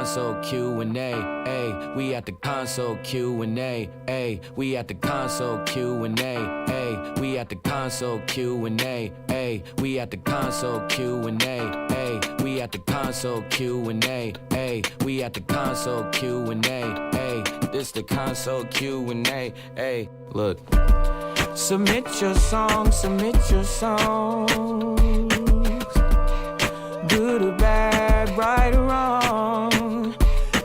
console Q&A, ayy. We at the console Q&A, ayy. We at the console Q&A, ayy. We at the console Q&A, ayy. We at the console Q&A, ayy. We at the console Q&A, ayy. We at the console Q&A, ayy. This the console Q&A, ayy. Look. Submit your songs, submit your songs. Good or bad, right or wrong.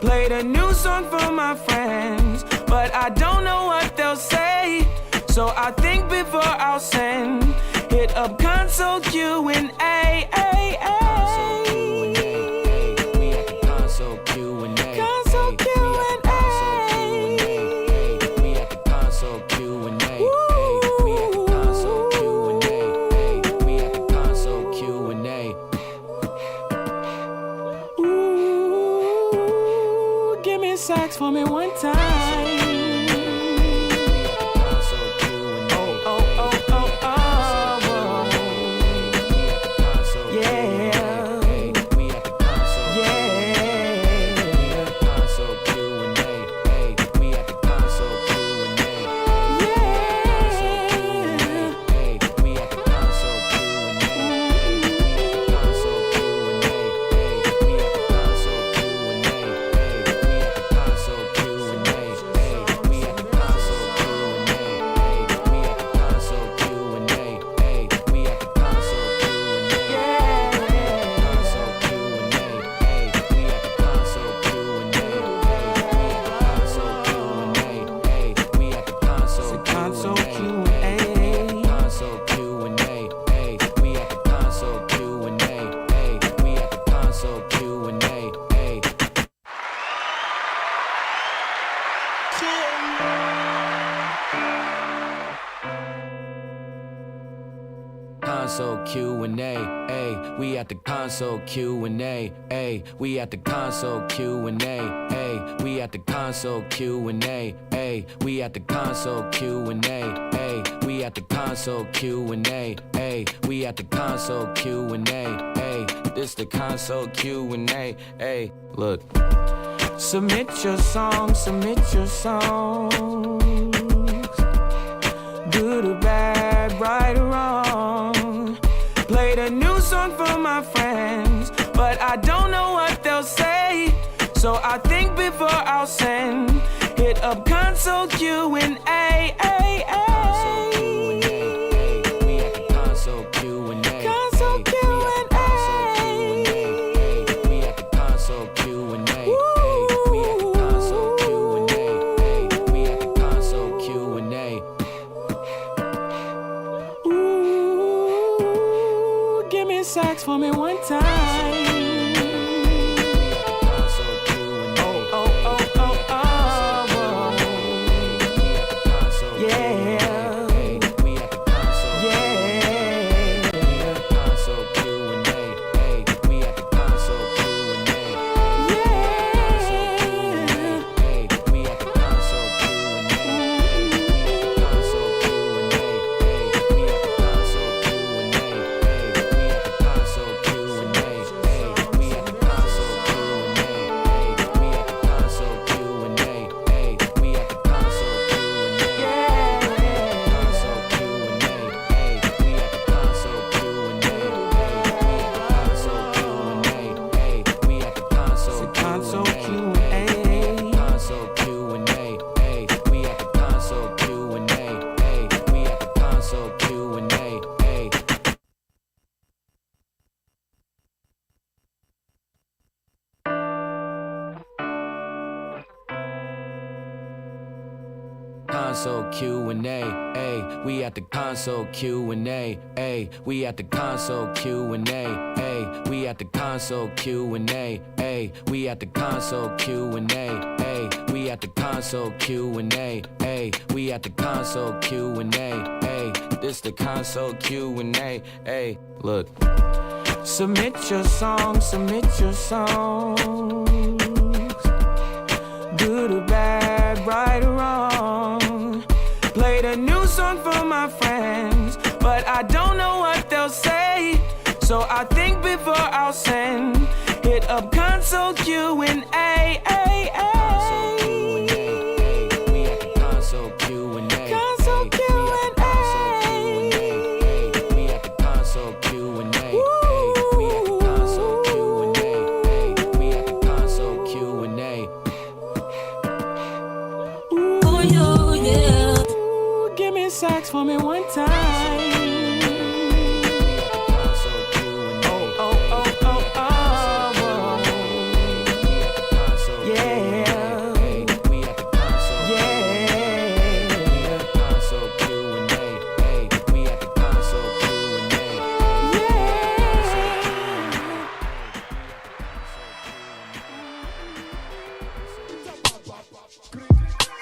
Played a new song for my friends, but I don't know what they'll say. So I think before I'll send, hit up console Q&A, ay, ay. Sax for me one time. Console Q&A, ayy. We at the console Q&A, ayy. We at the console Q&A, ayy. We at the console Q&A, ayy. We at the console Q&A, ayy. We at the console Q&A, ayy. We at the console Q&A, ayy. This the console Q&A, ayy. Look. Submit your songs, submit your songs. Good or bad, right or wrong. Played a new song for my friends, but I don't know what they'll say. So I think before I'll send, hit up console Q&A, ay, ay. Sax for me one time. Console Q&A, ayy. We at the console Q&A, ayy. We at the console Q&A, ayy. We at the console Q&A, ayy. We at the console Q&A, ayy. We at the console Q&A, ayy. We at the console Q&A, ayy. This the console Q&A, ayy. Look. Submit your songs, submit your songs. Good or bad, right or wrong. Played a new song for my friends, but I don't know what they'll say. So I think before I'll send, hit it up, console Q&A. Console Q&A. We at the console Q&A. Console Q&A. We at the console Q&A. We at the console Q&A. We at the console Q&A. Oh, yeah. Give me sax for me one time.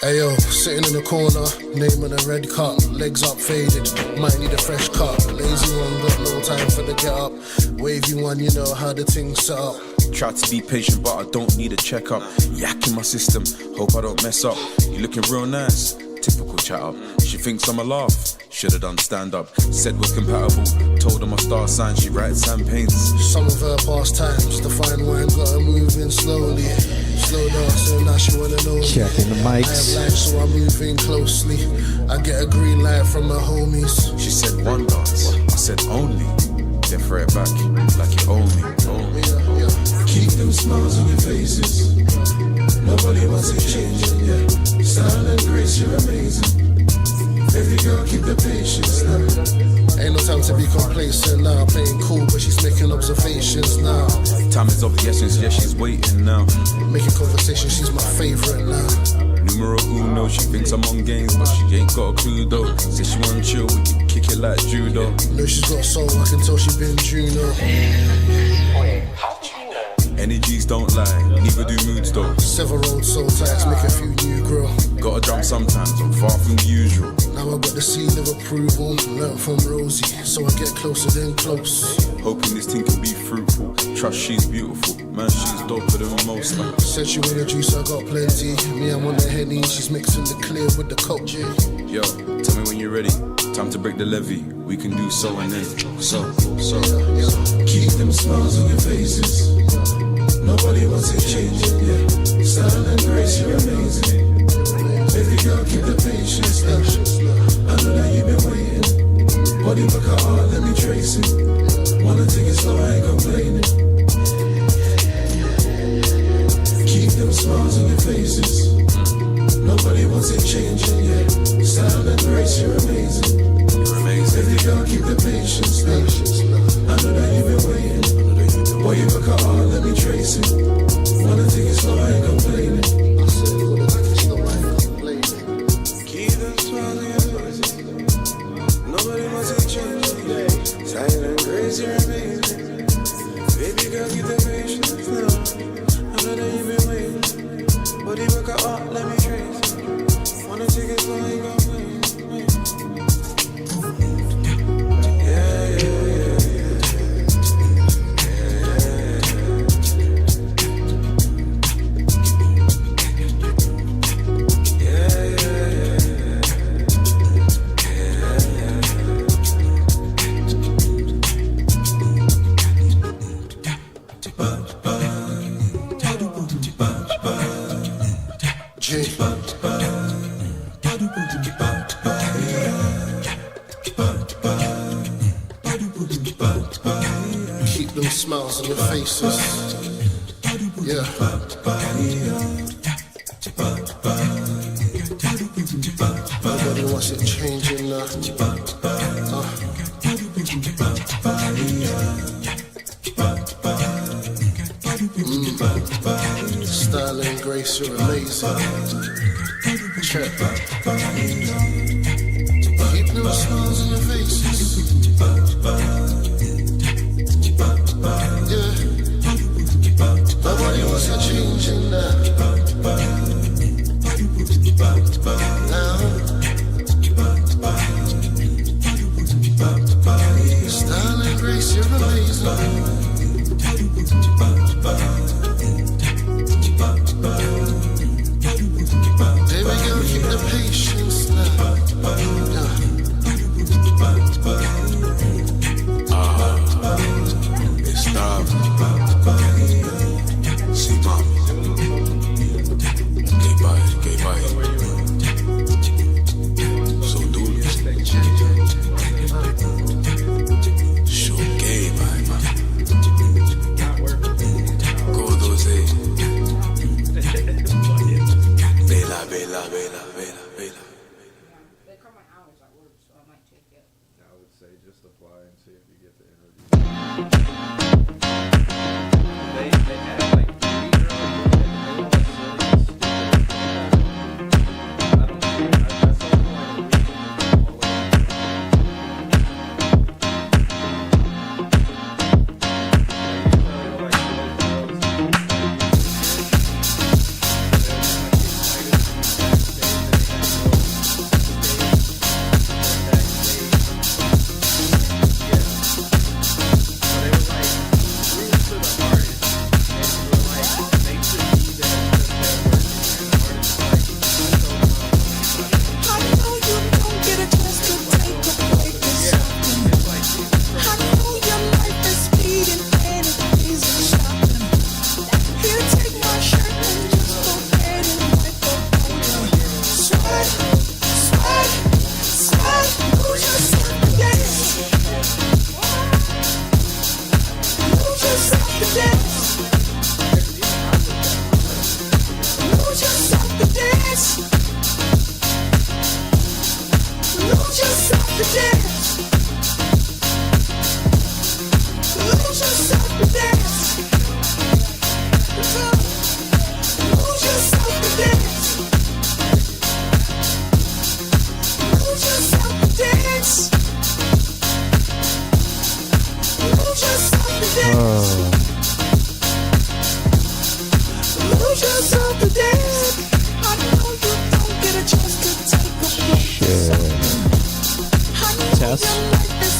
Ayo, sitting in the corner, name on a red cup, legs up faded, might need a fresh cut. Lazy one, got no time for the get up. Wavy one, you know how the thing's set up. Try to be patient, but I don't need a checkup. Yak in my system, hope I don't mess up. You looking real nice, typical chat up. She thinks I'm a laugh, should've done stand up. Said we're compatible, told her my star sign, she writes and paints. Some of her past times, the fine wine got her moving slowly. Slow down, so now she wanna know me. Checking the mics. I have life, so I'm moving closely. I get a green light from my homies. She said one dance, I said only. Then throw it back like you owe me. Keep them smiles on your faces. Nobody wants to change it, yeah. Style and grace, you're amazing. Baby girl, keep the patience now. Ain't no time to be complacent now. Playing cool, but she's making observations now. Time is of the essence, yeah, she's waiting now. Making conversation, she's my favorite now. Numero uno, she thinks I'm on games, but she ain't got a clue though. Says she wanna chill, we can kick it like judo. Know she's got soul, I can tell she been Juno. Energies don't lie, neither do moods though. Several soul ties, make a few new grow. Gotta jump sometimes, I'm far from the usual. Now I got the seal of approval, learned from Rosie, so I get closer than close. Hoping this thing can be fruitful. Trust she's beautiful, man, she's doper than most. Said she wanted juice, I got plenty. Me, I'm on the Henny, she's mixing the clear with the coke. Yo, tell me when you're ready. Time to break the levee. We can do so and then so. Keep them smiles on your faces. Nobody wants to change it, yeah. Style and grace, you're amazing. Baby girl, keep the patience now. I know that you've been waiting. Body look how hard, let me trace it. Wanna take it slow, I ain't complaining. Keep them smiles on your faces. Nobody wants to change it, yeah. Style and grace, you're amazing. Baby girl, keep the patience now. I know that you've been waiting. Boy, you look how hard, let me trace it. Wanna take it slow, I ain't complaining. Keep them smiles on your faces. Nobody wants to change it, yeah. Style and grace, you're amazing. Baby girl, keep the patience now. I know that you've been waiting. Boy, you look how hard, let me trace it. Wanna take it slow, I ain't complaining. Keep them smiles on your faces. Yeah. Nobody wants it changing now. Style and grace, you're amazing. Check. Keep them smiles on your faces. Yeah. Nobody wants to change it now. Style and grace, you're amazing. Baby girl, keep the patience now.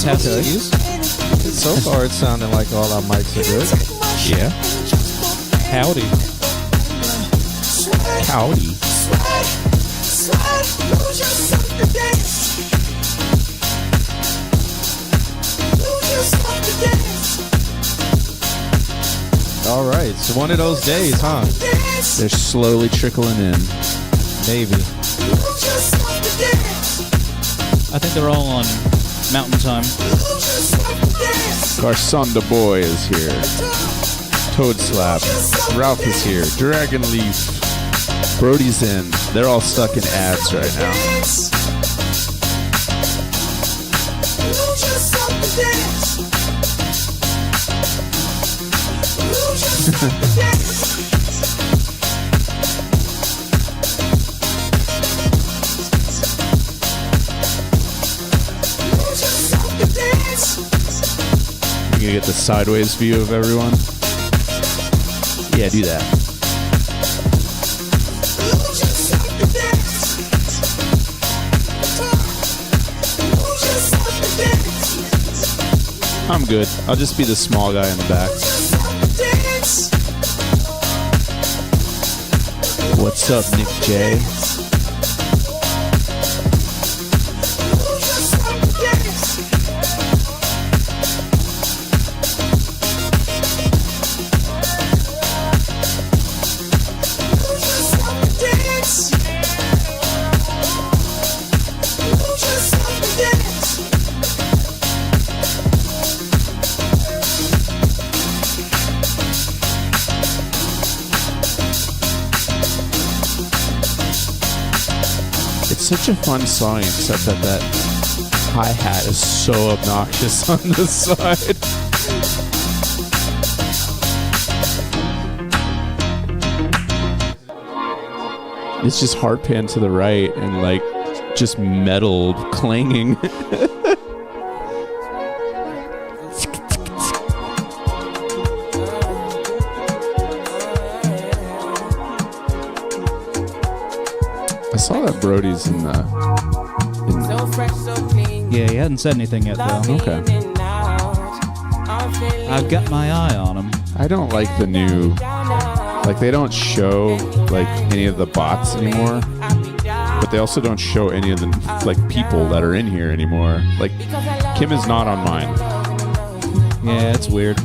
test Okay. these. So far, it's sounding like all our mics are good. Yeah. Howdy. Howdy. All right, so one of those days, huh? They're slowly trickling in. Maybe. I think they're all on Mountain Time. Garsonda Boy is here. Toad Slap. Ralph is here. Dragon Leaf. Brody's in. They're all stuck in ads right now. You gonna get the sideways view of everyone? Yeah, do that. I'm good. I'll just be the small guy in the back. What's up, Nick J? Such a fun song, except that hi-hat is so obnoxious on the side. It's just hard pan to the right and like just metal clanging. I saw that Brody's in the. Yeah, he hadn't said anything yet, though. Okay. I've got my eye on him. I don't like the new. Like, they don't show, like, any of the bots anymore. But they also don't show any of the, like, people that are in here anymore. Like, Kim is not on mine. Yeah, it's weird.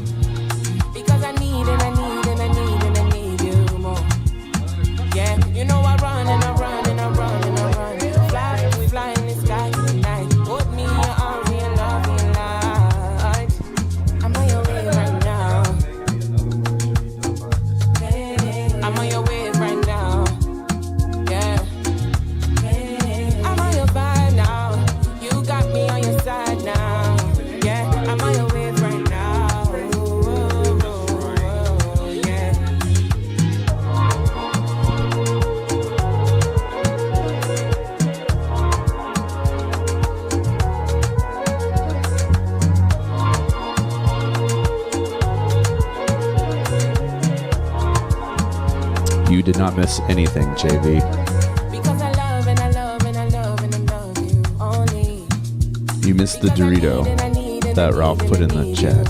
You did not miss anything, JV. You missed the Dorito that Ralph put in the chat.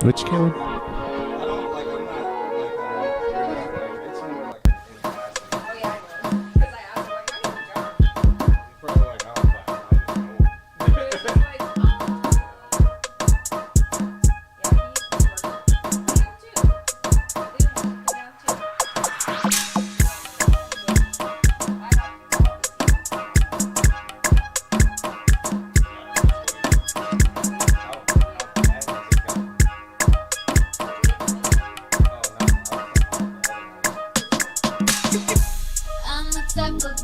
Which Caleb?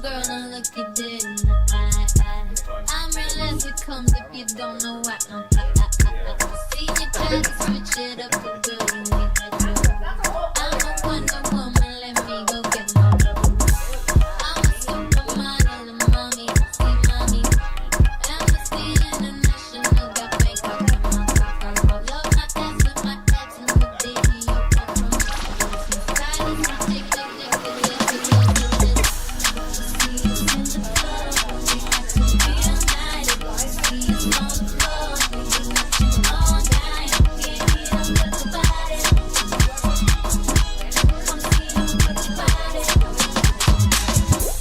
girl and look you dead in the eye. I'm real as it comes if you don't know why I'm see you try to switch it up, but girl, you need that girl. I'm a Wonder Woman, let me go get my rubber. I'm a supermodel, and mommy, see mommy. Amnesty International got fake up in my cock. I love my ass and my ass and the baby you got from me. Some stylish,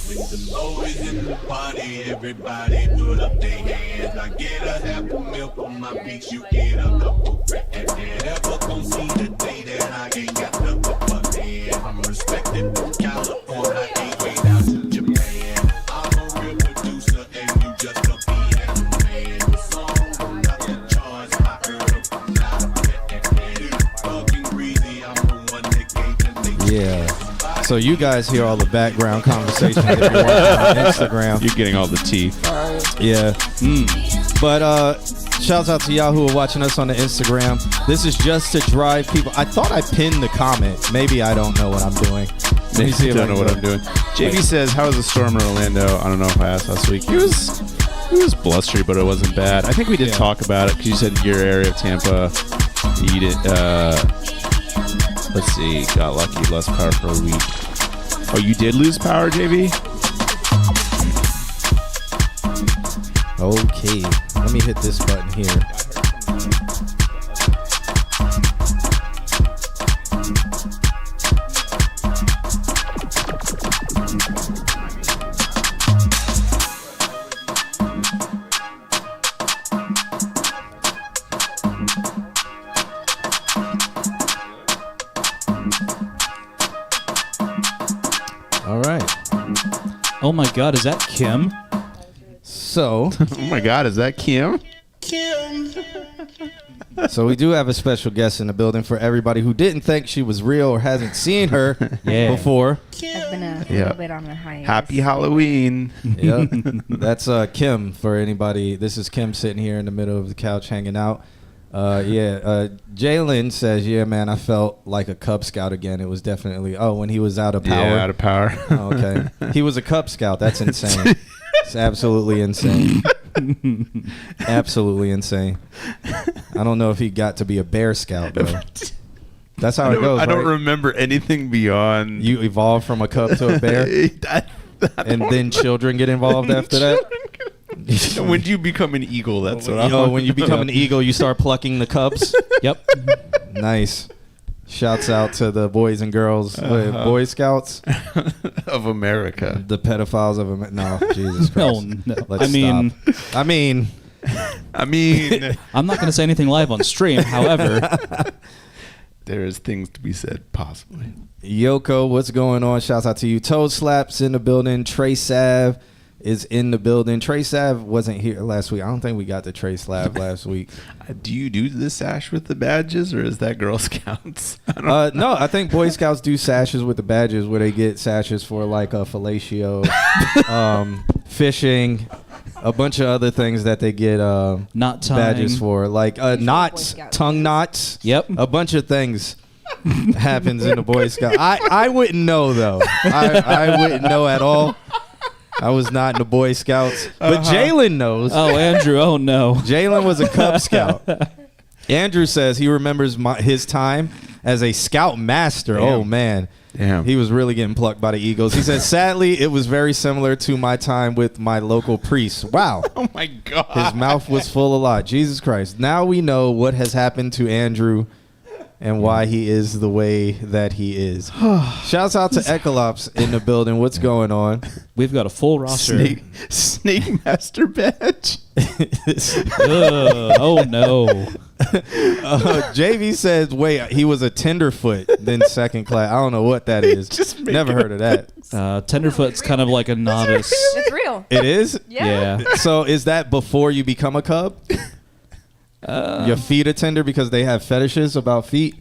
ridiculous, Always in the party, everybody put up their hands. I get a half a milk on my beach, you get a couple grand. Never gon' see the day that I ain't got nothing but hand. I'm respected from California, I ain't way down to Japan. I'm a real producer and you just a piano man. The song from nothing charge, I heard them from now. Fucking breezy, I'm the one that gave them they Yeah. So you guys hear all the background conversations if you're watching on Instagram. You're getting all the tea. Yeah. But shouts out to y'all who are watching us on the Instagram. This is just to drive people. I thought I pinned the comment. Maybe I don't know what I'm doing. Let me see if I don't know what I'm doing. JV says, "How was the storm in Orlando?" I don't know if I asked last week. It was blustery, but it wasn't bad. I think we did talk about it because you said your area of Tampa, you did. Let's see, got lucky, lost power for a week. Oh, you did lose power, JV? Okay. Let me hit this button here. All right. Oh my God, is that Kim? So, Oh my God, is that Kim? so we do have a special guest in the building for everybody who didn't think she was real or hasn't seen her before. I've been a Yeah. little bit on a hiatus. Happy Halloween. Yep. That's Kim for anybody. This is Kim sitting here in the middle of the couch hanging out. Jalen says, yeah, man, I felt like a Cub Scout again. It was definitely, when he was out of power. Yeah, out of power. Oh, okay. He was a Cub Scout. That's insane. It's absolutely insane. Absolutely insane. I don't know if he got to be a Bear Scout, though. That's how it goes, I don't right? remember anything beyond. You evolve from a cub to a bear, and then children get involved after that. When do you become an eagle? That's what I When you become an eagle, you start plucking the cubs. Yep. Nice. Shouts out to the boys and girls, Boy Scouts of America. The pedophiles of America. No, Jesus Christ. No. Let's I mean, stop. I mean, I'm not going to say anything live on stream. However, there is things to be said, possibly. Yoko, what's going on? Shouts out to you. Toad Slaps in the building. Trey Sav is in the building. Trey Sav wasn't here last week. I don't think we got the Trey Slav last week. Do you do the sash with the badges, or is that Girl Scouts? No, I think Boy Scouts do sashes with the badges, where they get sashes for like a fellatio, fishing, a bunch of other things that they get knot tying. badges for, like knots, tongue knots. Yep, a bunch of things happens in the Boy Scout. I wouldn't know though. I wouldn't know at all. I was not in the Boy Scouts, but Jalen knows. Oh, Andrew, oh no. Jalen was a Cub Scout. Andrew says he remembers his time as a Scout Master. Damn. Oh, man. Damn. He was really getting plucked by the Eagles. He said, sadly, it was very similar to my time with my local priest. Wow. Oh, my God. His mouth was full of lie. Jesus Christ. Now we know what has happened to Andrew and why he is the way that he is. Shouts out to Ecolops in the building. What's going on? We've got a full roster. Snake Master badge. Oh no. JV says, wait, he was a tenderfoot, then second class. I don't know what that is. Never heard of that. Tenderfoot's kind of like a novice. It's real. It is? Yeah. So is that before you become a cub? Your feet are tender because they have fetishes about feet?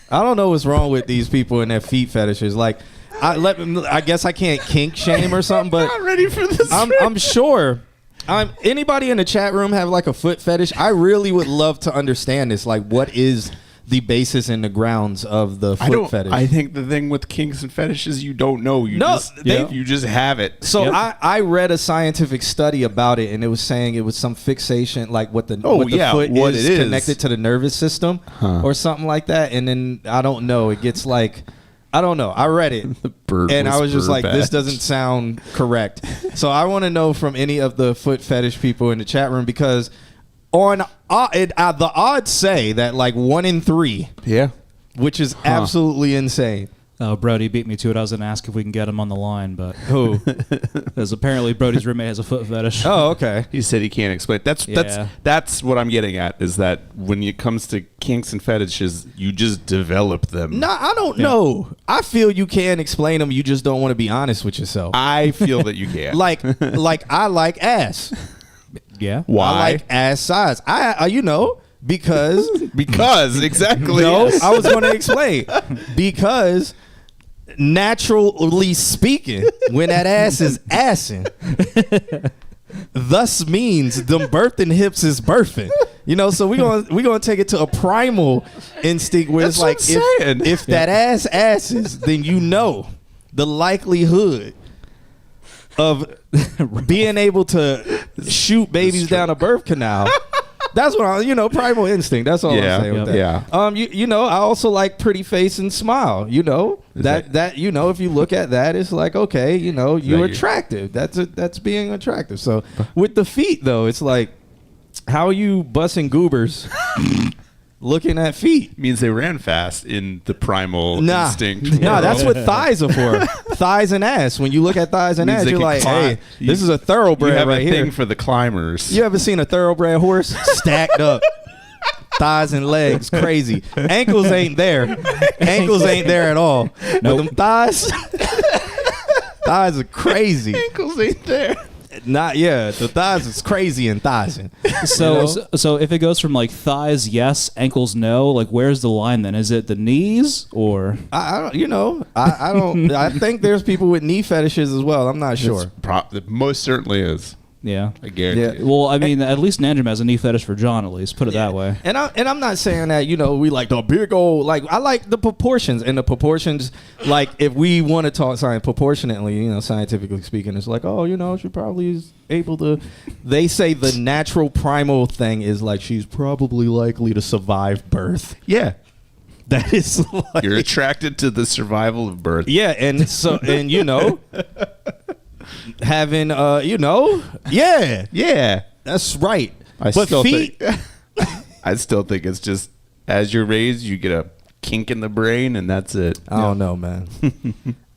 I don't know what's wrong with these people and their feet fetishes. Like, I guess I can't kink shame or something, but Not ready for this. I'm sure. Anybody in the chat room have like a foot fetish? I really would love to understand this. Like, what is the basis and the grounds of the foot fetish? I think the thing with kinks and fetishes, you don't know. You just have it. So I read a scientific study about it, and it was saying it was some fixation, like what the foot is connected to the nervous system or something like that. And then I don't know. It gets like, I don't know. I read it, and I was just like, this doesn't sound correct. So I want to know from any of the foot fetish people in the chat room, because on the odds say that like 1 in 3, which is absolutely insane. Oh, Brody beat me to it. I was going to ask if we can get him on the line, but who? Because apparently Brody's roommate has a foot fetish. Oh, okay. He said he can't explain. That's what I'm getting at, is that when it comes to kinks and fetishes, you just develop them. No, I don't know. I feel you can explain them. You just don't want to be honest with yourself. I feel that you can. like I like ass. Yeah. Why? I like ass size. Because exactly. No, I was going to explain. Because naturally speaking, when that ass is assing, thus means them birthing hips is birthing. You know, so we're gonna take it to a primal instinct where it's like, if that ass asses, then you know the likelihood of being able to shoot babies down a birth canal. That's what primal instinct. That's all I'm saying with that. Yeah. I also like pretty face and smile. That if you look at that, it's like, okay, you're attractive. That's being attractive. So with the feet though, it's like, how are you busting goobers looking at feet? Means they ran fast in the primal instinct. Nah, that's what thighs are for. Thighs and ass. When you look at thighs and ass, you're like, hey, this is a thoroughbred you have right a thing here. for the climbers. You ever seen a thoroughbred horse stacked up? Thighs and legs, crazy. Ankles ain't there. Ankles ain't there at all. But them thighs are crazy. Ankles ain't there. The thighs is crazy and thighsing. So if it goes from like thighs yes, ankles no, like where's the line then? Is it the knees or? I don't. I think there's people with knee fetishes as well. I'm not sure. It most certainly is. Yeah, I guarantee. Yeah. Well, I mean, at least Nandrum has a knee fetish for John. At least put it that way. And I'm not saying that we like the big old, like, I like the proportions, and the proportions, like, if we want to talk proportionately, scientifically speaking, it's like, oh, she probably is able to. They say the natural primal thing is like she's probably likely to survive birth. Yeah. That is like, you're attracted to the survival of birth. Yeah, and so having yeah, that's right. I still think it's just, as you're raised, you get a kink in the brain, and that's it. I don't know, man.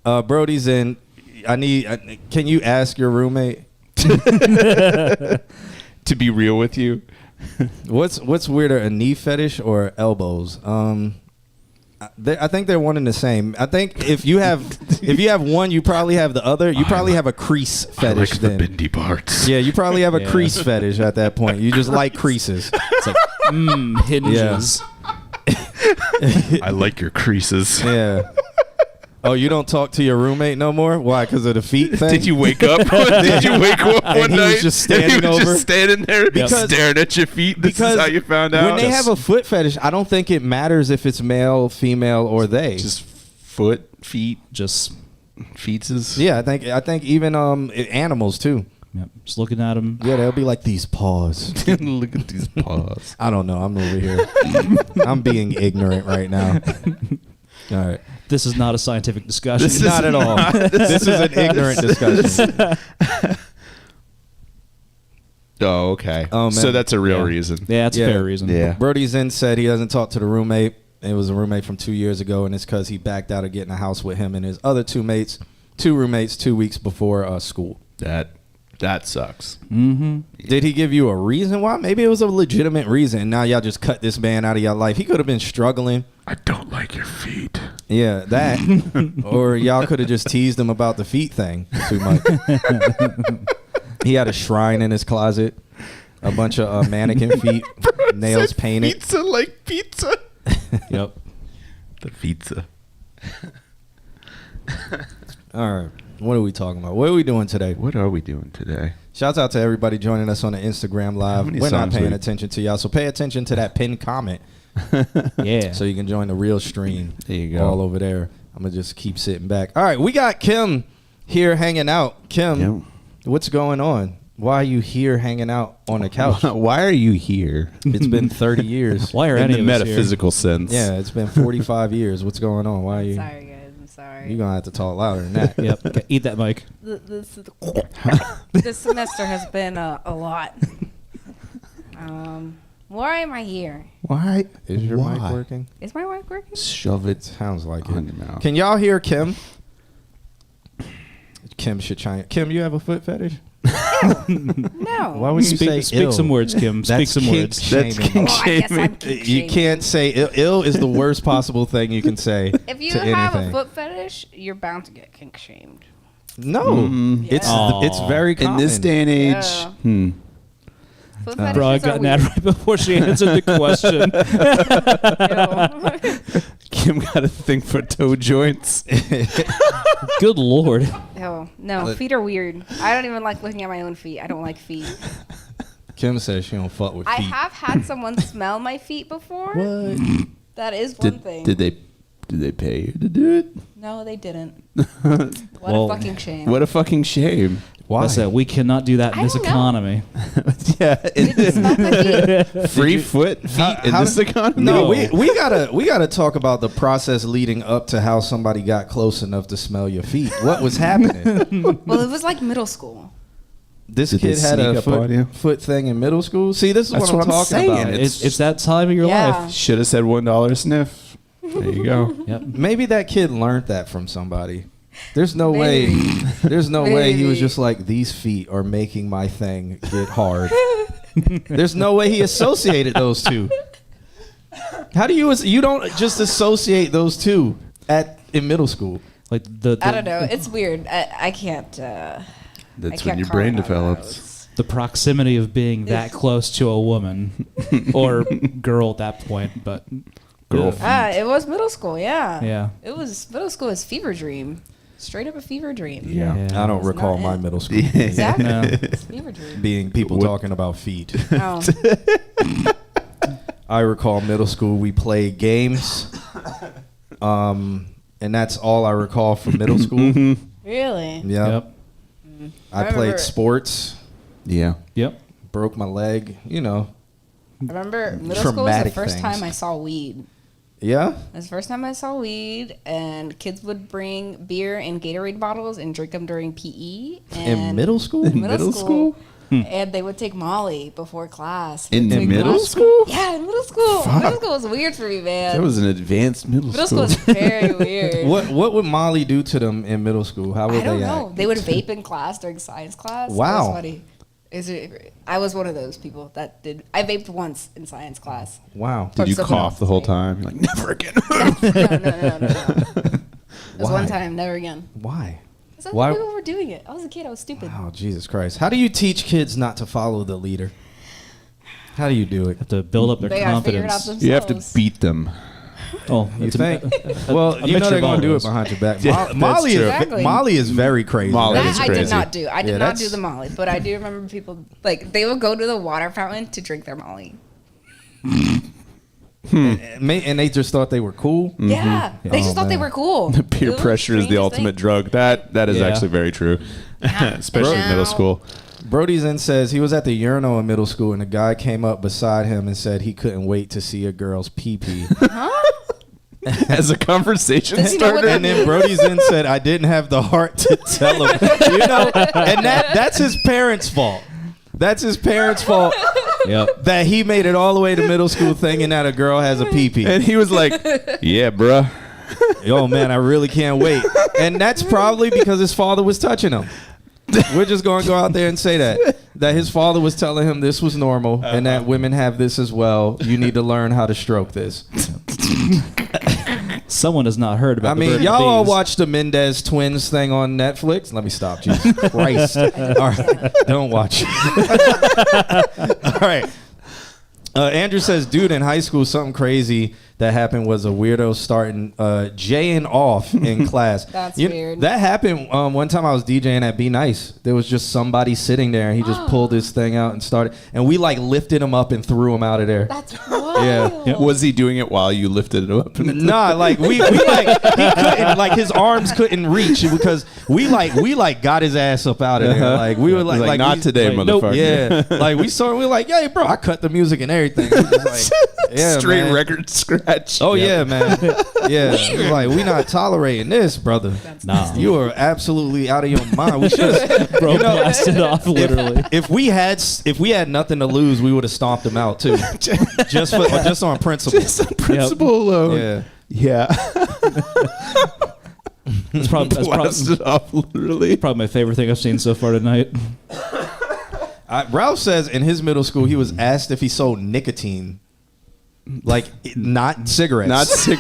Brody's in. Can you ask your roommate to be real with you? What's weirder, a knee fetish or elbows? I think they're one and the same. I think if you have one, you probably have the other. You probably have a crease fetish. I like the bendy parts. Yeah, you probably have a crease fetish at that point. You just like creases. It's like hinges. Yeah. I like your creases. Yeah. Oh, you don't talk to your roommate no more? Why? Because of the feet thing? Did you wake up? Did you wake up one and night? He was just standing over, just standing there, staring at your feet. This is how you found out. When they have a foot fetish, I don't think it matters if it's male, female, or they. Just foot, feet, just feetses. Yeah, I think even animals too. Yep. Just looking at them. Yeah, they'll be like, these paws. Look at these paws. I don't know. I'm over here. I'm being ignorant right now. All right. This is not a scientific discussion. Not at all. This is an ignorant discussion. Oh, okay. Oh, man. So that's a real reason. Yeah, that's a fair reason. Yeah. Brody Zinn said he doesn't talk to the roommate. It was a roommate from 2 years ago, and it's because he backed out of getting a house with him and his other two roommates 2 weeks before school. That sucks. Mm-hmm. Did he give you a reason why? Maybe it was a legitimate reason. And now y'all just cut this man out of your life. He could have been struggling. I don't like your feet. Yeah, that. Or y'all could have just teased him about the feet thing too much. He had a shrine in his closet. A bunch of mannequin feet, nails painted. Pizza like pizza. Yep. The pizza. All right. What are we talking about? What are we doing today? What are we doing today? Shouts out to everybody joining us on the Instagram Live. We're not paying attention to y'all, so pay attention to that pinned comment. Yeah. So you can join the real stream. There you go. All over there. I'm going to just keep sitting back. All right. We got Kim here hanging out. Kim, what's going on? Why are you here hanging out on the couch? Why are you here? It's been 30 years. Why are in any the of us metaphysical sense? Yeah, it's been 45 years. What's going on? Why are you? Sorry, guys. I'm sorry. You're going to have to talk louder than that. Yep. Okay, eat that mic. This semester has been a lot. Why am I here? Why? Is your mic working? Is my mic working? Shove it. Sounds like on it. your mouth. Can y'all hear Kim? Kim should chime. Kim, you have a foot fetish? No. Why would you say Speak ill? some words, Kim. Speak That's some kink words. shaming. That's kink Oh, I guess I'm shaming. kink You shaming. can't say ill. Ill is the worst possible thing you can say If you to have anything. a foot fetish, you're bound to get kink shamed. No, it's very In common. this day and age, Yeah. Foot fetishes Bro, I are got mad weird. right before she answered the question. Kim got a thing for toe joints. Good Lord. Oh, no, feet are weird. I don't even like looking at my own feet. I don't like feet. Kim says she don't fuck with I feet. have had someone smell my feet before. What? That is one thing. Did they pay you to do it? No, they didn't. What a fucking shame. What a fucking shame. Why? I said we cannot do that in I this don't know. economy. Yeah. Did you smell my feet? Free foot feet in how this did- economy? No, we gotta talk about the process leading up to how somebody got close enough to smell your feet. What was happening? Well, it was like middle school. This Did they kid had sneak a up on you? foot thing in middle school. See, this is That's what I'm what I'm talking saying. about. It's that time of your Yeah. life. Should have said $1 sniff. There you go. Yep. Maybe that kid learned that from somebody. There's no Maybe. way. There's no way he was Maybe. just like, these feet are making my thing get hard. There's no way he associated those two. How do you don't just associate those two in middle school? Like the I don't know. It's weird. I can't. I That's can't when your brain comment on develops. those. the proximity of being that close to a woman or girl at that point, but Girl. It was middle school. Yeah. Yeah. It was middle school. Was fever dream. Straight up a fever dream. Yeah. I don't It's recall not my it. middle school Exactly. No. It's fever dream. being people What- talking about feet. Oh. I recall middle school we played games, and that's all I recall from middle school. Really? Yeah, Yep. I I played remember- sports, Yeah. Yep. broke my leg. You know, I remember middle school was the Traumatic first things. time I saw weed. yeah. It was the first time I saw weed, and kids would bring beer in Gatorade bottles and drink them during PE. And In middle school, middle school. And they would take Molly before class. In Take middle Molly- school? Yeah, in middle school. Middle school was weird for me, man. That was an advanced middle middle school. school was very weird. What would Molly do to them in middle school? How would I don't they know. act? They would vape in class during science class. Wow. That was funny. I was one of those people that did. I vaped once in science class. Wow. Did you Something cough else. the whole time? You're like, never again. No. It was Why? one time, never again. Why? Because Why- other people were doing it. I was a kid. I was stupid. Oh, Jesus Christ! How do you teach kids not to follow the leader? How do you do it? Have to build up their They gotta figure it out confidence. themselves. You have to beat them. Oh, You that's think? a Well, you know mixture they're of all gonna do it those. behind your back. Yeah, Mo- that's Molly true. is Exactly. Molly is very crazy. Molly That is I did crazy. not do. I did Yeah, not that's- do the Molly, but I do remember people like they would go to the water fountain to drink their Molly. And they just thought they were cool. Yeah, they just thought they were cool. Peer It was pressure is the strangest ultimate thing. drug. That is Yeah. actually very true, especially in middle Now- school. Brody's in says he was at the urinal in middle school and a guy came up beside him and said he couldn't wait to see a girl's pee-pee. As a conversation Does he know what starter. And then Brody's in said I didn't have the heart to tell him. You know, and that's his parents' fault. That's his parents' fault Yep. that he made it all the way to middle school thinking that a girl has a pee-pee. And he was like, yeah, bruh. Yo, man, I really can't wait. And that's probably because his father was touching him. We're just going to go out there and say that his father was telling him this was normal and that women have this as well. You need to learn how to stroke this. Someone has not heard about. I the mean, bird y'all all bees. watch the Mendez twins thing on Netflix. Let me stop, Jesus Christ. All right, don't watch. All right. Andrew says, dude, in high school, something crazy that happened was a weirdo starting jaying off in class. That's weird. That happened one time I was DJing at Be Nice. There was just somebody sitting there, and he just pulled his thing out and started. And we like lifted him up and threw him out of there. That's wild. Yeah. Was he doing it while you lifted it up? Nah, like we like he couldn't, like his arms couldn't reach because we got his ass up out of there. Like we were like not today, motherfucker. Yeah, like we were like, yeah, bro, I cut the music and everything. He was like, yeah, straight man. record scratch. Oh yeah, man. Yeah, like we not tolerating this, brother. Nah. You are absolutely out of your mind. We should, Bro, blasted off literally. if we had nothing to lose, we would have stomped him out too, just on principle. Just on principle alone. Yeah. Yeah. That's probably Blasted off literally. my favorite thing I've seen so far tonight. Ralph says in his middle school he was asked if he sold nicotine. Like not cigarettes, but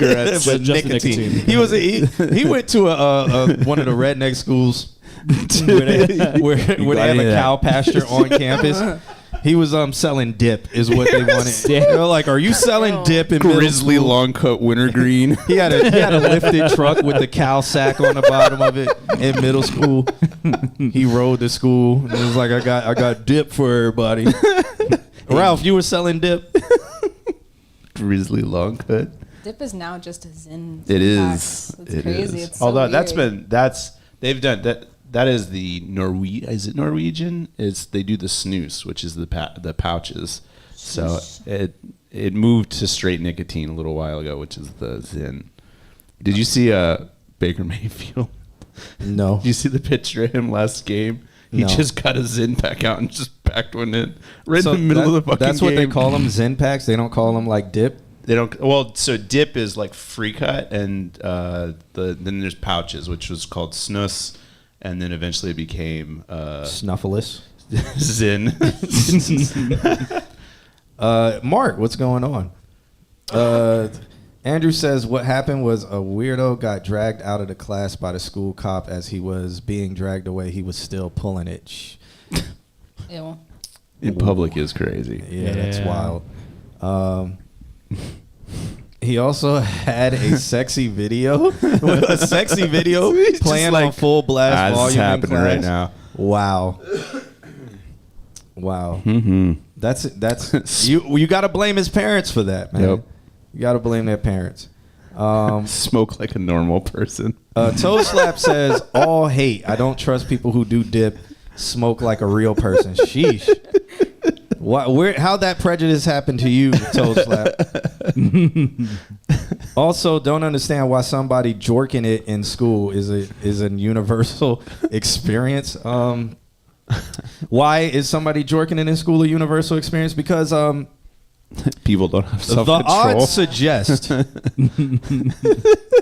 just nicotine. nicotine. He went to one of the redneck schools where they had a cow pasture on campus. He was selling dip, is what they wanted. They were like, "Are you selling dip in Grizzly middle school?" long coat wintergreen. He had a lifted truck with the cow sack on the bottom of it in middle school. He rode to school and it was like, "I got dip for everybody." Ralph, you were selling dip. Grizzly long cut. Dip is now just a Zen. It is. It's crazy. It's so Although weird. they've done that. That is the Is it Norwegian? They do the snus, which is the pouches. So it moved to straight nicotine a little while ago, which is the Zyn. Did you see Baker Mayfield? No. Did you see the picture of him last game? He just got a Zyn pack out and just packed one in in the middle of the fucking game. That's what they call them, Zyn packs. They don't call them like dip. They don't. Well, so dip is like free cut, and then there's pouches, which was called snus, and then eventually it became Snuffleless. Zyn. Mark, what's going on? Andrew says what happened was a weirdo got dragged out of the class by the school cop. As he was being dragged away, he was still pulling it. Ew. In public is crazy. Yeah, that's wild. He also had a sexy video, playing like, on full blast volume. This is happening right now. Wow. Wow. Mm-hmm. That's you got to blame his parents for that, man. Yep. You got to blame their parents. Smoke like a normal person. Toe Slap says, all hate. I don't trust people who do dip. Smoke like a real person. Sheesh. How'd that prejudice happen to you, Toe Slap? Also, don't understand why somebody jorking it in school is a universal experience. Why is somebody jorking it in school a universal experience? Because people don't have the self-control. odds suggest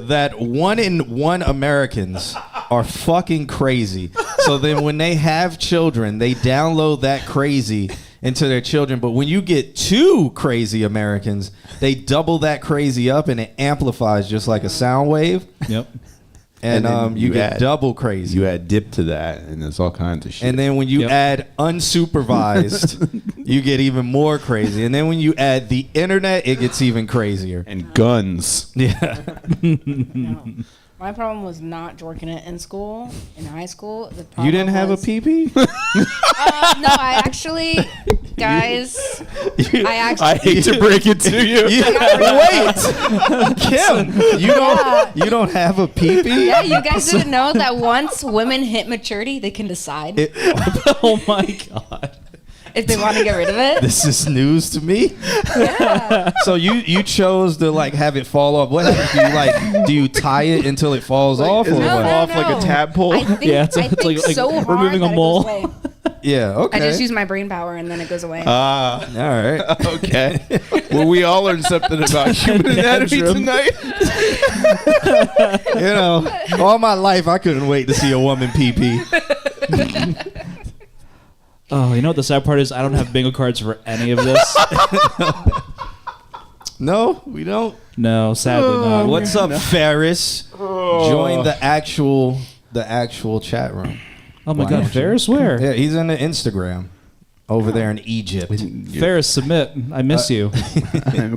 that 1 in 1 Americans are fucking crazy. So then when they have children, they download that crazy into their children. But when you get 2 crazy Americans, they double that crazy up and it amplifies just like a sound wave. Yep. And you get double crazy. You add dip to that, and there's all kinds of shit. And then when you add unsupervised, you get even more crazy. And then when you add the internet, it gets even crazier. And guns. Yeah. No. My problem was not jorking it in school, in high school. The problem You didn't have a was- pee-pee? No, I actually, guys, I hate to break it to you. Wait, Kim, you don't have a pee-pee? Yeah, you guys didn't know that once women hit maturity, they can decide Oh my god. if they want to get rid of it. This is news to me. Yeah. So you chose to like have it fall off. What happens? Do you tie it until it falls off? Or Is it what? fall off like a tadpole? I think, Yeah, I think like so hard removing a that it mole. goes away. Yeah. Okay. I just use my brain power and then it goes away. All right. Okay. Well, we all learned something about human anatomy tonight. You know, all my life I couldn't wait to see a woman pee-pee. Oh, you know what the sad part is? I don't have bingo cards for any of this. No, we don't. No, sadly not. What's up, Ferris? Join the actual chat room. Oh my Why god, don't you? Ferris, where? Yeah, he's in the Instagram. over there in Egypt. Ferris, submit. I miss you.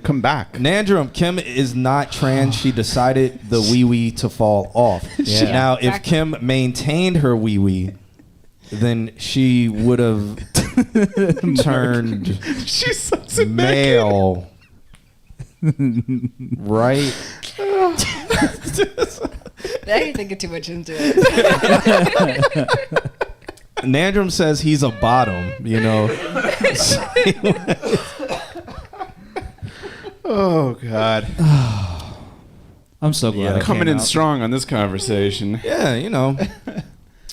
Come back. Nandrum, Kim is not trans. She decided the wee-wee to fall off. Yeah. Now, if Kim maintained her wee-wee, then she would have turned male. Right? Now you're thinking too much into it. Nandrum says he's a bottom, you know. Oh, God. I'm so glad I coming came in out. strong on this conversation. Yeah, you know.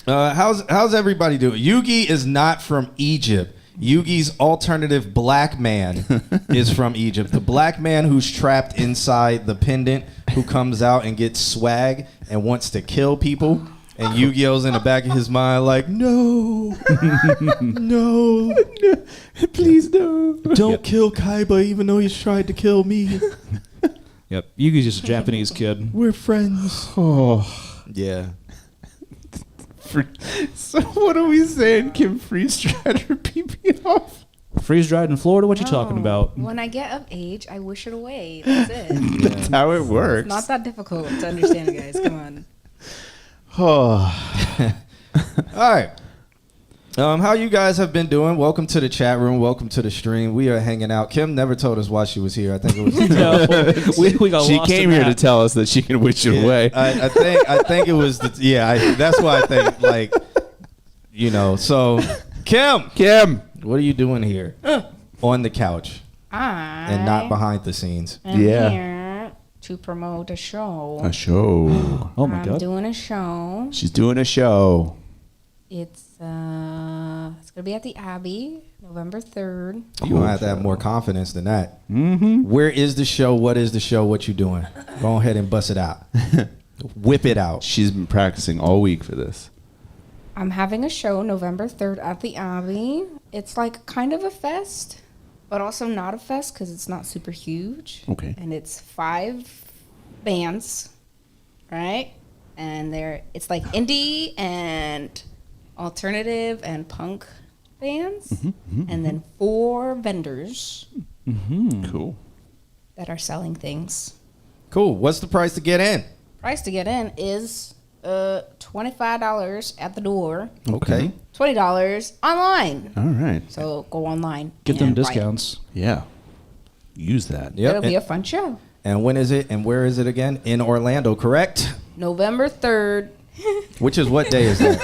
How's everybody doing? Yugi is not from Egypt. Yugi's alternative black man is from Egypt. The black man who's trapped inside the pendant, who comes out and gets swag and wants to kill people. And Yu-Gi-Oh's in the back of his mind like, no, no, please no. Don't kill Kaiba even though he's tried to kill me. Yep. Yugi's just a Japanese kid. We're friends. Oh. Yeah. So what are we saying? Kim freeze-dried her pee-pee off? Freeze-dried in Florida? What you talking about? When I get of age, I wish it away. That's it. That's how it works. It's not that difficult to understand, guys. Come on. Oh. All right. How you guys have been doing? Welcome to the chat room. Welcome to the stream. We are hanging out. Kim never told us why she was here. I think it was. we got she lost came in here that. to tell us that she can wish it away. I think it was. That's why I think like, you know. So, Kim, what are you doing here on the couch and not behind the scenes? I'm here to promote a show. A show. Oh my I'm God. doing a show. She's doing a show. It's gonna be at the Abbey, November 3rd. You gonna have to have more confidence than that. Mm-hmm. Where is the show? What is the show? What you doing? Go ahead and bust it out. Whip it out. She's been practicing all week for this. I'm having a show November 3rd at the Abbey. It's like kind of a fest, but also not a fest because it's not super huge. Okay. And it's 5 bands, right? And it's like indie and alternative and punk bands, and then 4 vendors Cool. that are selling things. Cool. What's the price to get in? Price to get in is $25 at the door, Okay. $20 online. All right. So go online. Get them and buy it. discounts. Yeah. Use that. Yep. It'll be a fun show. And when is it? And where is it again? In Orlando, correct? November 3rd. Which is what day is that?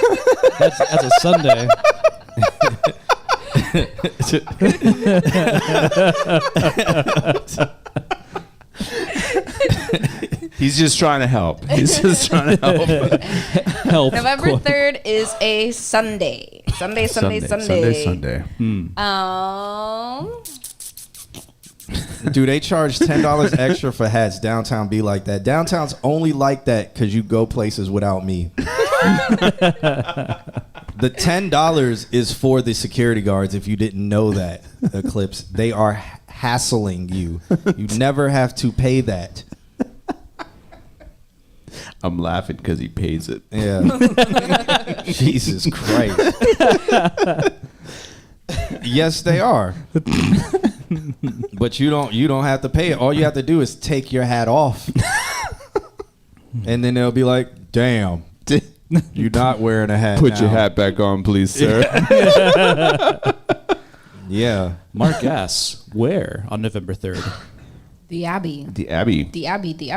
That's a Sunday. He's just trying to help. He's just trying to help. Help. November 3rd is a Sunday. Sunday. Sunday. Dude, they charge $10 extra for hats. Downtown be like that. Downtown's only like that because you go places without me. The $10 is for the security guards. If you didn't know that, Eclipse, they are hassling you. You never have to pay that. I'm laughing because he pays it. Yeah. Jesus Christ. Yes, they are. But you don't have to pay it. All you have to do is take your hat off. And then they'll be like, damn, you're not wearing a hat. Put now. your hat back on, please, sir. Yeah. Mark S. Where on November 3rd? The Abbey. The Abbey. The Abbey.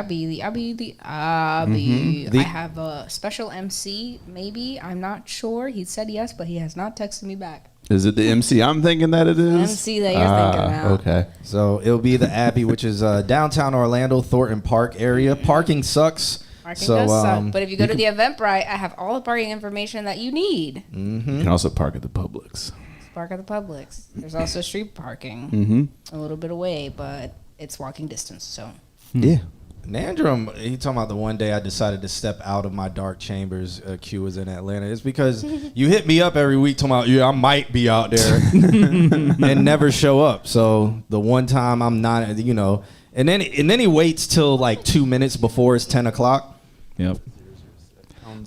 I have a special MC, maybe. I'm not sure. He said yes, but he has not texted me back. Is it the MC I'm thinking that it is? MC that you're thinking about. Okay. So it'll be the Abbey, which is downtown Orlando, Thornton Park area. Parking sucks. Parking So, does suck. But if you go to the Eventbrite, I have all the parking information that you need. You can also park at the Publix. Park at the Publix. There's also street parking a little bit away, but it's walking distance. So Yeah. Nandrum, he talking about the one day I decided to step out of my dark chambers. Q was in Atlanta. It's because you hit me up every week talking about, yeah, I might be out there and never show up. So the one time I'm not, you know, and then he waits till like 2 minutes before it's 10 o'clock. Yep.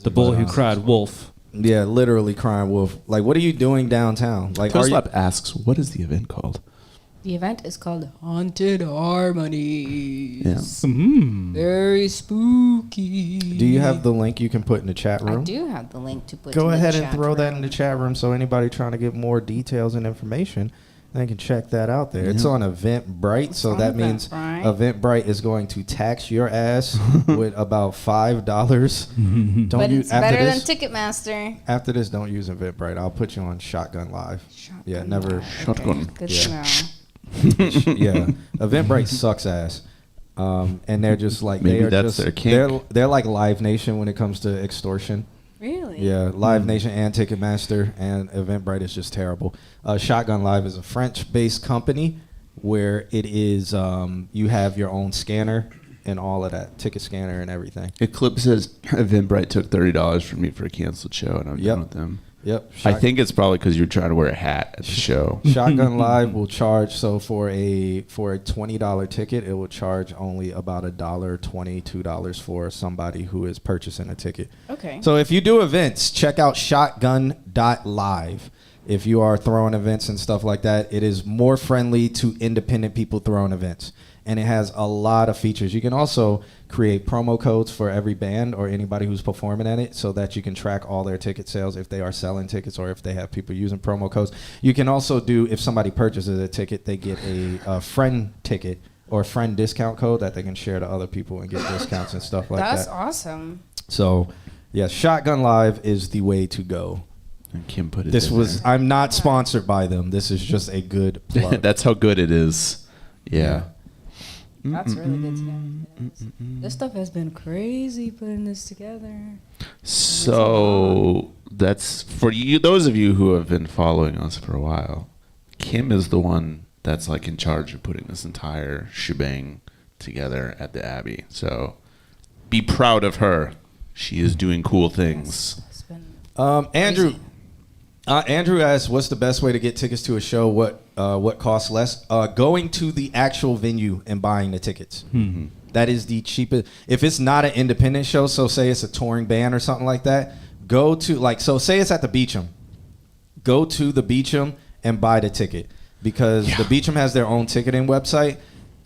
The boy who cried wolf. Yeah, literally crying wolf. Like, what are you doing downtown? Like, Toast Lab asks, what is the event called? The event is called Haunted Harmonies. Yeah. Very spooky. Do you have the link you can put in the chat room? I do have the link to put. Go in ahead the and chat throw that room. in the chat room so anybody trying to get more details and information, they can check that out there. It's on Eventbrite, so on that means Eventbrite. Eventbrite is going to tax your ass with about $5. Don't But use it's after better this. than Ticketmaster. After this, don't use Eventbrite. I'll put you on Shotgun Live. Yeah, never. Shotgun. Good to know. Yeah, Eventbrite sucks ass. And they're just like Maybe they are that's just their kink. they're like Live Nation when it comes to extortion. Really? Yeah, Live Nation and Ticketmaster and Eventbrite is just terrible. Shotgun Live is a French-based company where it is you have your own scanner and all of that, ticket scanner and everything. Eclipse says Eventbrite took $30 from me for a canceled show, and I'm Yep. done with them. Yep. I think it's probably because you're trying to wear a hat at the show. Shotgun Live will charge for a $20 ticket, it will charge only about $22 for somebody who is purchasing a ticket. Okay. So if you do events, check out shotgun.live. If you are throwing events and stuff like that, it is more friendly to independent people throwing events. And it has a lot of features. You can also create promo codes for every band or anybody who's performing at it so that you can track all their ticket sales if they are selling tickets or if they have people using promo codes. You can also do, if somebody purchases a ticket, they get a friend ticket or a friend discount code that they can share to other people and get discounts and stuff like That's that. awesome. So, yeah, Shotgun Live is the way to go. And Kim put it This in was, there. I'm not sponsored by them. This is just a good plug. That's how good it is. Yeah. That's really good to know. This stuff has been crazy putting this together. So that's for you. Those of you who have been following us for a while, Kim is the one that's like in charge of putting this entire shebang together at the Abbey. So be proud of her. She is doing cool things. It's been Andrew, crazy. Andrew asked, "What's the best way to get tickets to a show? What costs less? Going to the actual venue and buying the tickets. Mm-hmm. That is the cheapest. If it's not an independent show, so say it's a touring band or something like that, go to say it's at the Beecham. Go to the Beecham and buy the ticket because the Beecham has their own ticketing website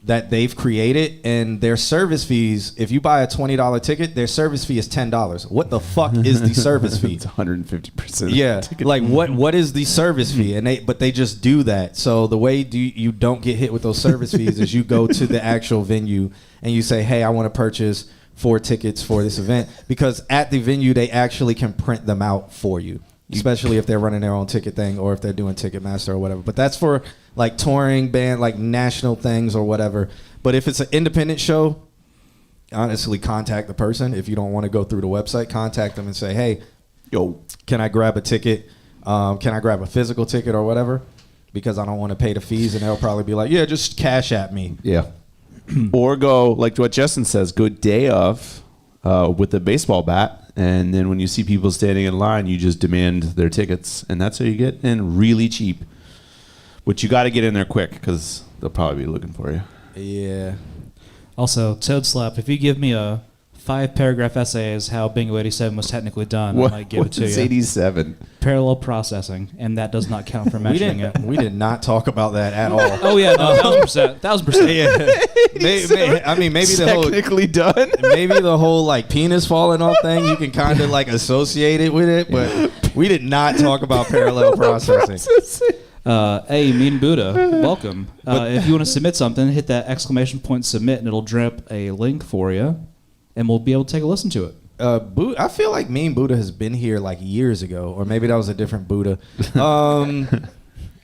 that they've created, and their service fees, if you buy a $20 ticket, their service fee is $10. What the fuck is the service fee? It's 150%. Yeah, like what is the service fee? And they just do that. So the way you don't get hit with those service fees is you go to the actual venue and you say, hey, I want to purchase 4 tickets for this event, because at the venue they actually can print them out for you. Especially if they're running their own ticket thing or if they're doing Ticketmaster or whatever. But that's for like touring band, like national things or whatever. But if it's an independent show, honestly, contact the person. If you don't want to go through the website, contact them and say, hey, yo, can I grab a ticket? Can I grab a physical ticket or whatever? Because I don't want to pay the fees. And they'll probably be like, yeah, just cash at me. Yeah. Or go, like what Justin says, go day of with a baseball bat. And then when you see people standing in line, you just demand their tickets. And that's how you get in really cheap. Which you got to get in there quick because they'll probably be looking for you. Yeah. Also, Toad Slap, if you give me a 5-paragraph essay as how Bingo 87 was technically done, I might give it to you. What's 87? Parallel processing, and that does not count for mentioning it. We did not talk about that at all. Oh yeah, no, 1,000%. Yeah. Maybe the whole Technically done. maybe the whole like penis falling off thing, you can kind of like associate it with it, but we did not talk about parallel processing. Hey, Mean Buddha, welcome. If you want to submit something, hit that !submit and it'll drip a link for you, and we'll be able to take a listen to it. I feel like Mean Buddha has been here like years ago, or maybe that was a different Buddha.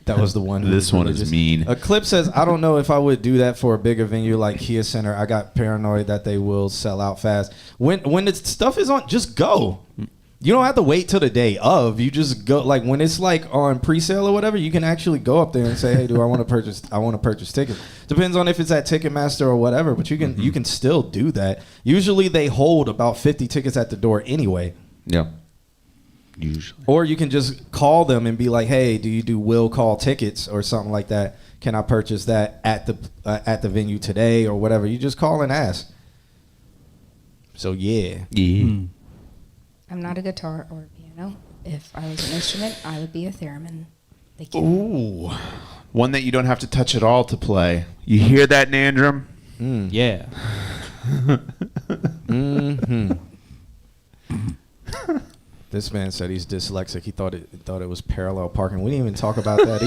That was the one. This one is mean. A clip says, I don't know if I would do that for a bigger venue like Kia Center. I got paranoid that they will sell out fast. When the stuff is on, just go. You don't have to wait till the day of. You just go. Like when it's like on pre-sale or whatever, you can actually go up there and say, "Hey, I want to purchase tickets." Depends on if it's at Ticketmaster or whatever, but you can still do that. Usually they hold about 50 tickets at the door anyway. Yeah. Usually. Or you can just call them and be like, "Hey, do you do will call tickets or something like that? Can I purchase that at the venue today or whatever?" You just call and ask. So yeah. Yeah. I'm not a guitar or a piano If I was an instrument, I would be a theremin. Thank you. Ooh, one that you don't have to touch at all to play. You hear that, Nandrum? Yeah. This man said he's dyslexic. He thought it was parallel parking. We didn't even talk about that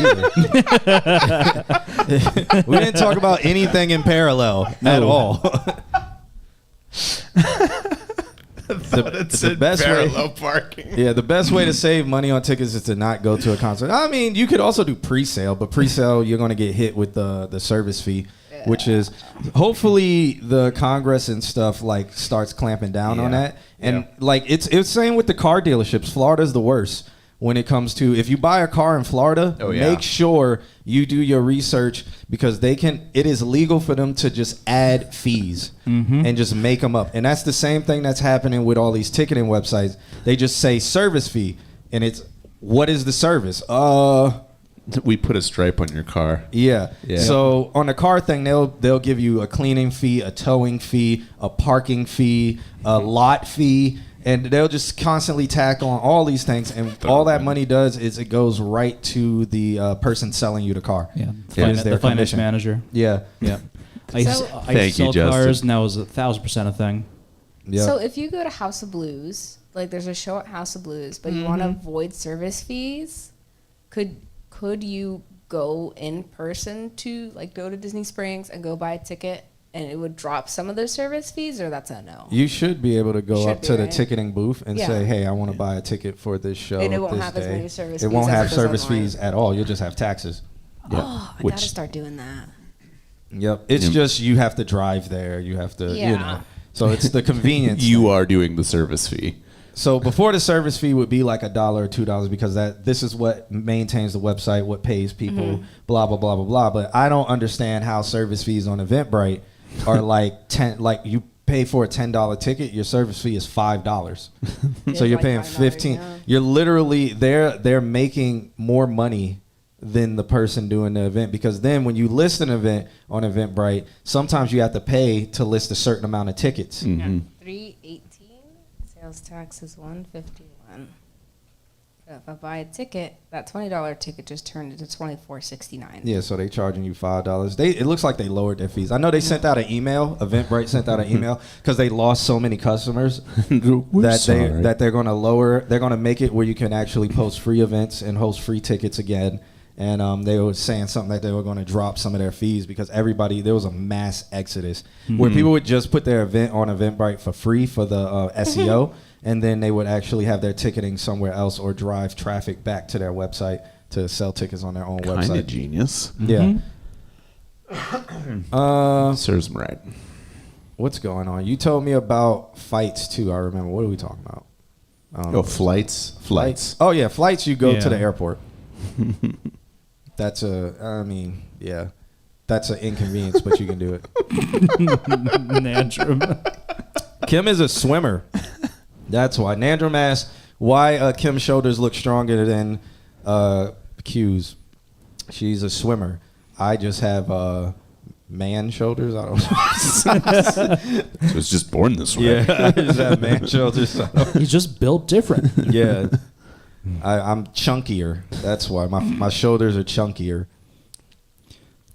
either. We didn't talk about anything in parallel at all. the best parallel way, parking. Yeah, the best way to save money on tickets is to not go to a concert. I mean, you could also do pre-sale, but pre-sale you're going to get hit with the service fee, which is hopefully the Congress and stuff like starts clamping down on that. And like it's same with the car dealerships. Florida's the worst when it comes to if you buy a car in Florida, make sure you do your research because it is legal for them to just add fees and just make them up. And that's the same thing that's happening with all these ticketing websites. They just say service fee and it's what is the service? We put a stripe on your car. Yeah. So on the car thing, they'll give you a cleaning fee, a towing fee, a parking fee, a lot fee, and they'll just constantly tack on all these things. And all that money does is it goes right to the person selling you the car. Yeah. The finance manager. Yeah. Yeah. I used to sell cars, and that was 1,000% a thing. Yeah. So if you go to House of Blues, like there's a show at House of Blues, but you want to avoid service fees, could you go in person to like go to Disney Springs and go buy a ticket and it would drop some of those service fees, or that's a no? You should be able to go up to the ticketing booth and say, hey, I want to buy a ticket for this show. And it won't this have day. as many service It fees. won't as have it does service online. fees at all. You'll just have taxes. Oh, I gotta start doing that. Yep. It's just you have to drive there. You have to, you know. So it's the convenience. You are doing the service fee. So before the service fee would be like $1 or $2 because this is what maintains the website, what pays people, blah blah blah blah blah. But I don't understand how service fees on Eventbrite are like you pay for a $10 ticket, your service fee is $5. So you're paying $15. Yeah. You're literally they're making more money than the person doing the event because then when you list an event on Eventbrite, sometimes you have to pay to list a certain amount of tickets. $3.18. Sales tax is $151. So if I buy a ticket, that $20 ticket just turned into $24.69. Yeah, so they charging you $5. It looks like they lowered their fees. I know they sent out an email. Eventbrite sent out an email because they lost so many customers that they're going to lower. They're going to make it where you can actually post free events and host free tickets again. And they were saying something that they were going to drop some of their fees because there was a mass exodus where people would just put their event on Eventbrite for free for the SEO, and then they would actually have their ticketing somewhere else or drive traffic back to their website to sell tickets on their own website. Kind of genius. Yeah. Serves them right. What's going on? You told me about fights too. I remember. What are we talking about? Flights. Oh yeah, flights. You go to the airport. That's an inconvenience, but you can do it. Nandrum. Kim is a swimmer. That's why. Nandrum asked why Kim's shoulders look stronger than Q's. She's a swimmer. I just have man shoulders. I don't know. So it's just born this way. Yeah, I just have man shoulders. He's just built different. Yeah. I'm chunkier. That's why my shoulders are chunkier.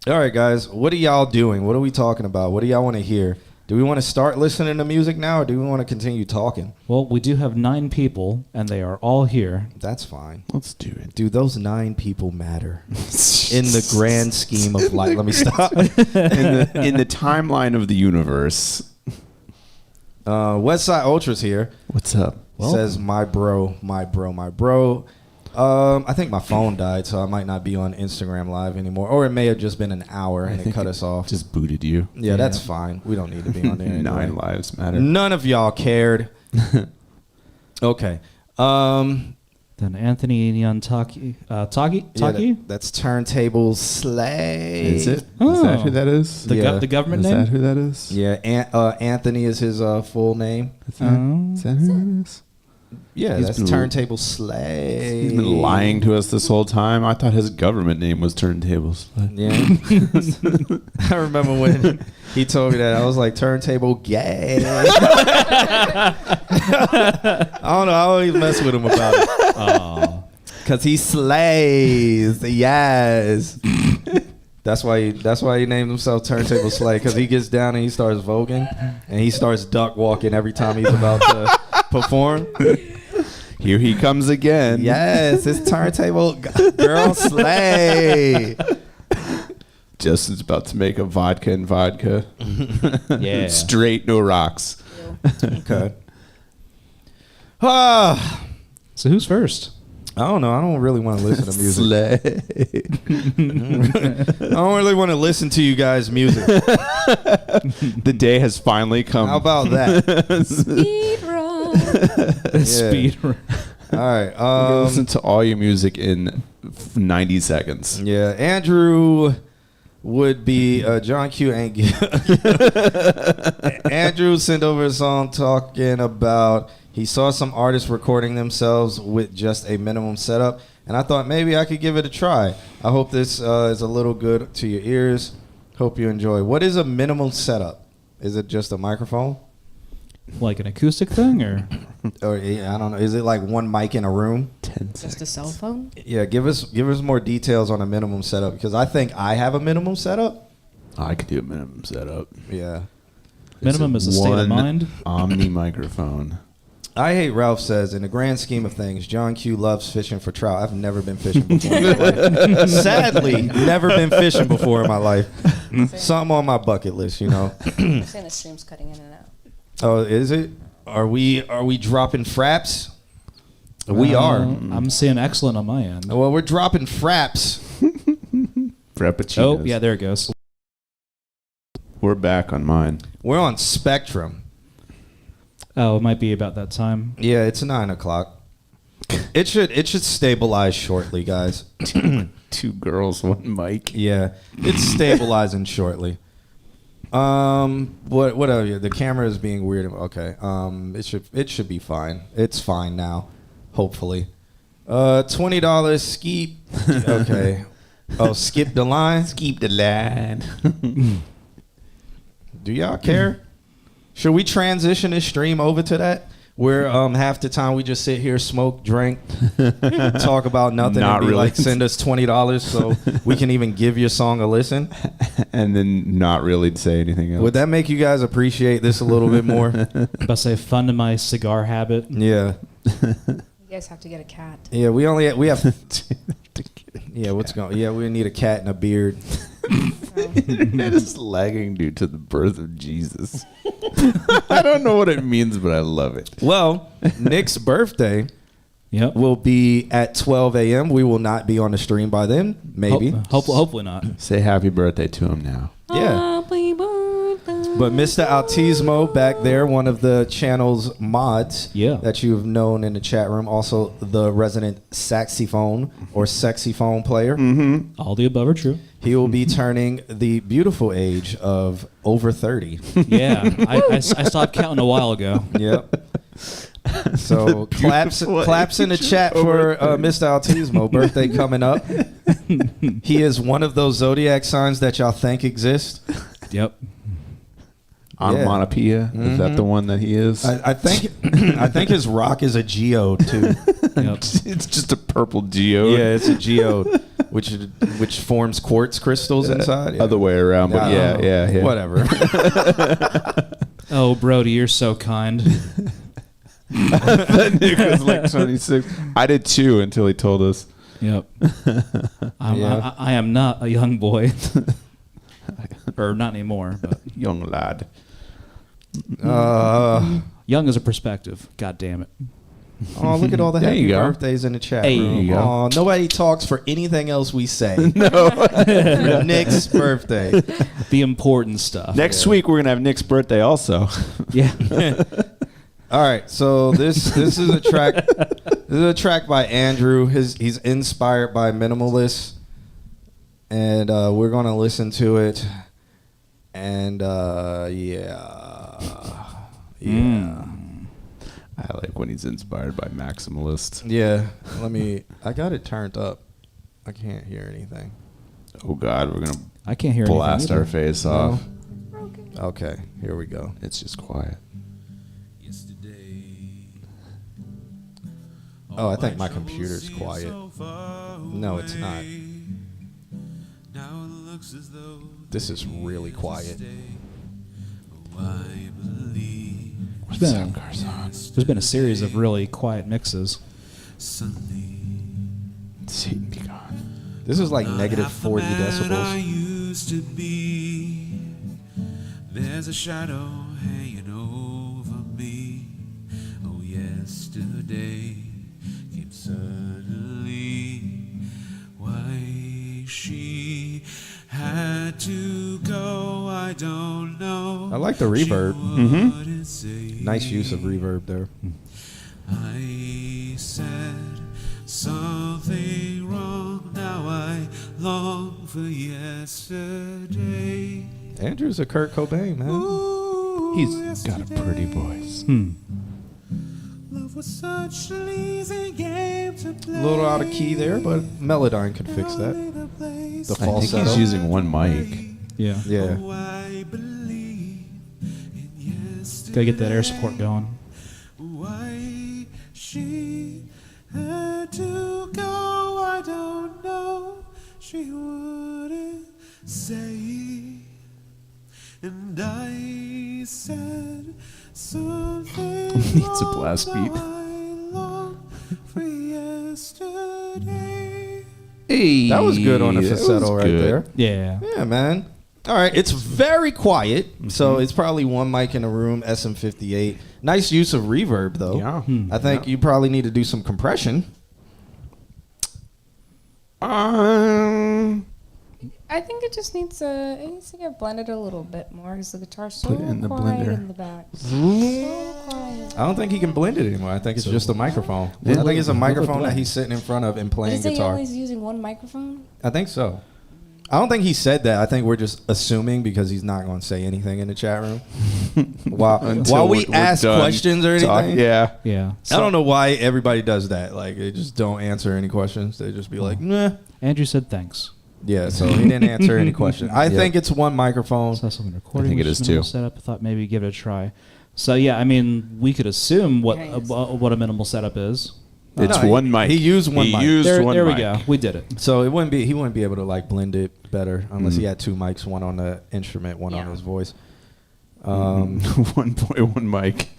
All right, guys. What are y'all doing? What are we talking about? What do y'all want to hear? Do we want to start listening to music now, or do we want to continue talking? Well, we do have 9 people, and they are all here. That's fine. Let's do it. Do those 9 people matter in the grand scheme of life? Let me stop. in the timeline of the universe. Westside Ultra's here. What's up? Says my bro. I think my phone died, so I might not be on Instagram Live anymore. Or it may have just been an hour and it cut us off. Just booted you. Yeah, that's fine. We don't need to be on there anyway. 9 lives matter. None of y'all cared. Okay. Then Anthony Nyantaki. Taki? Yeah, that's Turntable Slay. Is it? Oh. Is that who that is? The government Is name? that who that is? Yeah, Anthony is his full name. Is that who that is? Yeah, He's that's been- Turntable Slay. He's been lying to us this whole time. I thought his government name was Turntable Slay. Yeah. I remember when he told me that. I was like, Turntable Gay. I don't know. I always mess with him about it. Oh. Because he slays. Yes. That's why he named himself Turntable Slay, because he gets down and he starts voguing and he starts duck walking every time he's about to perform. Here he comes again. Yes, it's Turntable Girl Slay. Justin's about to make a vodka and vodka. Yeah. Straight, no rocks. Okay. Ah, So who's first? I don't know. I don't really want to listen to music. Slay. I don't really want to listen to you guys' music. The day has finally come. How about that? Speed run. Speed run. All right. Listen to all your music in 90 seconds. Yeah, Andrew would be John Q ain't Andrew sent over a song talking about he saw some artists recording themselves with just a minimum setup, and I thought maybe I could give it a try. I hope this is a little good to your ears. Hope you enjoy. What is a minimum setup? Is it just a microphone? Like an acoustic thing, or Or I don't know. Is it like one mic in a room? 10 Just a seconds. cell phone? Yeah, give us more details on a minimum setup, because I think I have a minimum setup. I could do a minimum setup. Yeah. minimum is a state of One mind. Omni microphone. I hate Ralph says, in the grand scheme of things, John Q loves fishing for trout. I've never been fishing before in my life. Sadly, never been fishing before in my life. Something on my bucket list, you know. I'm saying the stream's cutting in and out. Oh, is it? Are we dropping fraps? We are. I'm seeing excellent on my end. Well, we're dropping fraps. Frappuccinos. Oh, yeah, there it goes. We're back on mine. We're on Spectrum. Oh, it might be about that time. Yeah, it's 9:00. It should stabilize shortly, guys. Two girls, one mic. Yeah, it's stabilizing shortly. What are you? The camera is being weird. Okay. It should be fine. It's fine now, hopefully. $20 skip. Okay. Oh, skip the line. Keep the line. Do y'all care? Should we transition this stream over to that? Where half the time we just sit here, smoke, drink, talk about nothing, Not and be really. like, send us $20 so we can even give your song a listen. And then not really say anything else. Would that make you guys appreciate this a little bit more? About to say fund my cigar habit. Yeah. You guys have to get a cat. Yeah, we have yeah, what's going? Yeah, we need a cat and a beard. It is lagging due to the birth of Jesus. I don't know what it means, but I love it. Well, Nick's birthday Yep. will be at 12 a.m. We will not be on the stream by then, maybe. Hopefully not. Say happy birthday to him now. Yeah. Happy birthday. But Mr. Autismo back there, one of the channel's mods Yeah. that you've known in the chat room, also the resident saxophone or sexy phone player. All the above are true. He will be turning the beautiful age of over 30. Yeah. I stopped counting a while ago. Yep. So claps in the chat for Mr. Autismo birthday coming up. He is one of those zodiac signs that y'all think exist. Yep. Onomatopoeia. Is that the one that he is? I think I think his rock is a geode too. Yep. It's just a purple geode. Yeah, it's a geode, which forms quartz crystals inside. Yeah. Other way around, but yeah. Whatever. Oh, Brody, you're so kind. Nick was like 26. I did too until he told us. Yep. Yeah. I am not a young boy. Or not anymore, but Young lad. young is a perspective. God damn it. Oh, look at all the There happy you go. birthdays in the chat Hey. room. There you go. Oh, nobody talks for anything else we say. No. Nick's birthday. The important stuff. Next week we're gonna have Nick's birthday also. Yeah. All right, so this is a track. This is a track by Andrew. He's inspired by minimalists, and we're gonna listen to it. And yeah. I like when he's inspired by Maximalist. Yeah. I got it turned up. I can't hear anything. Oh God, we're gonna. I can't hear blast anything our either. face off. Okay, here we go. It's just quiet. Oh, I think my computer's quiet. No, it's not. This is really quiet. There's been a series of really quiet mixes. Satan be gone. This is like negative 40 decibels. Used to be. There's a shadow hanging over me. Oh, yesterday came suddenly. Why she had to go, I don't know. I like the reverb. Say Nice use of reverb there. I said something wrong. Now I long for yesterday. Andrew's a Kurt Cobain, man. Ooh, He's got a pretty voice. love was such an easy game to play. A little out of key there, but Melodyne could fix that. The I think falsetto. he's using one mic. Yeah. Yeah. Oh, I believe in yesterday. Gotta get that air support going. Why she had to go, I don't know. She wouldn't say. And I said something. Needs a blast beat. For yesterday. Hey, That was good on the falsetto right there. Yeah. Yeah, man. All right, it's very quiet, so it's probably one mic in a room, SM58. Nice use of reverb, though. Yeah. I think you probably need to do some compression. I think it just needs to get blended a little bit more because the guitar's so Put it in the quiet blender. in the back. So quiet. I don't think he can blend it anymore. I think it's just a microphone. I think it's a microphone that he's sitting in front of and Did playing he say guitar. he's using one microphone? I think so. I don't think he said that. I think we're just assuming because he's not going to say anything in the chat room while we we're ask done questions or anything. Yeah. Yeah. I don't know why everybody does that. Like they just don't answer any questions. They just be like, nah. Andrew said thanks. Yeah, so he didn't answer any questions. I think it's one microphone. So that's something recording. I think it which is minimal too. Setup. I thought maybe give it a try. So yeah, I mean, we could assume what a minimal setup is. It's No, one mic. He used one mic. There one we mic. go. We did it. So he wouldn't be able to like blend it better unless he had two mics, one on the instrument, one on his voice. One mic.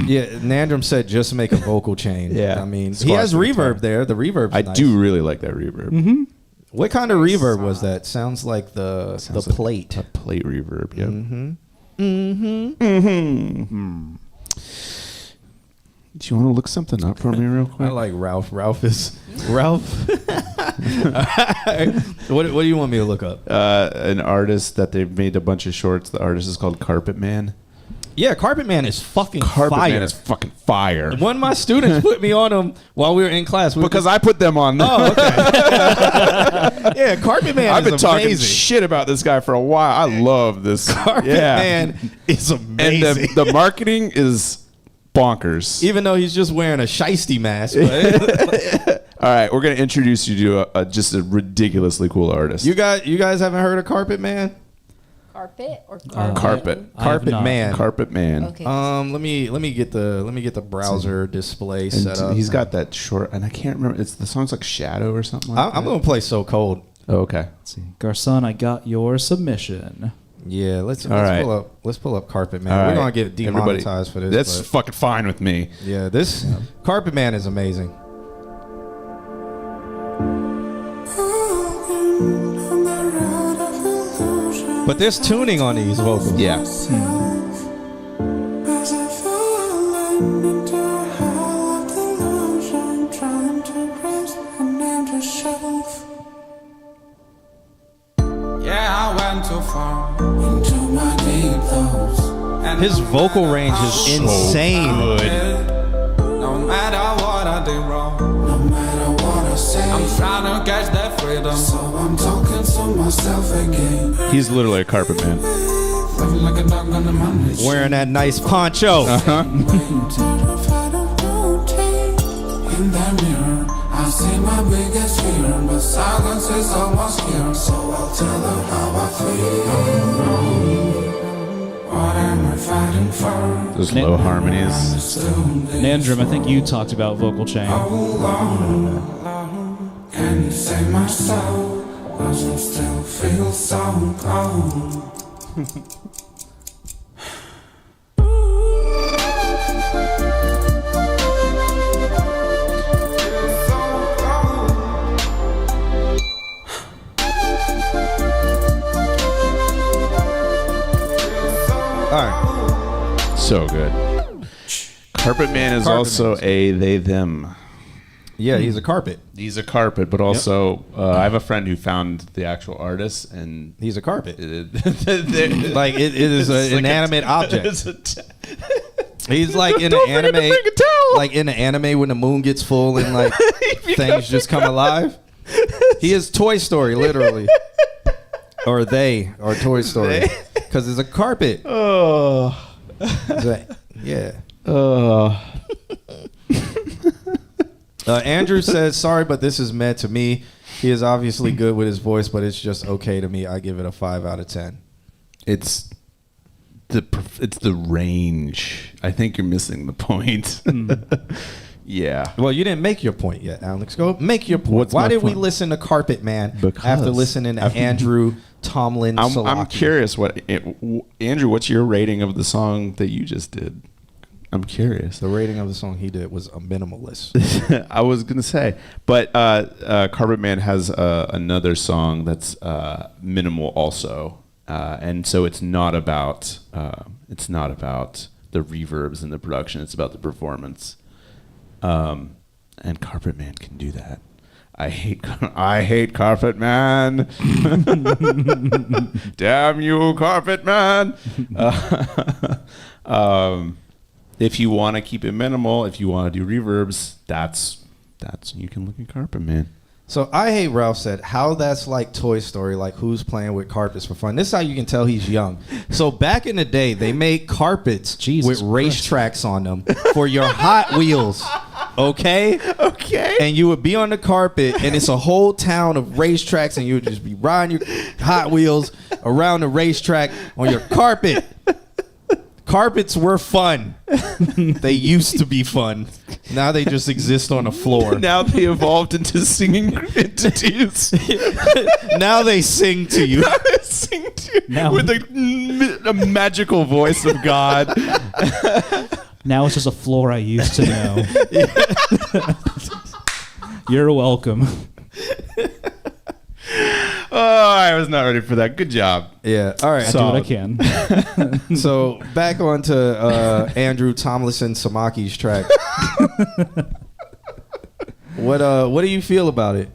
Yeah, Nandram said just make a vocal chain. Yeah. I mean, he Squash has the reverb guitar. there. The reverb's I nice. do really like that reverb. Mm-hmm. What kind of reverb was that? Sounds like the Sounds like plate. A plate reverb. Yep. Do you want to look something up for me real quick? I like Ralph. Ralph. What do you want me to look up? An artist that they've made a bunch of shorts. The artist is called Carpet Man. Yeah, Carpet Man is fucking Carpet fire. Man is fucking fire. One of my students put me on him while we were in class. Because I put them on. Oh, okay. Yeah, Carpet Man I've is been talking amazing. shit about this guy for a while. I love this. Carpet Man is amazing. And the marketing is bonkers. Even though he's just wearing a shiesty mask. But All right, we're going to introduce you to just a ridiculously cool artist. you guys haven't heard of Carpet Man? Carpet or carpet? Carpet. I have Carpet not. Man. Carpet Man. Okay. Let me get the browser display And set up. he's got that short, and I can't remember. It's the song's like Shadow or something like I'm that. gonna play So Cold. Oh, okay. Let's see. Garcon, I got your submission. Yeah, let's right. pull up Carpet Man. All We're right. gonna get demonetized for this. That's but fucking fine with me. yeah, this Carpet Man is amazing. But there's tuning on these vocals. Yeah. As I fall into a hell of delusion, trying to grasp an empty shelf. Yeah, I went too far into my deep thoughts. And His vocal range is insane. no matter what I did wrong, no matter what I say, I'm trying to catch that freedom. So I'm talking to myself again. He's literally a Carpet Man. Living like a dog on the mountain. Wearing that nice poncho. Terrified In the mirror, I see my biggest fear, but silence is almost here. So I'll tell her how I feel. What am I fighting for? Those low harmonies. Nandrum, I think you talked about vocal chain. Can you save my soul? Cause I still feel so cold. Alright. So good. Carpet Man is also a they them. Yeah, he's a carpet. He's a carpet, but also I have a friend who found the actual artist, and he's a carpet. Like it is an inanimate object. He's like in an anime, like in an anime when the moon gets full and like things just come alive. He is Toy Story, literally, or they are Toy Story, because it's a carpet. Oh, yeah. Andrew says, sorry, but this is meant to me. He is obviously good with his voice, but it's just okay to me. I give it a 5 out of 10. It's the range. I think you're missing the point. Yeah. Well, you didn't make your point yet, Alex. Go make your point. Why did we listen to Carpet Man after listening to Andrew Tomlin? I'm curious. Andrew, what's your rating of the song that you just did? I'm curious. The rating of the song he did was a minimalist. I was gonna say, but Carpet Man has another song that's minimal also, and so it's not about the reverbs and the production. It's about the performance. And Carpet Man can do that. I hate Carpet Man. Damn you, Carpet Man. If you want to keep it minimal, if you want to do reverbs, that's you can look at Carpet Man. So I Hate Ralph said, how that's like Toy Story, like who's playing with carpets for fun. This is how you can tell he's young. So back in the day, they made carpets with racetracks on them for your Hot Wheels. Okay? Okay. And you would be on the carpet, and it's a whole town of racetracks, and you would just be riding your Hot Wheels around the racetrack on your carpet. Carpets were fun. They used to be fun. Now they just exist on the floor. Now they evolved into singing entities. Now they sing to you. Now they sing to you with a magical voice of God. Now it's just a floor I used to know. You're welcome. Oh, I was not ready for that. Good job. Yeah. All right. I do what I can. So back on to Andrew Tomlinson Samaki's track. What do you feel about it?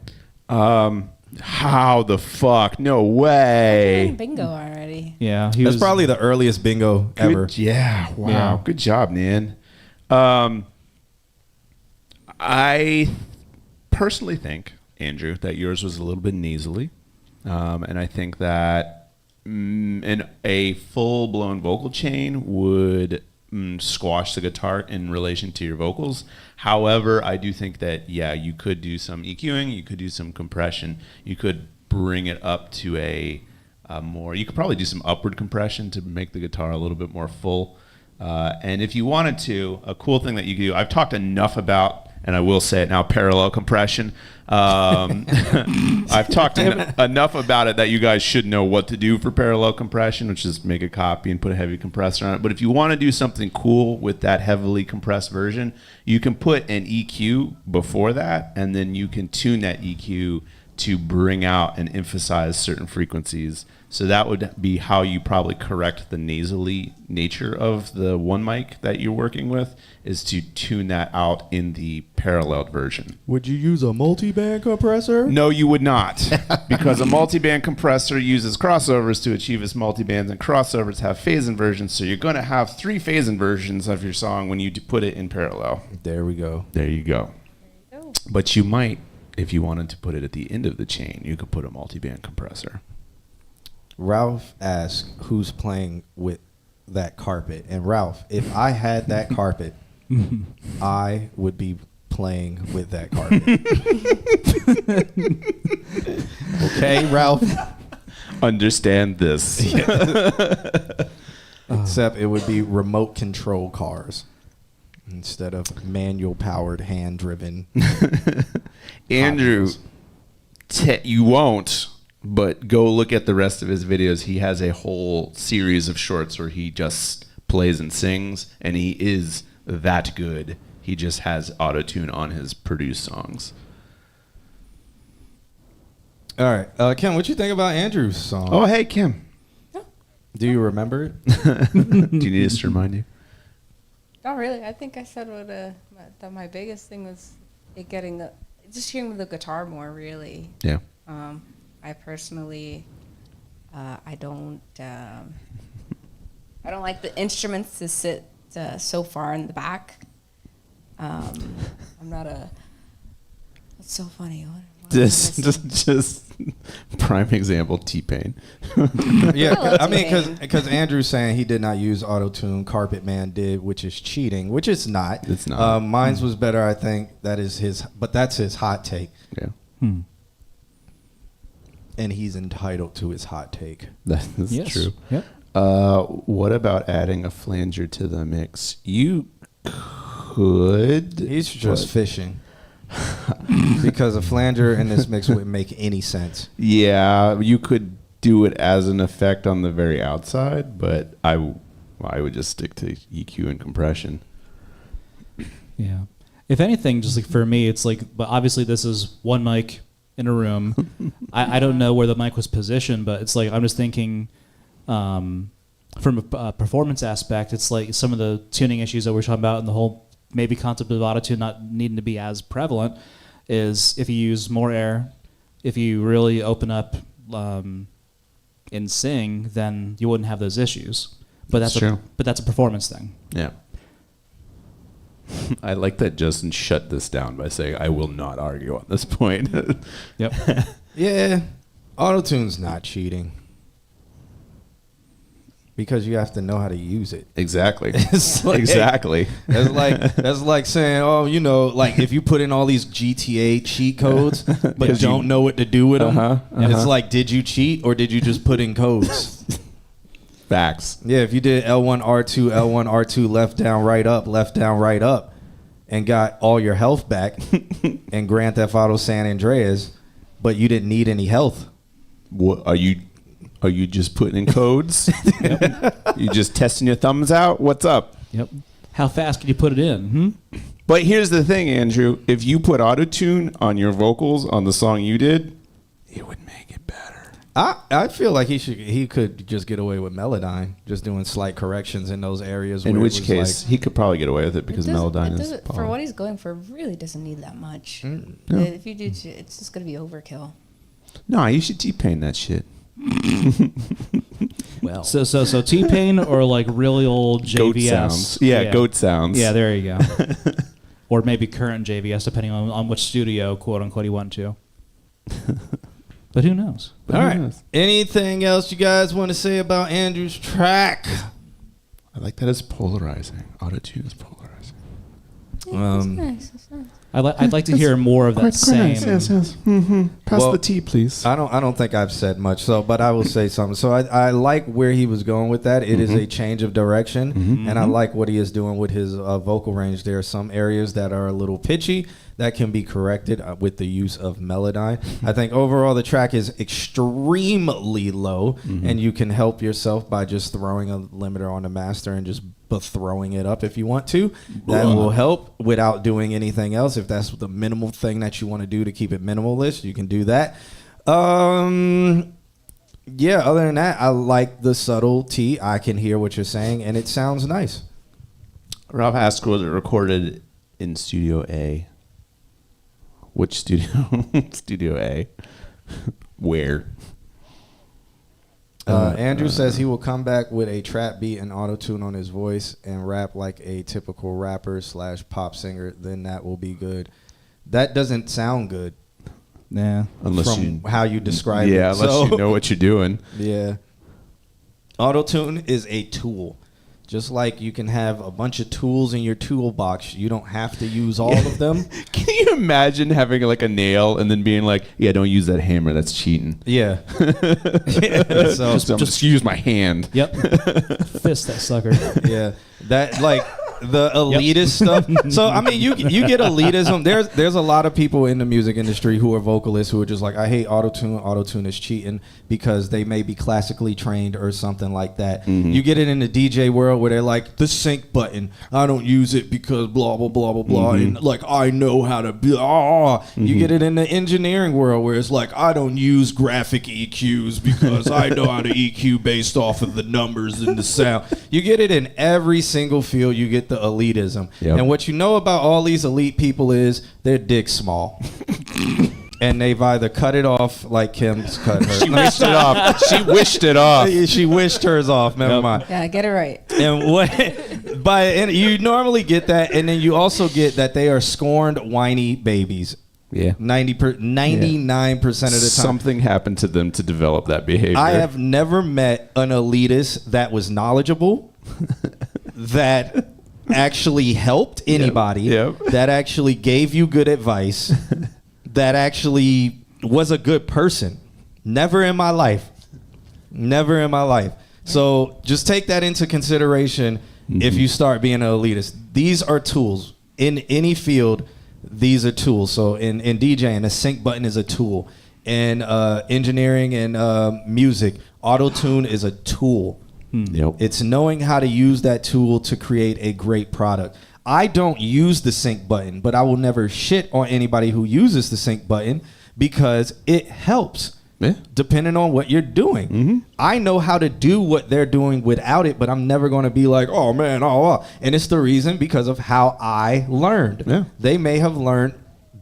How the fuck? No way. Bingo already. Yeah. That's probably the earliest bingo ever. Yeah. Wow. Yeah. Good job, Nan. I personally think, Andrew, that yours was a little bit nasally. And I think that a full-blown vocal chain would squash the guitar in relation to your vocals. However, I do think that, yeah, you could do some EQing, you could do some compression, you could bring it up to a more, you could probably do some upward compression to make the guitar a little bit more full. And if you wanted to, a cool thing that you could do, I've talked enough about, and I will say it now, parallel compression. I've talked enough about it that you guys should know what to do for parallel compression, which is make a copy and put a heavy compressor on it. But if you want to do something cool with that heavily compressed version, you can put an EQ before that, and then you can tune that EQ to bring out and emphasize certain frequencies. So that would be how you probably correct the nasally nature of the one mic that you're working with, is to tune that out in the paralleled version. Would you use a multi-band compressor? No, you would not, because a multi-band compressor uses crossovers to achieve its multi-bands, and crossovers have phase inversions, so you're going to have 3 phase inversions of your song when you put it in parallel. There we go. There you go. But you might, if you wanted to put it at the end of the chain, you could put a multi-band compressor. Ralph asked who's playing with that carpet. And Ralph, if I had that carpet, I would be playing with that carpet. Okay, Ralph. Understand this. Except it would be remote control cars instead of manual powered, hand driven. Andrew, you won't, but go look at the rest of his videos. He has a whole series of shorts where he just plays and sings, and he is that good. He just has auto-tune on his produced songs. All right. Kim, what you think about Andrew's song? Oh, hey, Kim. Do you remember it? Do you need us to remind you? Not really. I think I said that my biggest thing was just hearing the guitar more, really. Yeah. I personally, I don't like the instruments to sit so far in the back. I'm not a. It's so funny. Just prime example, T-Pain. Yeah, I mean, because Andrew's saying he did not use auto-tune, Carpet Man did, which is cheating, which it's not. It's not. Mine's was better, I think. That's his hot take. Yeah. And he's entitled to his hot take. That's true. Yep. What about adding a flanger to the mix? You could. He's just fishing. Because a flanger in this mix wouldn't make any sense. Yeah, you could do it as an effect on the very outside, but I would just stick to EQ and compression. Yeah. If anything, just like for me, it's like, but obviously this is one mic in a room. I don't know where the mic was positioned, but it's like, I'm just thinking from a performance aspect, it's like some of the tuning issues that we're talking about and the whole maybe concept of auto-tune not needing to be as prevalent is if you use more air, if you really open up and sing, then you wouldn't have those issues. But that's true. But that's a performance thing. Yeah. I like that Justin shut this down by saying, I will not argue on this point. Yep. Yeah, auto-tune's not cheating. Because you have to know how to use it. Exactly. Like, exactly. That's like saying, oh, like if you put in all these GTA cheat codes, but don't know what to do with them, it's like, did you cheat or did you just put in codes? Facts. Yeah, if you did L1, R2, L1, R2, left, down, right, up, and got all your health back in Grand Theft Auto San Andreas, but you didn't need any health. What are you just putting in codes? You just testing your thumbs out? What's up? Yep. How fast can you put it in? But here's the thing, Andrew. If you put auto-tune on your vocals on the song you did, it would make it better. I feel like he could just get away with Melodyne, just doing slight corrections in those areas. In where which it was case, he could probably get away with it because Melodyne is for what he's going for. Really doesn't need that much. No. If you do, it's just gonna be overkill. No, you should T-Pain that shit. Well, so T-Pain or like really old JVS. Goat sounds. Yeah, goat sounds. Yeah, there you go. Or maybe current JVS, depending on which studio, quote unquote, he went to. But who knows? All right. Anything else you guys want to say about Andrew's track? I like that it's polarizing. Auto-tune is polarizing. It's nice. It's nice. I'd like to hear more of that same. Nice. Yes. Mm-hmm. Pass the tea, please. I don't think I've said much, but I will say something. So I like where he was going with that. It is a change of direction, and I like what he is doing with his vocal range. There are some areas that are a little pitchy that can be corrected with the use of Melodyne. I think overall the track is extremely low, and you can help yourself by just throwing a limiter on the master and just throwing it up if you want to. That will help without doing anything else. If that's the minimal thing that you want to do to keep it minimalist, you can do that. Yeah, other than that, I like the subtlety. I can hear what you're saying, and it sounds nice. Rob asked, was it recorded in Studio A? Which studio? Studio A. Where? Andrew says he will come back with a trap beat and auto-tune on his voice and rap like a typical rapper / pop singer. Then that will be good. That doesn't sound good. Nah. Unless from how you describe it. Yeah, unless you know what you're doing. Yeah. Auto-tune is a tool. Just like you can have a bunch of tools in your toolbox, you don't have to use all of them. you imagine having like a nail and then being like, yeah, don't use that hammer. That's cheating. Yeah. So just use my hand. Yep. Fist that sucker. Yeah. That like the elitist stuff. So I mean, you get elitism. There's a lot of people in the music industry who are vocalists who are just like, I hate autotune. Autotune is cheating because they may be classically trained or something like that. You get it in the DJ world where they're like, the sync button, I don't use it because blah blah blah blah blah, and like I know how to blah. You get it in the engineering world where it's like, I don't use graphic EQs because I know how to EQ based off of the numbers and the sound. You get it in every single field. You get the elitism. And what you know about all these elite people is their dick's small. And they've either cut it off like Kim's cut hers. She wished it off. She wished it off. She wished hers off. Never mind. Yeah, get it right. And you normally get that, and then you also get that they are scorned, whiny babies. Yeah. 99% of the time. Something happened to them to develop that behavior. I have never met an elitist that was knowledgeable, that actually helped anybody, that actually gave you good advice, that actually was a good person. Never in my life. Never in my life. So just take that into consideration if you start being an elitist. These are tools. In any field, these are tools. So in DJing, a sync button is a tool. In engineering and music, auto-tune is a tool. It's knowing how to use that tool to create a great product. I don't use the sync button, but I will never shit on anybody who uses the sync button because it helps. Depending on what you're doing. I know how to do what they're doing without it, but I'm never going to be like, oh man, and it's the reason because of how I learned. They may have learned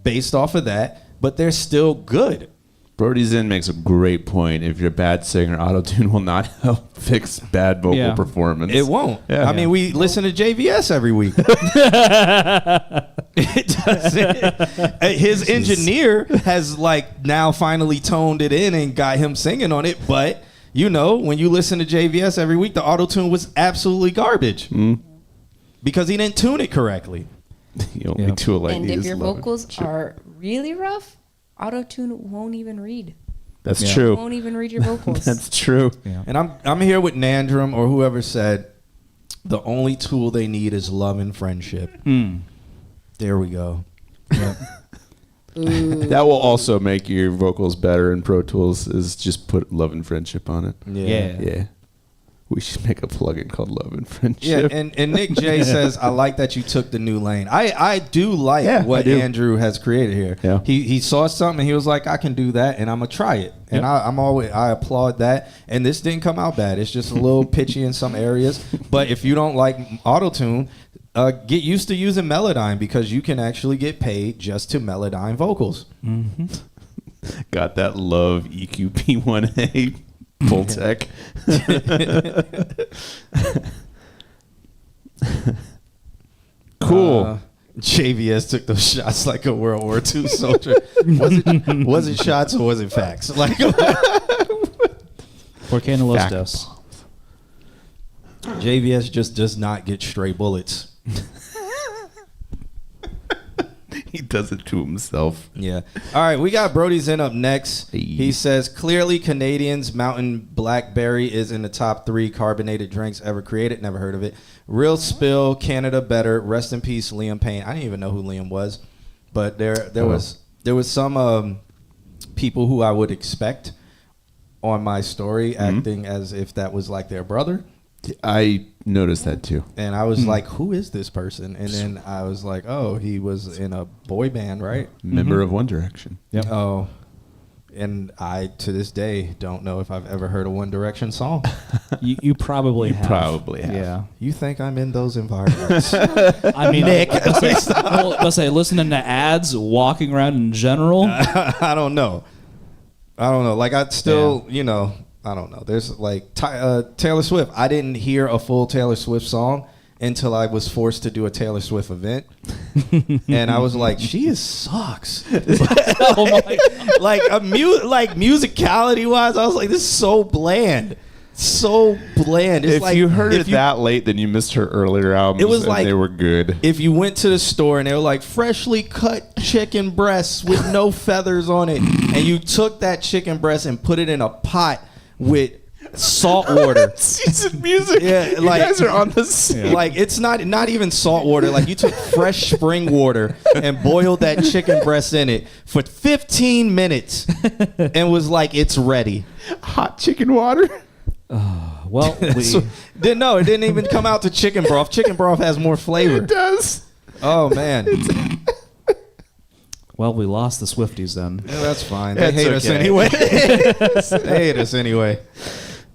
based off of that, but they're still good. Brody Zinn makes a great point. If you're a bad singer, autotune will not help fix bad vocal performance. It won't. I mean, we listen to JVS every week. It doesn't. His engineer has like now finally toned it in and got him singing on it. But you know, when you listen to JVS every week, the autotune was absolutely garbage because he didn't tune it correctly. You only do it like and if your vocals are really rough, auto-tune won't even read. That's true. It won't even read your vocals. That's true. And I'm here with Nandrum or whoever said the only tool they need is love and friendship. There we go. That will also make your vocals better in Pro Tools, is just put love and friendship on it. Yeah. We should make a plugin called Love and Friendship. Yeah, and Nick J says, I like that you took the new lane. I do like what Andrew has created here. Yeah. He saw something and he was like, I can do that and I'm gonna try it. And I applaud that. And this didn't come out bad. It's just a little pitchy in some areas. But if you don't like auto-tune, get used to using Melodyne because you can actually get paid just to Melodyne vocals. Got that Love EQP1A. Full tech. Cool. JVS took those shots like a World War II soldier. Was it shots or was it facts? Like, Por qué no los dos? JVS just does not get stray bullets. He does it to himself. Yeah. All right, we got Brody Zinn up next. He says, clearly Canadians, Mountain Blackberry is in the top 3 carbonated drinks ever created. Never heard of it. Real Spill, Canada Better. Rest in peace, Liam Payne. I didn't even know who Liam was. But there was some people who I would expect on my story acting as if that was like their brother. I noticed that too. And I was like, who is this person? And then I was like, oh, he was in a boy band, right? Member of One Direction. Yep. Oh, and I, to this day, don't know if I've ever heard a One Direction song. You probably have. Probably have. Yeah. You think I'm in those environments? I mean, Nick. Let's say listening to ads, walking around in general. I don't know. Like, I still, I don't know. There's like Taylor Swift. I didn't hear a full Taylor Swift song until I was forced to do a Taylor Swift event. And I was like, she sucks. Oh my God. Like musicality wise, I was like, this is so bland. so bland. It's if like, you heard it that late, then you missed her earlier albums. It was and like they were good. If you went to the store and they were like freshly cut chicken breasts with no feathers on it, and you took that chicken breast and put it in a pot with salt water. Seasoned music. Yeah, you like, guys are on the same. Like it's not even salt water. Like you took fresh spring water and boiled that chicken breast in it for 15 minutes and was like, it's ready. Hot chicken water. Well, it didn't even come out to chicken broth. Chicken broth has more flavor. It does. Oh man. Well, we lost the Swifties then. Yeah, that's fine. That's They hate us okay. anyway. They hate us anyway.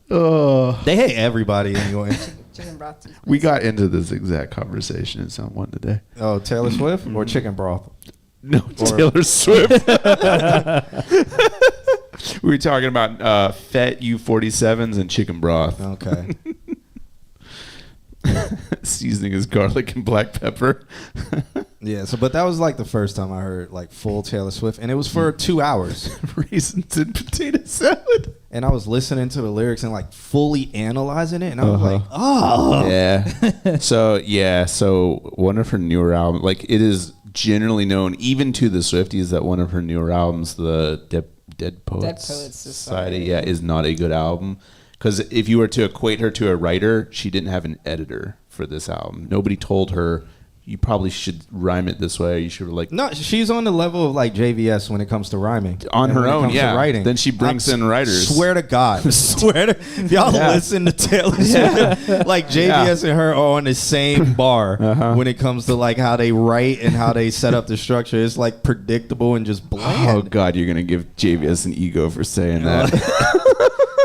They hate everybody anyway. Chicken broth. We got into this exact conversation in someone today. Oh, Taylor Swift or chicken broth? No, Taylor Swift. We were talking about Fat U47s and chicken broth. Okay. Seasoning is garlic and black pepper. Yeah, but that was like the first time I heard like full Taylor Swift, and it was for 2 hours. Raisins and potato salad. And I was listening to the lyrics and like fully analyzing it, and I was like, oh. Yeah. So one of her newer albums, like it is generally known, even to the Swifties, that one of her newer albums, the Dead Poets Society, is not a good album. Because if you were to equate her to a writer, she didn't have an editor for this album. Nobody told her, you probably should rhyme it this way. You should like... No, she's on the level of like JVS when it comes to rhyming. On her own, to writing. Then she brings in writers. Swear to God. If y'all listen to Taylor Swift, like JVS and her are on the same bar when it comes to like how they write and how they set up the structure. It's like predictable and just bland. Oh, God, you're going to give JVS an ego for saying that.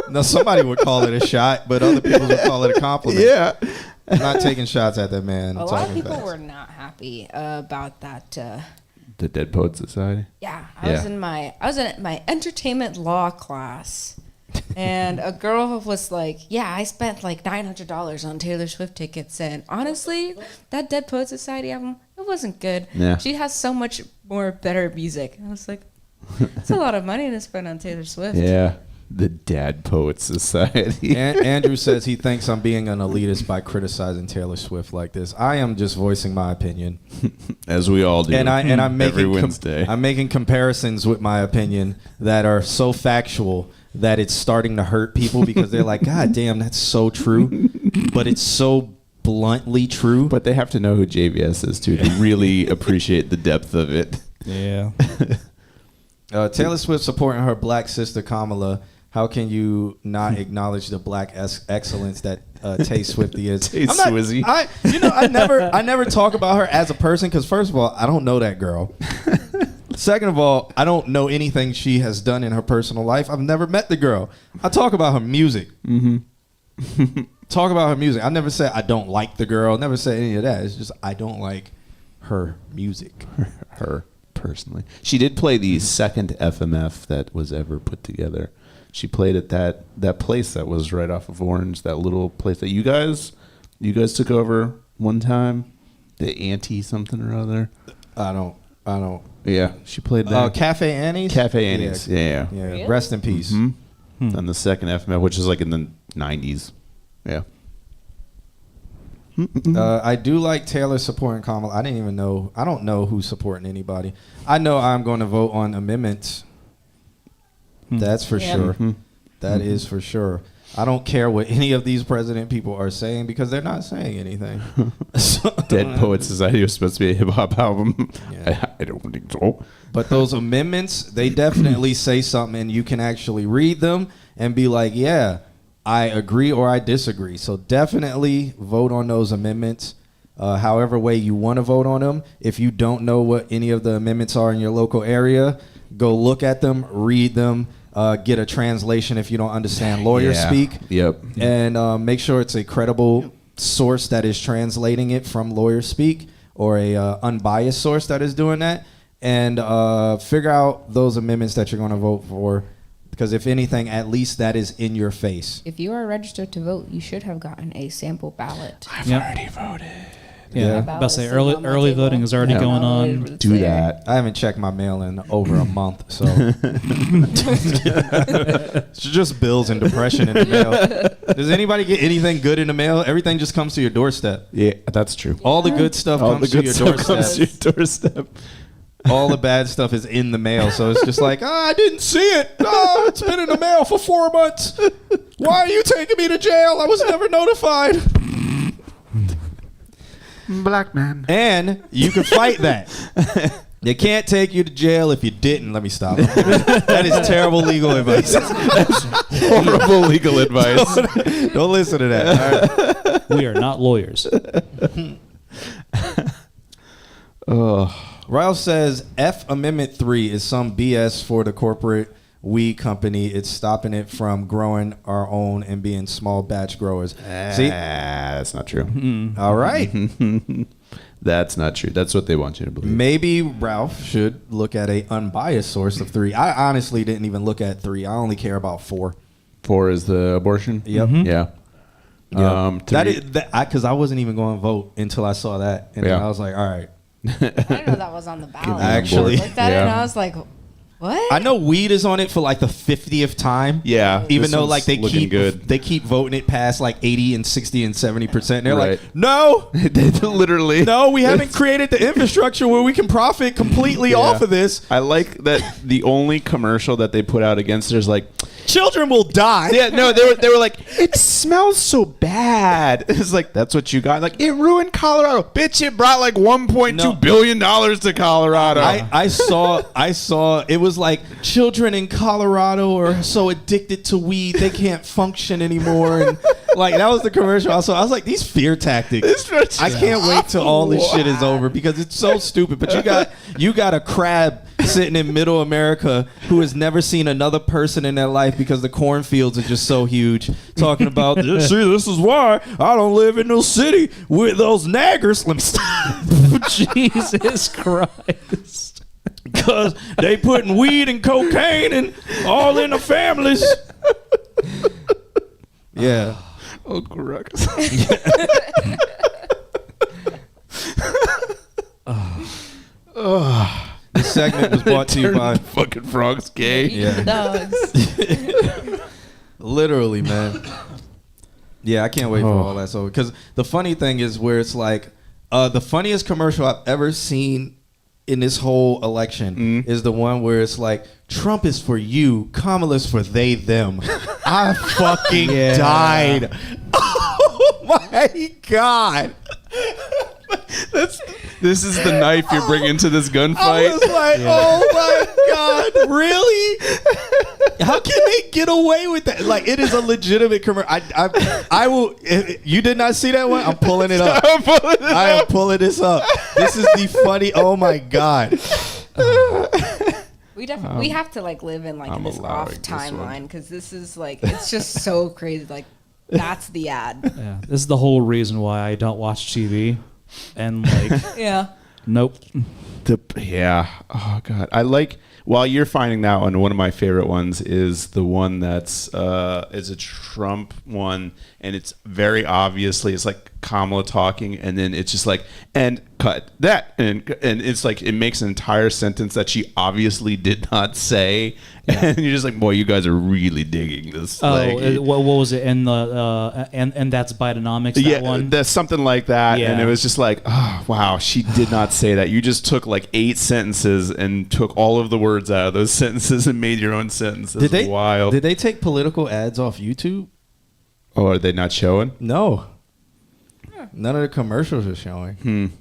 No, somebody would call it a shot, but other people would call it a compliment. Yeah. I'm not taking shots at that man. A lot of people were not happy about that. The Dead Poets Society? Yeah, I was in my entertainment law class, and a girl was like, "Yeah, I spent like $900 on Taylor Swift tickets, and honestly, that Dead Poets Society album, it wasn't good. Yeah. She has so much more better music." And I was like, "It's a lot of money to spend on Taylor Swift." Yeah. The Dad Poets Society. Andrew says he thinks I'm being an elitist by criticizing Taylor Swift like this. I am just voicing my opinion, as we all do. And I'm making every Wednesday. I'm making comparisons with my opinion that are so factual that it's starting to hurt people because they're like, God damn, that's so true, but it's so bluntly true. But they have to know who JVS is too to really appreciate the depth of it. Yeah. Taylor Swift supporting her black sister Kamala. How can you not acknowledge the black excellence that Tay Swifty is? Tay Swizzy. I never talk about her as a person because first of all, I don't know that girl. Second of all, I don't know anything she has done in her personal life. I've never met the girl. I talk about her music. Mm-hmm. Talk about her music. I never said I don't like the girl. Never said any of that. It's just I don't like her music. Her personally. She did play the second FMF that was ever put together. She played at that place that was right off of Orange, that little place that you guys took over one time, the Auntie something or other. I don't. Yeah, she played there. Cafe Annie's. Cafe Annie's. Yeah. Really? Rest in peace. Mm-hmm. And the second FMF, which is like in the 90s. Yeah. I do like Taylor supporting Kamala. I don't know who's supporting anybody. I know I'm going to vote on amendments. That's for sure. Mm-hmm. That is for sure. I don't care what any of these president people are saying because they're not saying anything. Dead Poets Society was supposed to be a hip hop album. Yeah. I don't think so. But those amendments, they definitely say something and you can actually read them and be like, yeah, I agree or I disagree. So definitely vote on those amendments. However way you want to vote on them. If you don't know what any of the amendments are in your local area, go look at them, read them, get a translation if you don't understand lawyer speak. Yep. And make sure it's a credible source that is translating it from lawyer speak or a unbiased source that is doing that. And figure out those amendments that you're going to vote for. Because if anything, at least that is in your face. If you are registered to vote, you should have gotten a sample ballot. I've already voted. Yeah, about to say early voting is already going on. Do that. I haven't checked my mail in over a month, so it's just bills and depression in the mail. Does anybody get anything good in the mail? Everything just comes to your doorstep. Yeah, that's true. All the good stuff comes to your doorstep. All the bad stuff is in the mail, so it's just like, I didn't see it. Oh, it's been in the mail for 4 months. Why are you taking me to jail? I was never notified. Black man. And you can fight that. They can't take you to jail if you didn't. Let me stop. That is terrible legal advice. Horrible legal advice. Don't listen to that. All right. We are not lawyers. Ralph says F Amendment 3 is some BS for the corporate weed company. It's stopping it from growing our own and being small batch growers. See? That's not true. All right. That's not true. That's what they want you to believe. Maybe Ralph should look at a unbiased source of 3. I honestly didn't even look at 3. I only care about 4. 4 is the abortion? Yep. Yeah. Because I wasn't even going to vote until I saw that. And then I was like, all right. I didn't know that was on the ballot. Actually, I looked at it and I was like, what? I know weed is on it for like the 50th time. Yeah. Even though like they keep voting it past like 80 and 60 and 70%. And they're like, no, literally, no, we haven't created the infrastructure where we can profit completely off of this. I like that the only commercial that they put out against it is like, children will die. Yeah, no, they were like, it smells so bad. It's like, that's what you got. Like, it ruined Colorado. Bitch, it brought like $1.2 billion to Colorado. I saw it was like children in Colorado are so addicted to weed they can't function anymore, and like that was the commercial. Also, I was like, these fear tactics. I can't wait till all this shit is over because it's so stupid. But you got a crab sitting in middle America who has never seen another person in their life because the cornfields are just so huge, talking about, see, this is why I don't live in no city with those naggers. Let me stop. Jesus Christ. Because they putting weed and cocaine and all in the families. Yeah. Oh, correct. This segment was brought to you by fucking frogs gay. Yeah. Dogs. Literally, man. Yeah, I can't wait for all that. So, because the funny thing is where it's like the funniest commercial I've ever seen in this whole election is the one where it's like, Trump is for you, Kamala's for they, them. I fucking died. Oh my God. This is the knife you're bringing to this gunfight. I was like, oh my God, really? How can they get away with that? Like, it is a legitimate commercial. I will. You did not see that one? I'm pulling it up. I am pulling this up. This is the funny. Oh my God. We have to like live in like in this off timeline because this is like it's just so crazy. Like that's the ad. Yeah, this is the whole reason why I don't watch TV. And like, yeah, nope. Yeah. Oh God. I like. While you're finding that one of my favorite ones is the one that's is a Trump one, and it's very obviously it's like Kamala talking, and then it's just like and cut that, and it's like it makes an entire sentence that she obviously did not say, and you're just like, boy, you guys are really digging this. Oh, like, what was it? And the and that's Bidenomics. That one. That's something like that, and it was just like, oh wow, she did not say that. You just took like 8 sentences and took all of the words out of those sentences and made your own sentence. That's wild. Did they take political ads off YouTube? Oh, are they not showing? No. None of the commercials are showing.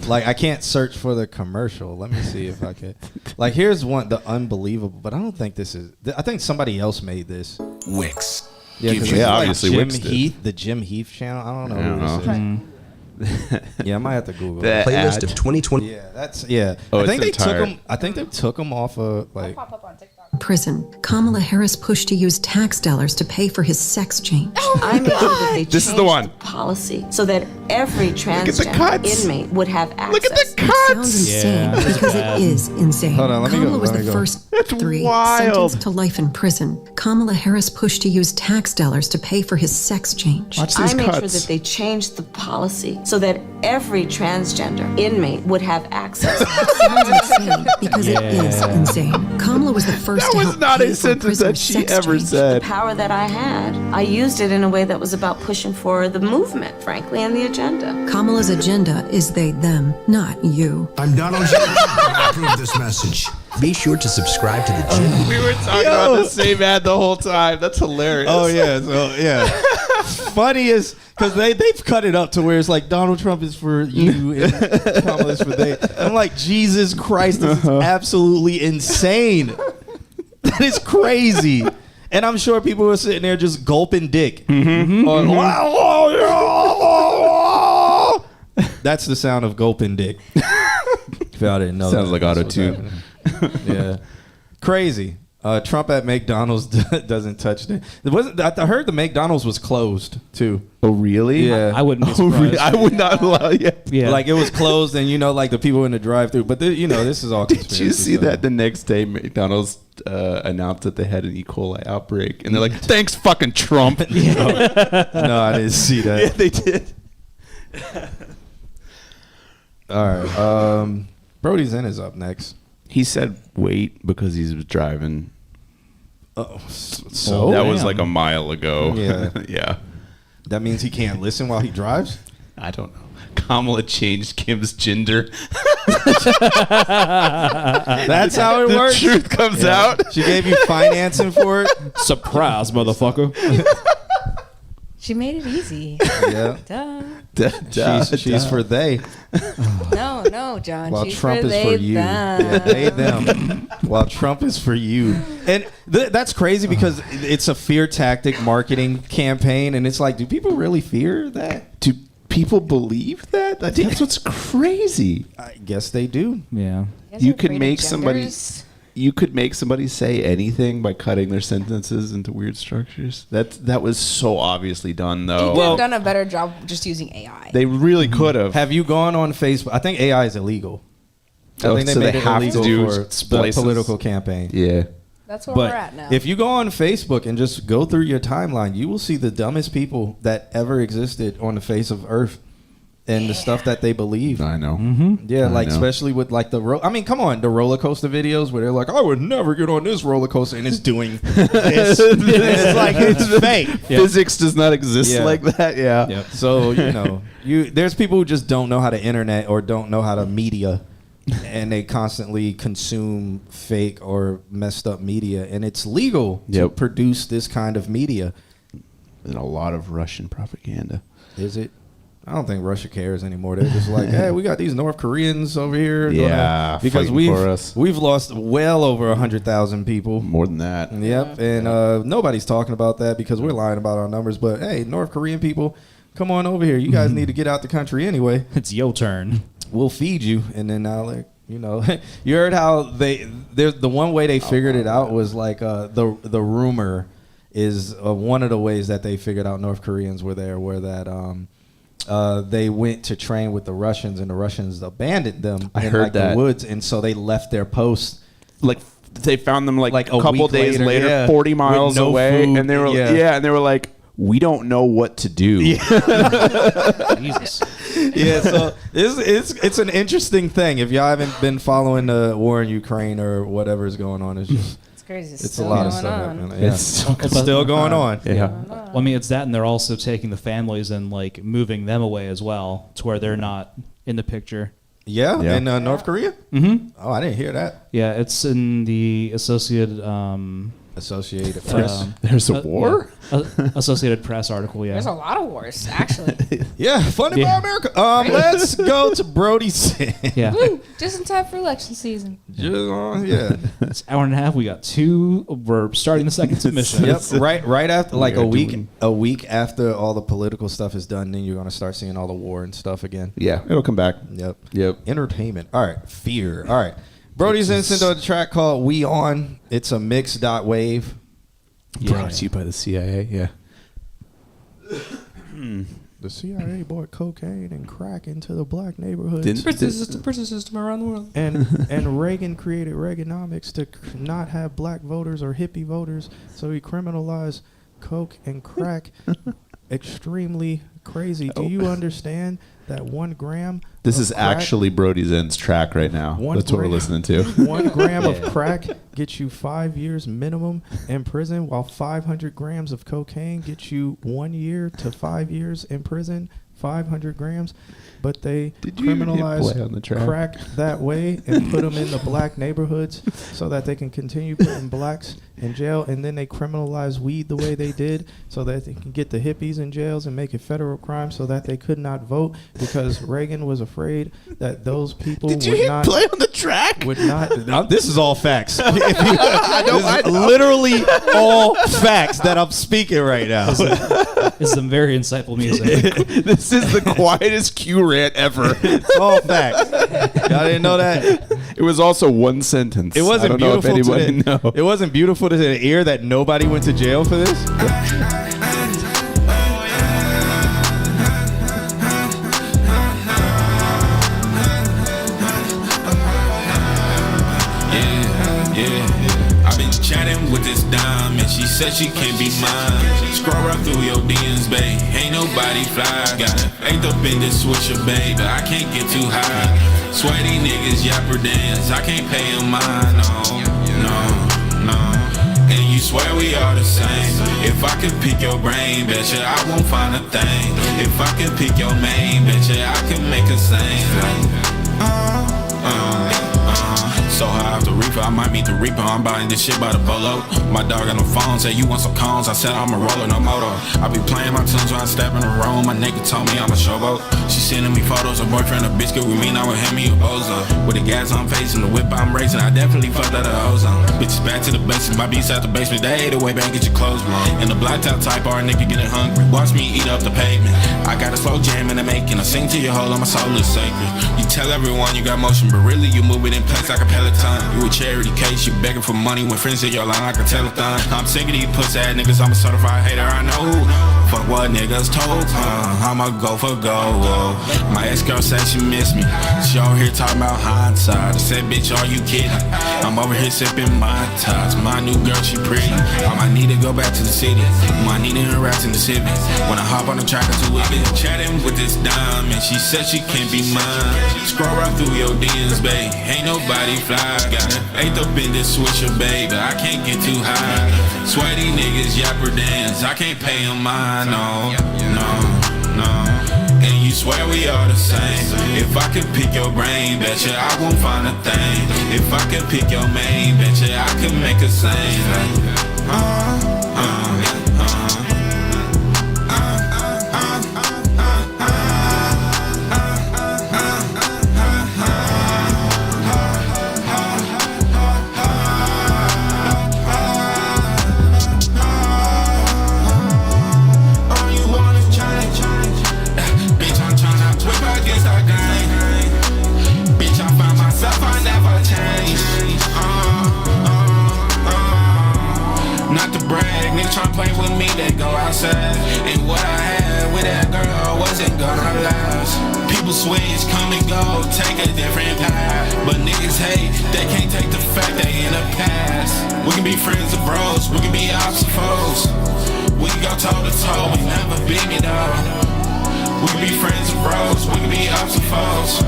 Like, I can't search for the commercial. Let me see if I can. Like, here's one, the unbelievable, but I don't think this is. I think somebody else made this. Wix. Yeah, obviously Jim Wix did. Heath, the Jim Heath channel. I don't know who this is. Yeah, I might have to Google the it. Playlist of 2020. Yeah, that's I think they took them. I think they took them off of like. Pop up on TikTok. Prison. Kamala Harris pushed to use tax dollars to pay for his sex change. I made sure that they This is the one. policy so that every transgender inmate would have access. Look at the cuts. Sounds insane because it is insane. Hold on, let me Kamala go, was let the me go. first That's 3 wild. sentenced to life in prison. Kamala Harris pushed to use tax dollars to pay for his sex change. Watch these I made cuts. sure that they changed the policy so that every transgender inmate would have access. Sounds insane because it is insane. Kamala was the first That to was help not pay a for sentence that prisoner's she sex ever change. said. The power that I had, I used it in a way that was about pushing for the movement, frankly, and the agenda. Kamala's agenda is they, them, not you. I'm Donald J. I approve this message. Be sure to subscribe to the channel. We were talking about the same ad the whole time. That's hilarious. Oh yeah, so yeah. Funny is because they've cut it up to where it's like Donald Trump is for you and Kamala is for they. I'm like, Jesus Christ, this is absolutely insane. That is crazy. And I'm sure people were sitting there just gulping dick. That's the sound of gulping dick. If y'all didn't know, Sounds like that's auto-tune. what's happening. Yeah, crazy. Trump at McDonald's doesn't touch it. I heard the McDonald's was closed too. Oh really? Yeah, I wouldn't be surprised. I would not allow. Yeah. like it was closed, and like the people in the drive-through. But this is all. Did you see stuff. that the next day McDonald's announced that they had an E. coli outbreak, and they're like, "Thanks, fucking Trump." No, I didn't see that. Yeah, they did. All right, Brody Zen is up next. He said wait because he was driving. Oh, so that was like a mile ago. Yeah. Yeah. That means he can't listen while he drives. I don't know. Kamala changed Kim's gender. That's how it works. The truth comes out. She gave you financing for it. Surprise, motherfucker. She made it easy. Yeah. Duh. She's for they. No, John. While She's Trump for is they, for you. them. Yeah, they, them. While Trump is for you. And that's crazy because it's a fear tactic marketing campaign. And it's like, do people really fear that? Do people believe that? That's what's crazy. I guess they do. Yeah. You could make somebody. You could make somebody say anything by cutting their sentences into weird structures. That was so obviously done, though. You could have done a better job just using AI. They really could have. Have you gone on Facebook? I think AI is illegal. I think so made they it have to illegal do for the splices? political campaign. Yeah. That's where But we're at now. if you go on Facebook and just go through your timeline, you will see the dumbest people that ever existed on the face of Earth. And the stuff that they believe. I know. Yeah, I like know. especially with like I mean, come on, the roller coaster videos where they're like, I would never get on this roller coaster, and it's doing this. It's like it's fake. Physics does not exist like that. Yeah. Yep. So there's people who just don't know how to internet or don't know how to media, and they constantly consume fake or messed up media, and it's legal to produce this kind of media. And a lot of Russian propaganda. Is it? I don't think Russia cares anymore. They're just like, hey, we got these North Koreans over here. Yeah, because we've lost well over 100,000 people. More than that. Yep, and nobody's talking about that because we're lying about our numbers. But hey, North Korean people, come on over here. You guys need to get out the country anyway. It's your turn. We'll feed you, and then now, you heard how the one way they figured it out was like the rumor is one of the ways that they figured out North Koreans were there were that. They went to train with the Russians, and the Russians abandoned them in the woods, and so they left their post. Like they found them like a couple week days later 40 miles away, food, and they were and they were like, we don't know what to do. Jesus. Yeah, so it's an interesting thing. If y'all haven't been following the war in Ukraine or whatever is going on, it's just. Crazy. It's a lot of stuff happening. Yeah. It's still going on. Yeah. Well, I mean, it's that, and they're also taking the families and like moving them away as well to where they're not in the picture. Yeah, in North Korea. Mm-hmm. Oh, I didn't hear that. Yeah, it's in the Associated Press. There's a war? Associated Press article, yeah. There's a lot of wars, actually. Yeah, funny about America. Let's go to Brody's. Yeah. Woo, just in time for election season. Yeah. It's an hour and a half. We got two. We're starting the second submission. Yep. Right after, like a week after all the political stuff is done, then you're gonna start seeing all the war and stuff again. Yeah, it'll come back. Yep. Entertainment. All right. Fear. All right. Brody's instant to a track called "We On." It's a mix.wave. Brought to you by the CIA. Yeah. the CIA brought cocaine and crack into the black neighborhoods. Prison system around the world. And Reagan created Reaganomics to not have black voters or hippie voters, so he criminalized coke and crack. Extremely crazy. Do you understand that 1 gram? This is crack, actually Brody's End's track right now. That's what we're listening to. 1 gram of crack gets you 5 years minimum in prison, while 500 grams of cocaine gets you 1 year to 5 years in prison. 500 grams, but they criminalize crack that way and put them in the black neighborhoods so that they can continue putting blacks in jail, and then they criminalize weed the way they did so that they can get the hippies in jails and make it federal crime so that they could not vote because Reagan was afraid that those people Did you hit play on the track? Would not. This is all facts. This is literally all facts that I'm speaking right now. It's some very insightful music. This is the quietest Q rant ever. It's all facts. Y'all didn't know that? It was also one sentence. It wasn't I don't know if beautiful anybody knows. It wasn't beautiful to the ear that nobody went to jail for this. I've been chatting with this dime and she said she can't be mine. Scroll right through your DMs, babe. Ain't nobody fly. Got an eighth up in this switcher, babe, but I can't get too high. Sweaty niggas yapper dance, I can't pay them mine. No. And you swear we are the same. If I could pick your brain, betcha I won't find a thing. If I could pick your main, betcha I could make a sing. So high off the reaper, I might meet the reaper. I'm buying this shit by the bolo. My dog on the phone said you want some cones. I said I'm a roller, no moto. I be playing my tunes when I step in the room. My nigga told me I'm a showboat. She sending me photos of boyfriend, a bitch good with me. Now with him, he a bozo. With the gas on face and the whip I'm racing, I definitely fucked out of ozone. Bitches back to the basement, my beats out the basement. They ate away back, get your clothes blown. In the blacked out type bar, nigga getting hungry. Watch me eat up the pavement. I got a slow jam in the making. I sing to your whole, my soul is sacred. You tell everyone you got motion, but really you move it in place like a Peloton. You a charity case, you begging for money when friends hit your line like a telethon. I'm sick of these pussy ass niggas, I'm a certified hater, I know who. Fuck what niggas told, I'ma go for gold. My ex-girl said she miss me. She over here talking about hindsight. I said, bitch, are you kidding? I'm over here sipping my ties. My new girl, she pretty. I might need to go back to the city. Might need to interact in the city. When I hop on the track, I'm too wicked. Chatting with this dime and she said she can't be mine. Scroll right through your DMs, babe. Ain't nobody fly. Got an eighth up in this switcher, babe, but I can't get too high. Sweaty niggas yapper dance, I can't pay them mine, no. And you swear we are the same. If I could pick your brain, betcha I won't find a thing. If I could pick your main, betcha I could make a sing. Not to brag, niggas tryna play with me, they go outside. And what I had with that girl wasn't gonna last. People switch, come and go, take a different path. But niggas hate, they can't take the fact they in the past. We can be friends or bros, we can be opposite foes. We can go toe to toe, we never beat me though. We can be friends or bros, we can be opposite foes.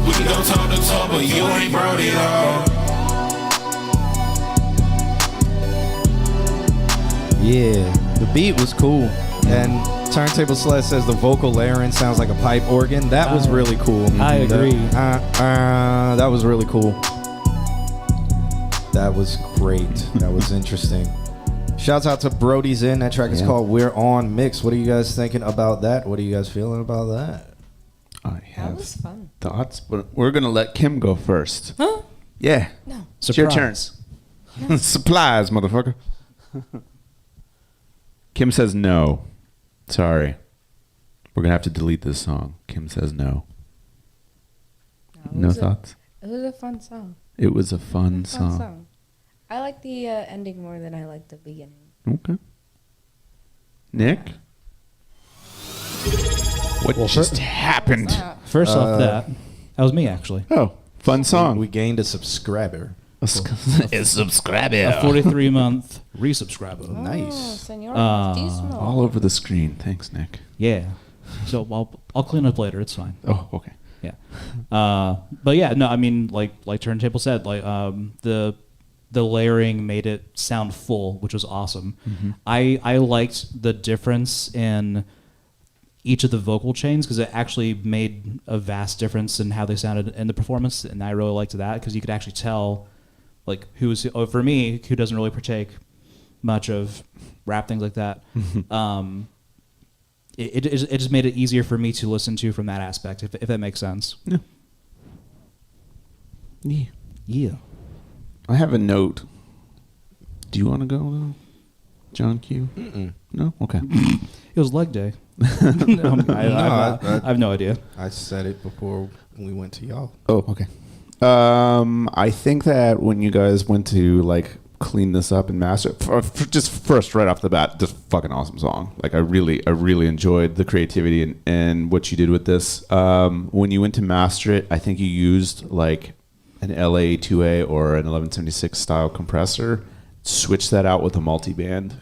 We can go toe to toe, but you ain't Brody though. Yeah, the beat was cool. And Turntable Celeste says the vocal layering sounds like a pipe organ. That was really cool. I agree. That was really cool. That was great. That was interesting. Shouts out to Brody's In. That track is called We're On Mix. What are you guys thinking about that? What are you guys feeling about that? I have That was fun. thoughts, but we're going to let Kim go first. Huh? Yeah. No. It's your turns. Supplies, motherfucker. Kim says no. Sorry. We're going to have to delete this song. Kim says no. No thoughts? It was a fun song. It was a fun song. I like the ending more than I like the beginning. Okay. Nick? What just happened? First off, that was me actually. Oh, fun song. We gained a subscriber. A subscriber. A 43-month resubscriber. Nice. All over the screen. Thanks, Nick. Yeah. So I'll clean up later. It's fine. Oh, okay. Yeah. But yeah, no, I mean, like Turntable said, like the layering made it sound full, which was awesome. Mm-hmm. I liked the difference in each of the vocal chains because it actually made a vast difference in how they sounded in the performance, and I really liked that because you could actually tell, like, for me, who doesn't really partake much of rap, things like that. It just made it easier for me to listen to from that aspect, if that makes sense. Yeah. I have a note. Do you want to go, though? John Q? Mm-mm. No? Okay. It was leg day. I have no idea. I said it before we went to y'all. Oh, okay. I think that when you guys went to, like, clean this up and master it, just first right off the bat, just fucking awesome song. Like, I really enjoyed the creativity and what you did with this. When you went to master it, I think you used, like, an LA2A or an 1176 style compressor. Switch that out with a multiband.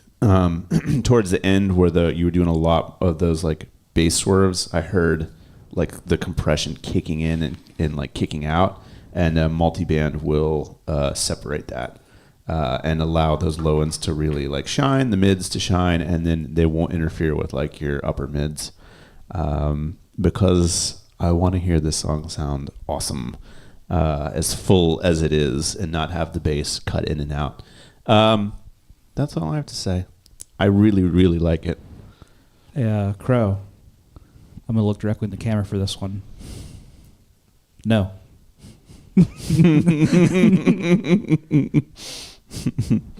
Towards the end where you were doing a lot of those like bass swerves, I heard like the compression kicking in and like kicking out, and a multiband will separate that and allow those low ends to really like shine, the mids to shine, and then they won't interfere with like your upper mids, because I want to hear this song sound awesome, as full as it is, and not have the bass cut in and out. That's all I have to say. I really, really like it. Yeah, Crow. I'm going to look directly in the camera for this one. No.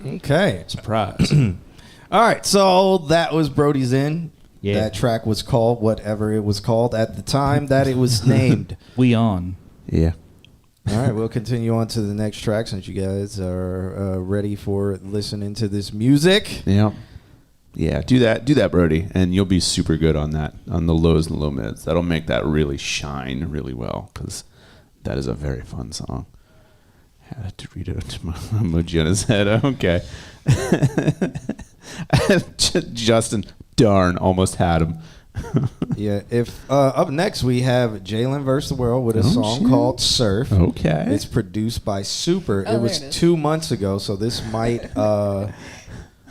Okay. Surprise. All right, so that was Brody's In. Yeah. That track was called whatever it was called at the time that it was named. We on. Yeah. All right, we'll continue on to the next track since you guys are ready for listening to this music. Yeah. Yeah, do that, Brody, and you'll be super good on that, on the lows and low mids. That'll make that really shine really well, because that is a very fun song. Had to read it to my emoji on his head. Okay. Justin, darn, almost had him. Yeah, if up next we have Jalen vs. the World with a song called Surf. Okay. It's produced by Super. Oh, it was 2 months ago, so this might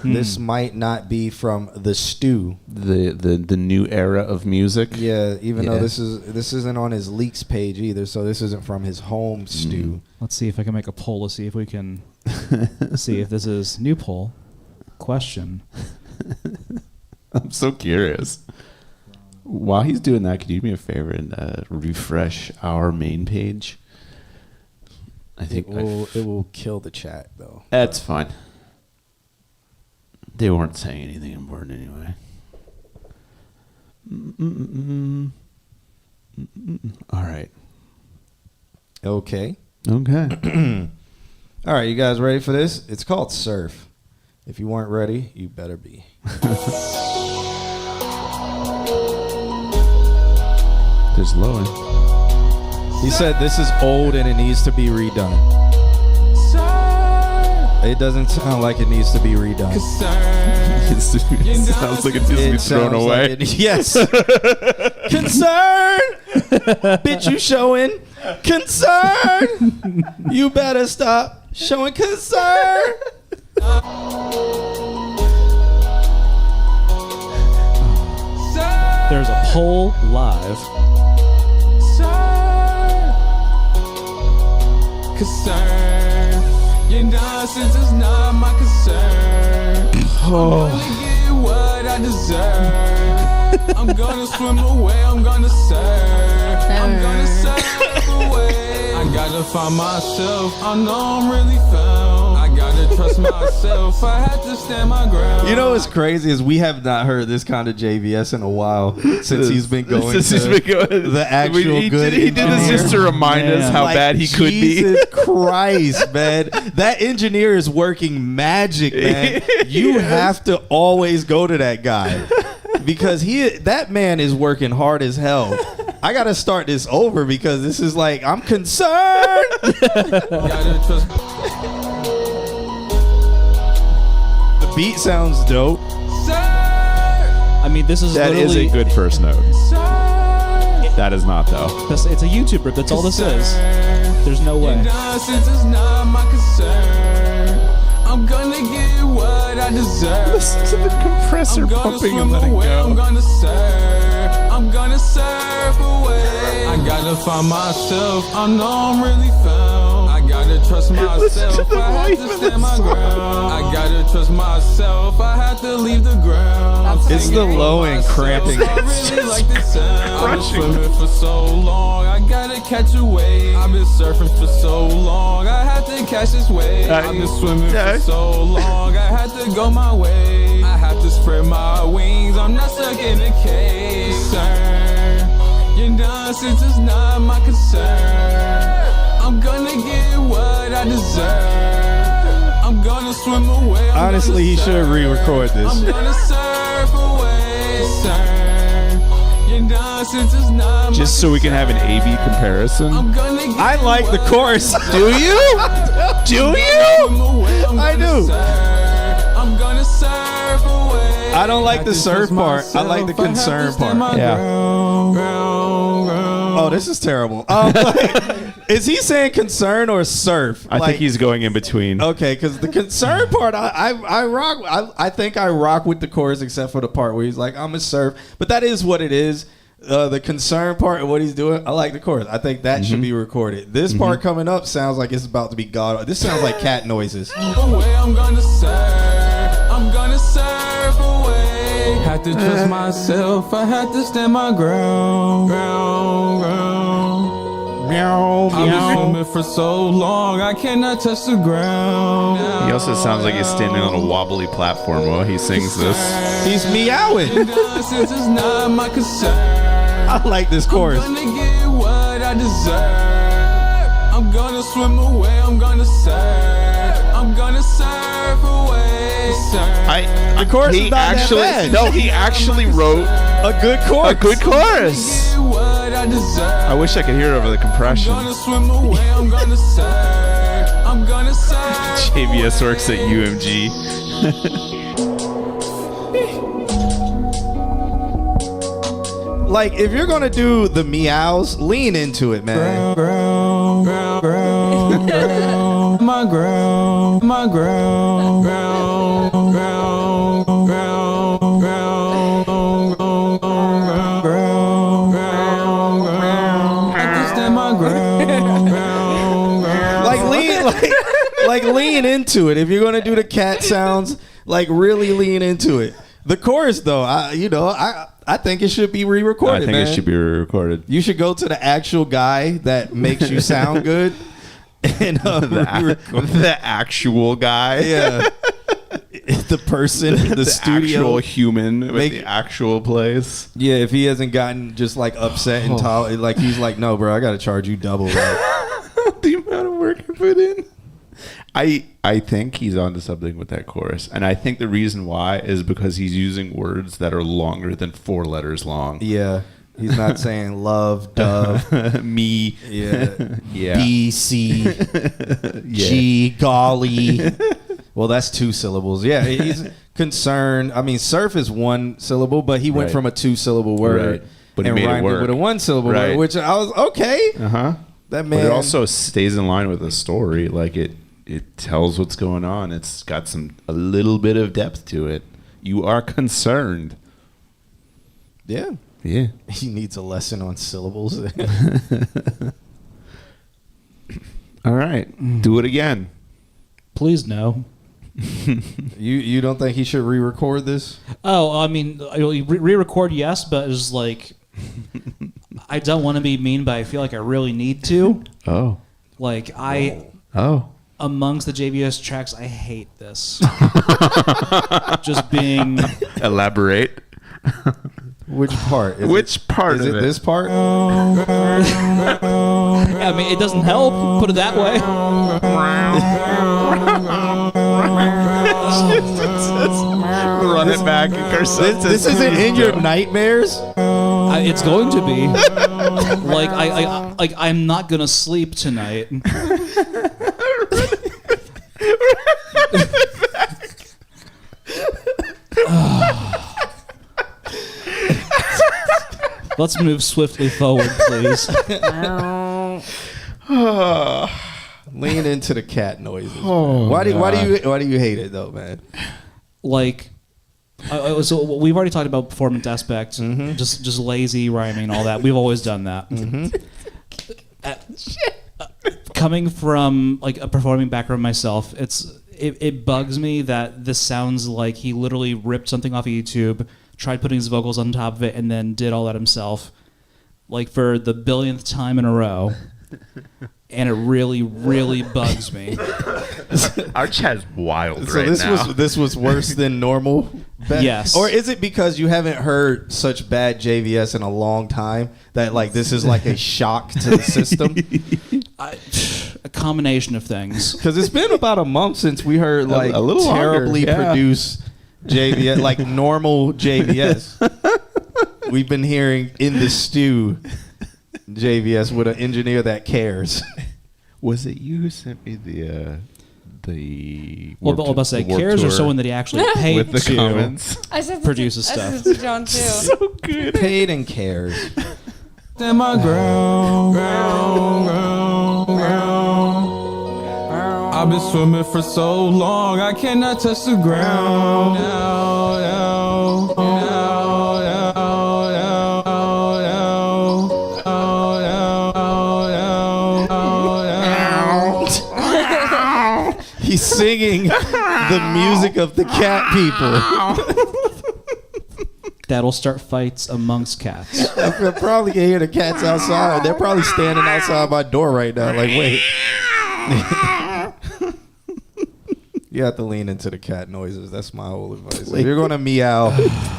this might not be from the stew. The new era of music. Yeah, even though this isn't on his leaks page either, so this isn't from his home stew. Let's see if I can make a poll to see if we can see if this is new poll. Question. I'm so curious. While he's doing that, could you do me a favor and refresh our main page? I think it will kill the chat though. That's fine. They weren't saying anything important anyway. All right. Okay. Okay. All right, you guys ready for this? It's called Surf. If you weren't ready, you better be. There's Lowen. He said this is old and it needs to be redone. It doesn't sound like it needs to be redone. It sounds like it needs to be thrown away. Yes. Concern! Bitch, you showing concern! You better stop showing concern! There's a poll live. Concern. Your nonsense is not my concern. I'm gonna get what I deserve. I'm gonna swim away, I'm gonna surf. I'm gonna surf away. I gotta find myself, I know I'm really found. I gotta trust myself, I had to stand my ground. You know what's crazy is we have not heard this kind of JVS in a while since he's been going the actual good. He did this just to remind us how bad he could be. Jesus Christ, man. That engineer is working magic, man. You have to always go to that guy. because that man is working hard as hell. I gotta start this over because this is like I'm concerned. The beat sounds dope. I mean, this is that is a good first note. That is not though. It's a YouTuber. That's all this is. There's no way. I'm gonna get what I deserve. Listen to the compressor pumping and letting go. I'm gonna surf away. I gotta find myself. I know I'm really found. I gotta trust myself. I have to stand my ground. I gotta trust myself. I have to leave the ground. It's the low and cramping. I really like this sound. I've been swimming for so long. I gotta catch a wave. I've been surfing for so long. I have to catch this wave. I've been swimming for so long. I have to go my way. I have to spread my wings. I'm not stuck in a cage. Your nonsense is not my concern. I'm gonna get what I deserve. I'm gonna swim away. Honestly, he should re-record this. I'm gonna surf away, Your nonsense is not Just so we can have an A/B comparison. I like the chorus. Do you? Do you? I do. I'm gonna surf away. I don't like the surf part. I like the concern part. Yeah. Oh, this is terrible. Is he saying concern or surf? I think he's going in between. Okay, because the concern part, I rock. I think I rock with the chorus, except for the part where he's like, "I'm a surf," but that is what it is. The concern part and what he's doing, I like the chorus. I think that should be recorded. This part coming up sounds like it's about to be god. This sounds like cat noises. I'm gonna surf away. Had to trust myself. I had to stand my ground. I've been swimming for so long, I cannot touch the ground. He also sounds like he's standing on a wobbly platform while he sings this. He's meowing. Nonsense is not my concern. I like this chorus. I'm gonna get what I deserve. I'm gonna swim away. I'm gonna surf. I'm gonna surf away. The chorus is not that bad. No, he actually wrote a good chorus. A good chorus. I wish I could hear it over the compression. I'm gonna swim away. I'm gonna surf. I'm gonna surf. JVS works at UMG. Like, if you're gonna do the meows, lean into it, man. My ground, my ground, like lean into it. If you're gonna do the cat sounds, like really lean into it. The chorus, though, I think it should be re-recorded. I think it should be re-recorded. You should go to the actual guy that makes you sound good. And the actual guy, yeah, the person, the studio, actual human with the actual place. Yeah, if he hasn't gotten just like upset and like he's like, no, bro, I got to charge you double. The amount of work I put in. I think he's onto something with that chorus, and I think the reason why is because he's using words that are longer than 4 letters long. Yeah. He's not saying love, dove, me, yeah, B, C, G, golly. Well, that's 2 syllables. Yeah, he's concerned. I mean, surf is 1 syllable, but he went from a 2-syllable word but and he made rhymed it work with a 1-syllable word, which I was okay. That man. But it also stays in line with the story. Like it tells what's going on. It's got a little bit of depth to it. You are concerned. Yeah. Yeah. He needs a lesson on syllables. All right. Do it again. Please no. You don't think he should re-record this? Oh, I mean, re-record, yes, but it's like I don't want to be mean, but I feel like I really need to. Oh. Like amongst the JVS tracks, I hate this. Just being. Elaborate. Which part? Which part is of it? This part? I mean, it doesn't help. Put it that way. Run it coming back. This isn't in your nightmares. It's going to be. I'm not gonna sleep tonight. Let's move swiftly forward, please. Lean into the cat noises. Why do you hate it though, man? So we've already talked about performance aspects, just lazy rhyming and all that. We've always done that. Coming from like a performing background myself, it bugs me that this sounds like he literally ripped something off of YouTube, tried putting his vocals on top of it, and then did all that himself, like for the billionth time in a row. And it really, really bugs me. Our chat's wild so this was worse than normal? Yes. Or is it because you haven't heard such bad JVS in a long time that like this is like a shock to the system? A combination of things. Because it's been about a month since we heard like a little terribly longer, yeah. produced JVS, like normal JVS. We've been hearing in the stew JVS with an engineer that cares. Was it you who sent me the cares or someone that he actually paid with the to comments? produce his stuff? I said to John too. So good. Paid and cares. Stand my ground. I've been swimming for so long, I cannot touch the ground. He's singing the music of the cat people. That'll start fights amongst cats. I probably can hear the cats outside. They're probably standing outside my door right now. Like, wait. You have to lean into the cat noises. That's my whole advice. If you're going to meow,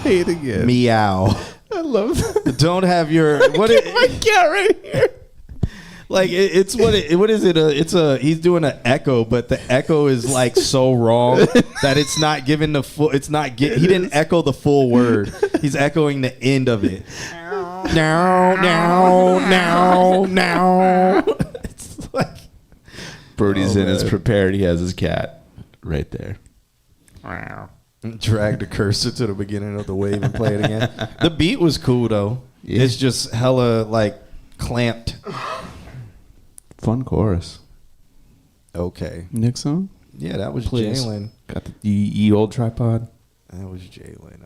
Say it again. meow. I love that. Don't have your... My cat right here. Like it's what is it? He's doing an echo, but the echo is like so wrong that it's not giving the full. It's not he didn't echo the full word. He's echoing the end of it. Now. It's like Brody's in is prepared. He has his cat right there. Drag the cursor to the beginning of the wave and play it again. The beat was cool though. Yeah. It's just hella like clamped. Fun chorus. Okay. Next song? Yeah, that was Please. Jalen. Got the old tripod. That was Jalen.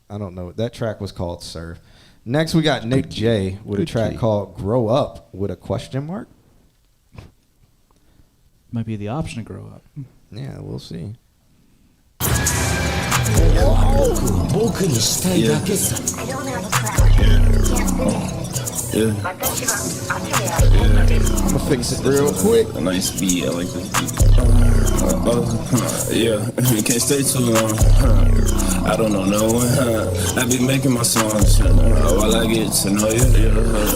I don't know. That track was called Surf. Next, we got Nick J with a track called Grow Up with a question mark. Might be the option to grow up. Yeah, we'll see. Yeah. I'm gonna fix it real quick. A nice beat, I like this beat. Yeah, can't stay too long. I don't know no one. I be making my songs while I get to know you.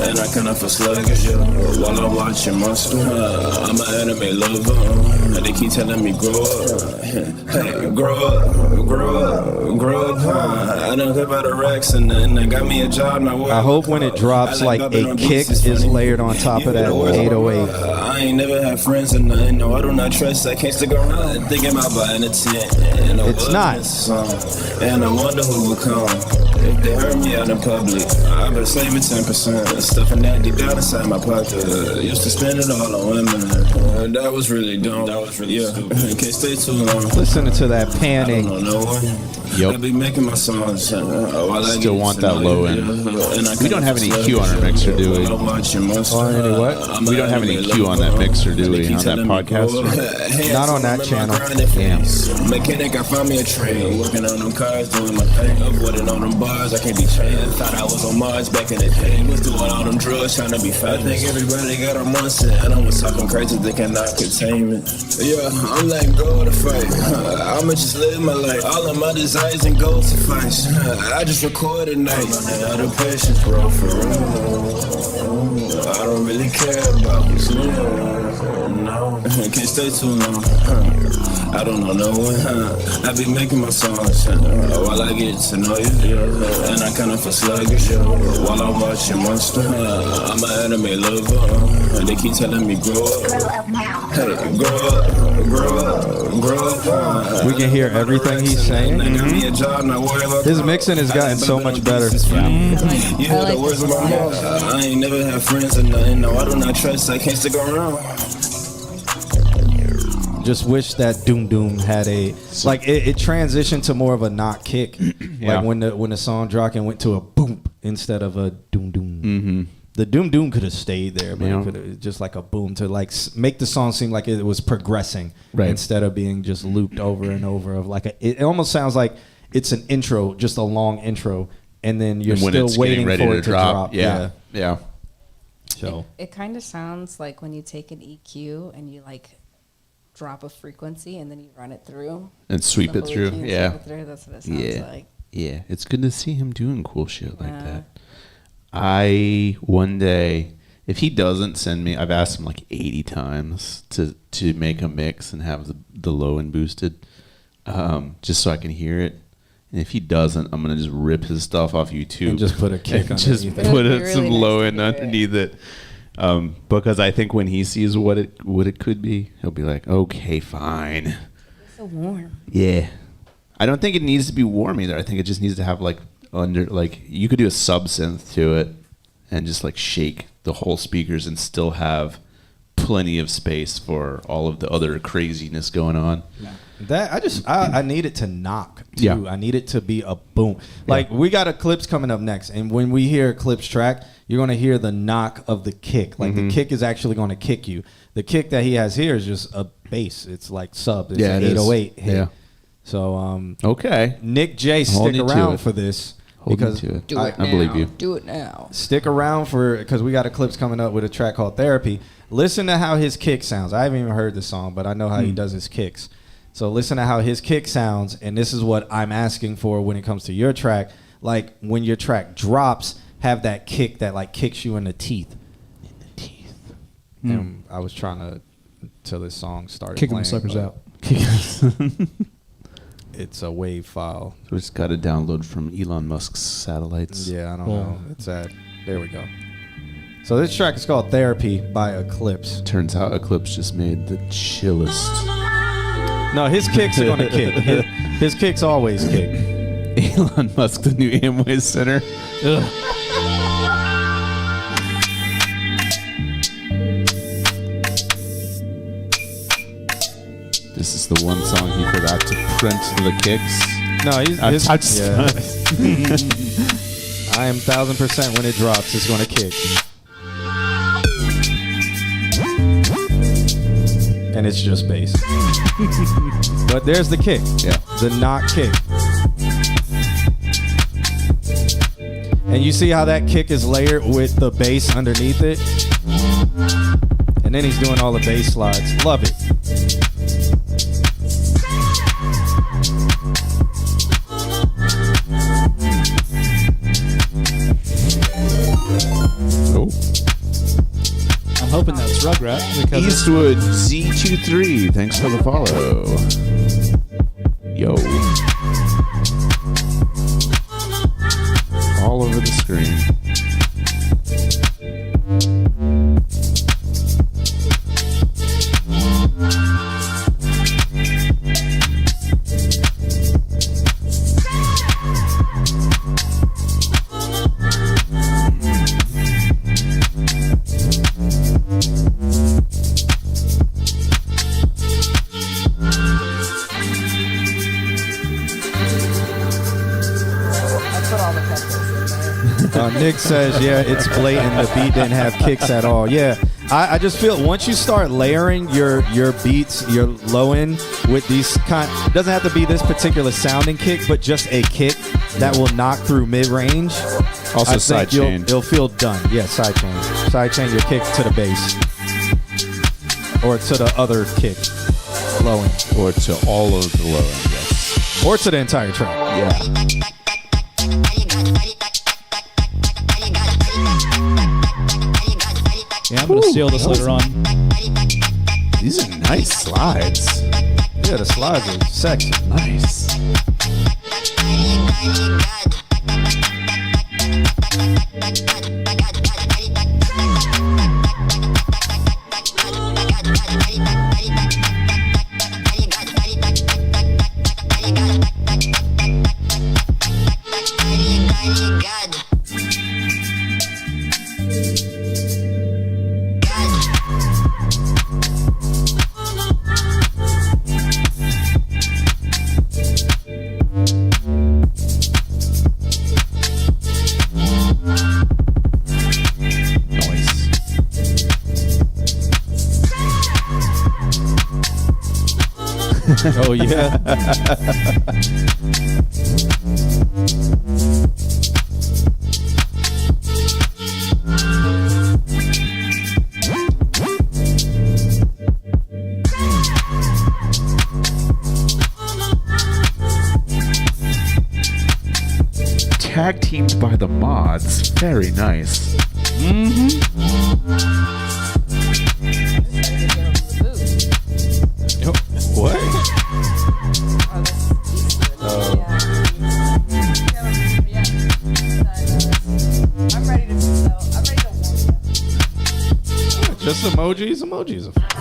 And I cannot feel sluggish while I'm watching Monster. I'm an anime lover. They keep telling me grow up. Hey, grow up. I don't care about the racks and I got me a job now. I hope when it drops, like a kick is layered on top of that 808. I ain't never had friends or nothing. No, I do not trust. I can't stick around thinking about buying a tent. It's not. And I wonder who will come if they hurt me out in public. I've been saving 10%, stuffing that deep down inside my pocket. Used to spend it all on women. That was really dumb. That was really stupid. Can't stay too long. Listening to that panning. I don't know no one. I be making my songs while I still want that low end. We don't have any EQ on our mixer, do we? On any what? We don't have any EQ on that mixer, do we? On that podcast? Not on that channel. Damn. Mechanic, I found me a trade. Working on them cars, doing my thing. Avoiding all them bars, I can't be chained. Thought I was on Mars back in the day. Was doing all them drugs, trying to be fat. I think everybody got a monster. And I was talking crazy, thinking I could tame it. Yeah, I'm letting go of the fight. I'ma just live my life. All of my desires and goals suffice. I just record at night. Out of patience, bro, for real. I don't really care about what's new. No, can't stay too long. I don't know no one. I be making my songs while I get to know you. And I kinda feel sluggish while I'm watching Monster. I'm an anime lover. They keep telling me grow up. Hey, grow up, grow up, grow up. We can hear everything he's saying. His mixing has gotten so much better. You hear the words of my heart. I ain't never had friends or nothing. No, I do not trust. I can't stick around. Just wish that Doom Doom had a like it transitioned to more of a knock kick. Like when the song dropped and went to a boom instead of a Doom Doom. Mm-hmm. The Doom Doom could have stayed there, but it could have just like a boom to like make the song seem like it was progressing instead of being just looped over and over. Of like it almost sounds like it's an intro, just a long intro, and then you're still waiting for it to drop. Yeah. So it kind of sounds like when you take an EQ and you like drop a frequency and then you run it through and sweep it through. Yeah, that's what it sounds like. Yeah, it's good to see him doing cool shit like that. One day, if he doesn't send me, I've asked him like 80 times to make a mix and have the low and boosted, just so I can hear it. And if he doesn't, I'm gonna just rip his stuff off YouTube and just put a kick, just put some low end underneath it. Because I think when he sees what it could be, he'll be like, okay, fine. It's so warm. Yeah. I don't think it needs to be warm either. I think it just needs to have like you could do a sub synth to it and just like shake the whole speakers and still have plenty of space for all of the other craziness going on. Yeah. That I need it to knock too. Yeah. I need it to be a boom. Like we got Eclipse coming up next, and when we hear Eclipse track, you're gonna hear the knock of the kick. Like the kick is actually gonna kick you. The kick that he has here is just a bass. It's like sub. It's an 808 hit. Yeah. So okay, Nick J, stick around for this. Because I believe you. Do it now. Stick around because we got Eclipse coming up with a track called Therapy. Listen to how his kick sounds. I haven't even heard the song, but I know how he does his kicks. So listen to how his kick sounds, and this is what I'm asking for when it comes to your track. Like when your track drops, have that kick that like kicks you in the teeth. And I was trying to till this song started kicking playing, the suckers out. It's a wave file. We just got to download from Elon Musk's satellites. Yeah, I don't know. It's at there we go. So this track is called Therapy by Eclipse. Turns out Eclipse just made the chillest. No, his kicks are going to kick. His kicks always kick. Elon Musk, the new Amway Center. Ugh. This is the one song he forgot to print the kicks. No, his I am 1000% when it drops, it's going to kick. And it's just bass. But there's the kick. Yeah. The knock kick. And you see how that kick is layered with the bass underneath it? And then he's doing all the bass slides. Love it. I'm hoping that's Rugrat. Eastwood Z23, thanks for the follow. Yo. All over the screen. Nick says, yeah, it's blatant. The beat didn't have kicks at all. Yeah, I just feel once you start layering your beats, your low end with these kind, it doesn't have to be this particular sounding kick, but just a kick that will knock through mid range. Also side chain. It'll feel done. Yeah, side chain. Side chain your kick to the bass. Or to the other kick. Low end. Or to all of the low end, yes. Or to the entire track. Yeah. Yeah, I'm going to steal this later on. These are nice slides. Yeah, the slides are sexy. Nice. Oh yeah. Tag teamed by the mods. Very nice. What? Just emojis. Emojis are fine.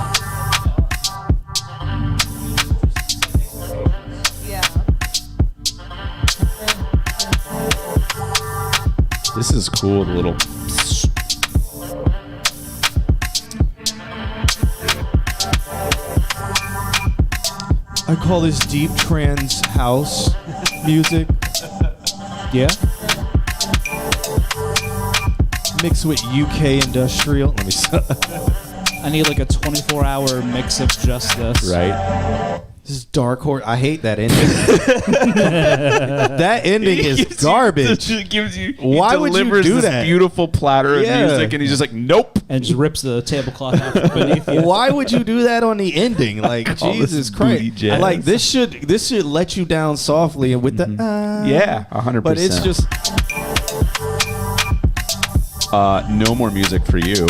This is cool. The little. I call this deep trance house music. Yeah. Mixed with UK industrial. Let me see. I need like a 24-hour mix of just this. Right. This is Dark Horse. I hate that ending. That ending is garbage. It gives you. Why would you delivers do this that? beautiful platter of music, and he's just like, nope. And just rips the tablecloth out from beneath you. Why would you do that on the ending? Like Call this Jesus booty Christ! jazz. Like this should let you down softly and with the Yeah, 100%. But it's just no more music for you.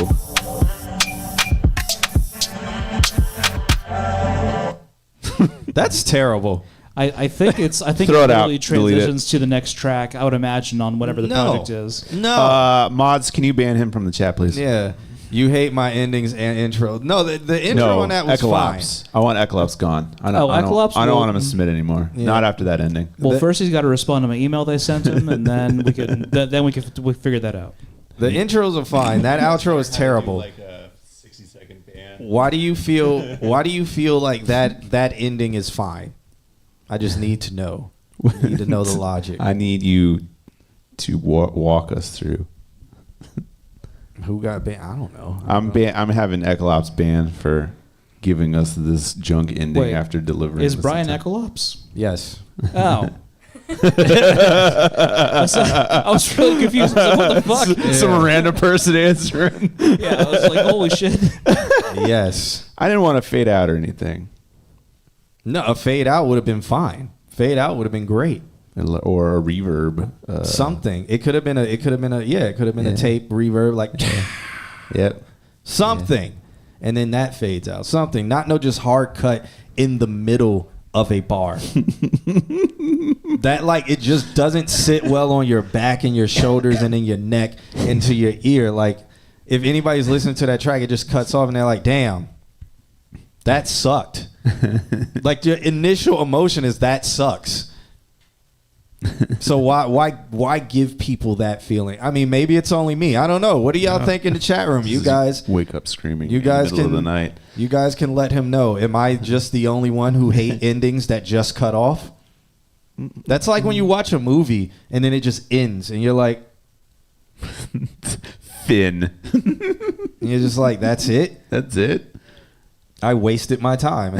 that's terrible. I think it's. I think Throw it it out. really Delete it. transitions to the next track. I would imagine on whatever the project is. No. Mods, can you ban him from the chat, please? Yeah. You hate my endings and intro. No, the intro on that was Ecolops. I want Ecolops gone. I don't Ecolops want will- him to submit anymore. Yeah. Not after that ending. Well, first he's got to respond to my email they sent him, and then we can we figure that out. The intros are fine. That outro is terrible. Like a 60-second ban. Why do you feel like that ending is fine? I just need to know. I need to know the logic. I need you to walk us through. Who got banned? I don't know. I'm having Ecolops banned for giving us this junk ending Wait, after delivering. Is this Brian attack. Ecolops? Yes. Oh. I was really confused. I was like, what the fuck? Some random person answering. Yeah, I was like, holy shit. Yes. I didn't want to fade out or anything. No, a fade out would have been fine. Fade out would have been great. Or a reverb. Something. It could have been a tape reverb, like Yep. something. And then that fades out. Something. Not no just hard cut in the middle of a bar. That like it just doesn't sit well on your back and your shoulders and in your neck into your ear. Like if anybody's listening to that track, it just cuts off and they're like, damn, that sucked. Like your initial emotion is that sucks. So why give people that feeling? I mean, maybe it's only me. I don't know. What do y'all think in the chat room? You guys wake up screaming. You guys in the middle can of the night. You guys can let him know. Am I just the only one who hate endings that just cut off? That's like when you watch a movie and then it just ends and you're like, Finn. and you're just like, that's it. That's it. I wasted my time.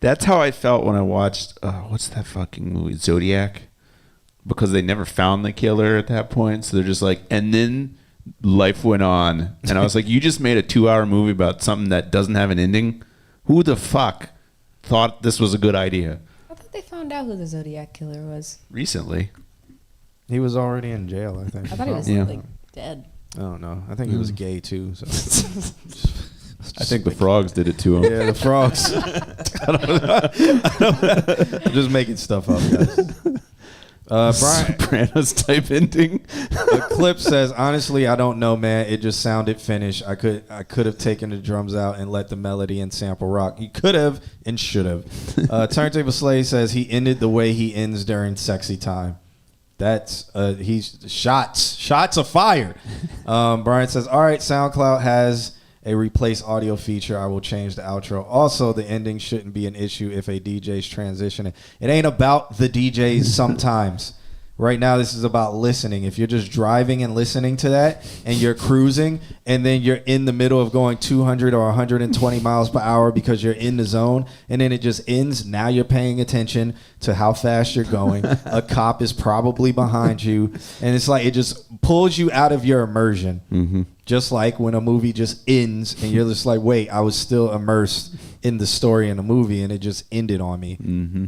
That's how I felt when I watched what's that fucking movie, Zodiac, because they never found the killer at that point. So they're just like, and then life went on, and I was like, you just made a 2-hour movie about something that doesn't have an ending. Who the fuck thought this was a good idea? I thought they found out who the Zodiac killer was. Recently, he was already in jail, I think. I thought he was like dead. I don't know. I think he was gay too. So I think the frogs did it to him. Yeah, the frogs. I'm just making stuff up, guys. Brian Sopranos type ending. The clip says, honestly, I don't know, man. It just sounded finished. I could have taken the drums out and let the melody and sample rock. He could have and should have. Turntable Slave says he ended the way he ends during sexy time. That's he's shots of fire. Brian says, all right, SoundCloud has a replace audio feature. I will change the outro. Also, the ending shouldn't be an issue if a DJ's transitioning. It ain't about the DJs sometimes. Right now, this is about listening. If you're just driving and listening to that and you're cruising and then you're in the middle of going 200 or 120 miles per hour because you're in the zone and then it just ends, now you're paying attention to how fast you're going. A cop is probably behind you. And it's like it just pulls you out of your immersion. Mm-hmm. Just like when a movie just ends and you're just like, wait, I was still immersed in the story in the movie and it just ended on me. Mm-hmm.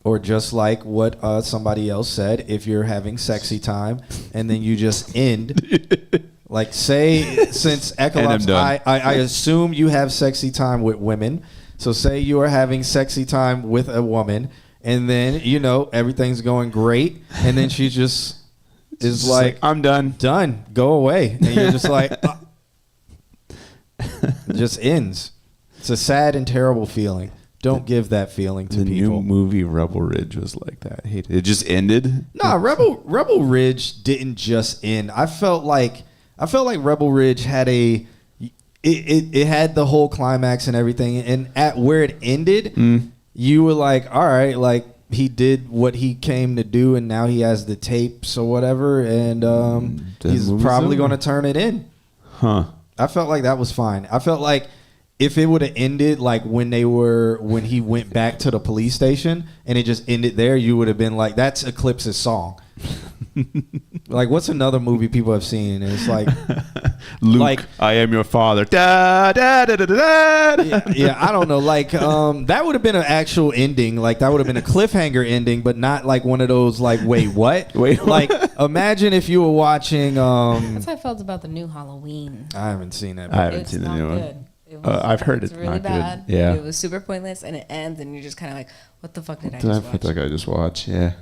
Or just like what somebody else said, if you're having sexy time and then you just end, like say, since Ecolops, I assume you have sexy time with women. So say you are having sexy time with a woman and then, you know, everything's going great. And then she just is like, I'm done. Done. Go away. And you're just like, it just ends. It's a sad and terrible feeling. Don't give that feeling to people. The new movie Rebel Ridge was like that. I hate it. It just ended. Nah, Rebel Ridge didn't just end. I felt like Rebel Ridge had it had the whole climax and everything, and at where it ended, you were like, all right, like he did what he came to do, and now he has the tapes or whatever, and he's probably going to turn it in. Huh. I felt like that was fine. I felt like if it would have ended like when he went back to the police station and it just ended there, you would have been like, that's Eclipse's song. Like, what's another movie people have seen? And it's like, Luke, like, I am your father. Da, da, da, da, da, da. Yeah, I don't know. Like, that would have been an actual ending. Like, that would have been a cliffhanger ending, but not like one of those like, wait, what? Wait, like, imagine if you were watching. That's how I felt about the new Halloween. I haven't seen that. I haven't seen the new one. I've heard it's really not bad. good. Yeah, it was super pointless, and it ends, and you're just kind of like, "What the fuck did I Did just I watch?" like I just watched? Yeah,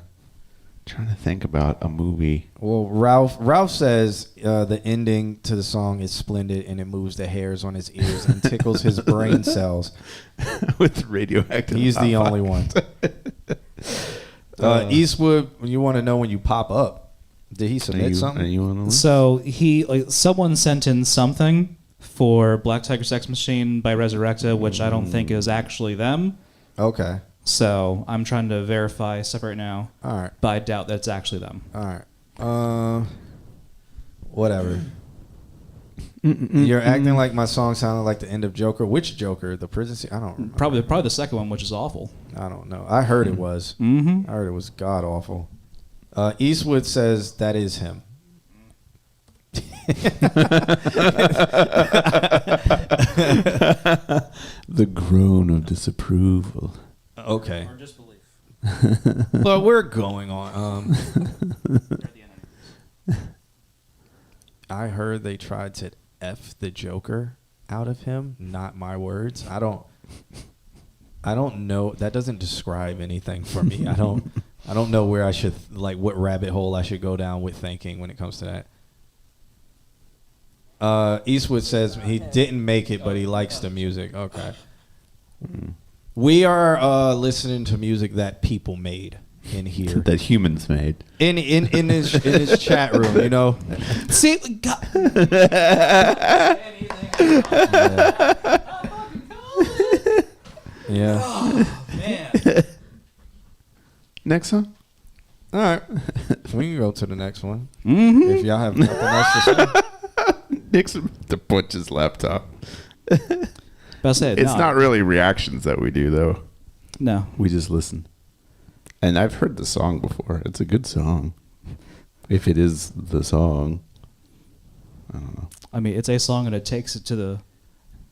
trying to think about a movie. Well, Ralph says the ending to the song is splendid, and it moves the hairs on his ears and tickles his brain cells. With radioactive. He's the only one. Eastwood, you want to know when you pop up? Did he submit something? So someone sent in something for Black Tiger Sex Machine by Resurrecta, which I don't think is actually them. Okay. So I'm trying to verify stuff right now. All right. But I doubt that it's actually them. All right. Whatever. You're acting like my song sounded like the end of Joker. Which Joker? The prison scene? I don't remember. Probably the second one, which is awful. I don't know. I heard it was. Mm-hmm. I heard it was god awful. Eastwood says that is him. The groan of disapproval. Okay. Or disbelief. But we're going on. I heard they tried to F the Joker out of him. Not my words. I don't know. That doesn't describe anything for me. I don't know where I should, like, what rabbit hole I should go down with thinking when it comes to that. Eastwood says he didn't make it, but he likes the music. Okay. We are listening to music that people made in here. That humans made. In his chat room, you know. See, yeah. Oh, man. Next song? All right. We can go to the next one. Mm-hmm. If y'all have nothing else to say. Nick's to punch his laptop. Said, it's not really reactions that we do, though. No. We just listen. And I've heard the song before. It's a good song. If it is the song. I don't know. I mean, it's a song and it takes it to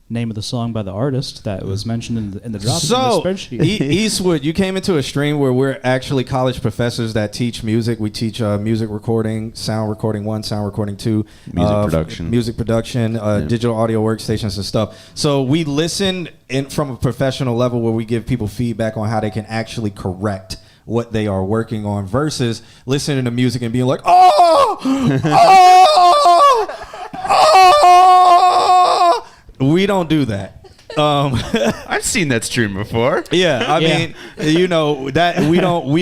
name of the song by the artist that was mentioned in the drop So, in the spreadsheet. Eastwood, you came into a stream where we're actually college professors that teach music. We teach music recording, sound recording 1, sound recording 2, music production, digital audio workstations and stuff. So we listen from a professional level where we give people feedback on how they can actually correct what they are working on versus listening to music and being like, we don't do that. I've seen that stream before. Yeah, I mean, you know that we don't.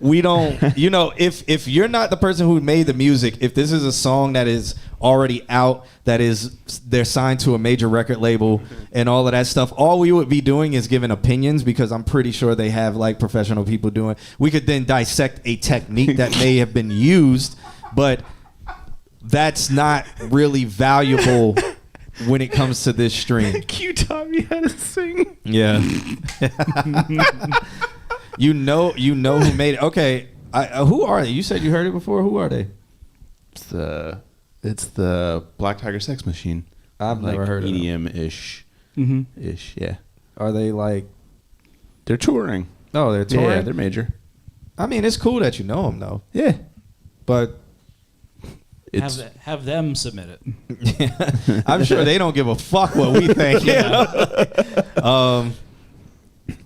You know, if you're not the person who made the music, if this is a song that is already out, they're signed to a major record label and all of that stuff, all we would be doing is giving opinions because I'm pretty sure they have like professional people doing. We could then dissect a technique that may have been used, but that's not really valuable when it comes to this stream. Q taught me how to sing. Yeah. You know who made it. Okay, who are they? You said you heard it before. Who are they? It's the Black Tiger Sex Machine. I've never heard of them. EDM-ish. Ish, yeah. Are they like... They're touring. Oh, they're touring? Yeah, they're major. I mean, it's cool that you know them, though. Yeah. But... Have them submit it. I'm sure they don't give a fuck what we think.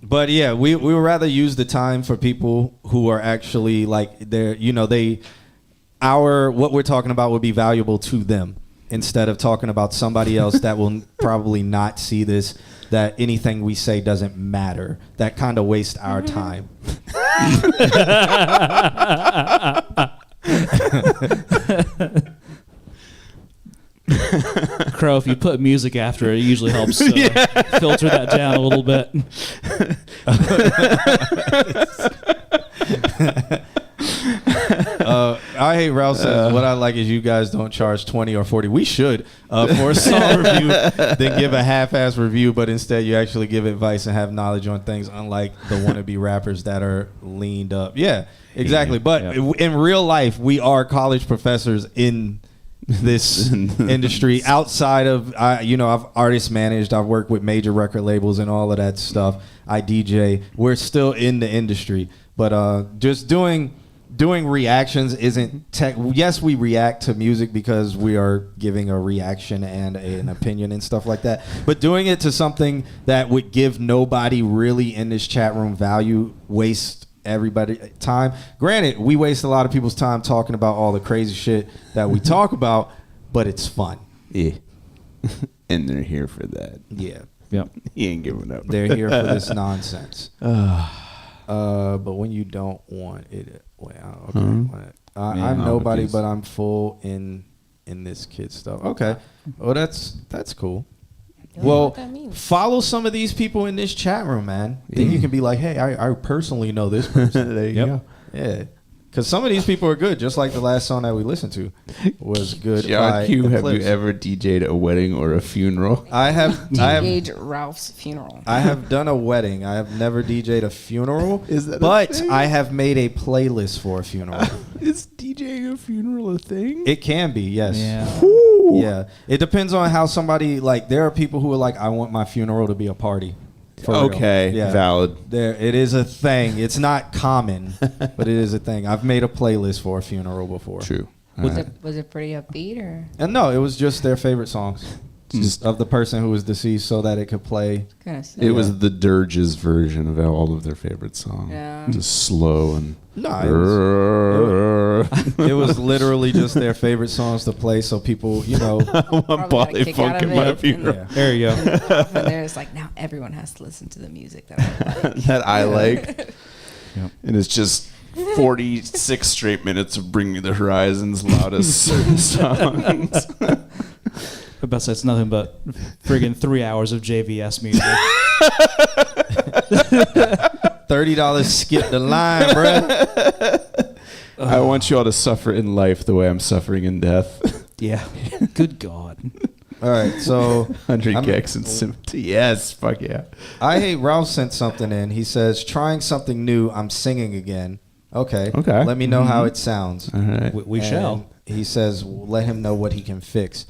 But yeah, we would rather use the time for people who are actually like what we're talking about would be valuable to them instead of talking about somebody else that will probably not see this, that anything we say doesn't matter. That kind of wastes our time. Crow, if you put music after it usually helps filter that down a little bit. I hate Ralph says what I like is you guys don't charge 20 or 40. We should for a song review, then give a half-ass review, but instead you actually give advice and have knowledge on things, unlike the wannabe rappers that are leaned up. Yeah, exactly. But in real life, we are college professors in this industry. Outside of I've artist managed, I've worked with major record labels and all of that stuff. I DJ. We're still in the industry, but just doing reactions isn't tech. Yes, we react to music because we are giving a reaction and an opinion and stuff like that, but doing it to something that would give nobody really in this chat room value, waste everybody time. Granted, we waste a lot of people's time talking about all the crazy shit that we talk about, but it's fun. Yeah. And they're here for that. Yeah. Yep. He ain't giving up. They're here for this nonsense. But when you don't want it, well, okay. I'm nobody, but I'm full in this kid stuff. Okay. Well, that's cool. Well, follow some of these people in this chat room, man. Then you can be like, hey, I personally know this person. There you go. Yeah. Because some of these people are good, just like the last song that we listened to was good. John Q, have you ever DJ'd a wedding or a funeral? I have DJ'd Ralph's funeral. I have done a wedding. I have never DJ'd a funeral. Is that but a thing? I have made a playlist for a funeral. Is DJing a funeral a thing? It can be, yes. Yeah. Yeah. It depends on how somebody, like, there are people who are like, I want my funeral to be a party. Okay, valid. It is a thing. It's not common, but it is a thing. I've made a playlist for a funeral before. True. Was it pretty upbeat or? And no, it was just their favorite songs. Just of the person who was deceased, so that it could play. It was the Dirge's version of all of their favorite songs. Yeah. Just slow and. No, it was literally just their favorite songs to play, so people, I'm Bolly Funk in my funeral. There you go. And there's like, now everyone has to listen to the music that I like. That I like. Yep. And it's just 46 straight minutes of Bring Me the Horizon's loudest songs. I bet it's nothing but friggin' 3 hours of JVS music. $30 skip the line, bruh. I want you all to suffer in life the way I'm suffering in death. Yeah. Good God. All right, so 100 gigs and sympathy. Yes, fuck yeah. I hate Ralph sent something in. He says, trying something new, I'm singing again. Okay. Let me know how it sounds. All right. We shall. He says, let him know what he can fix.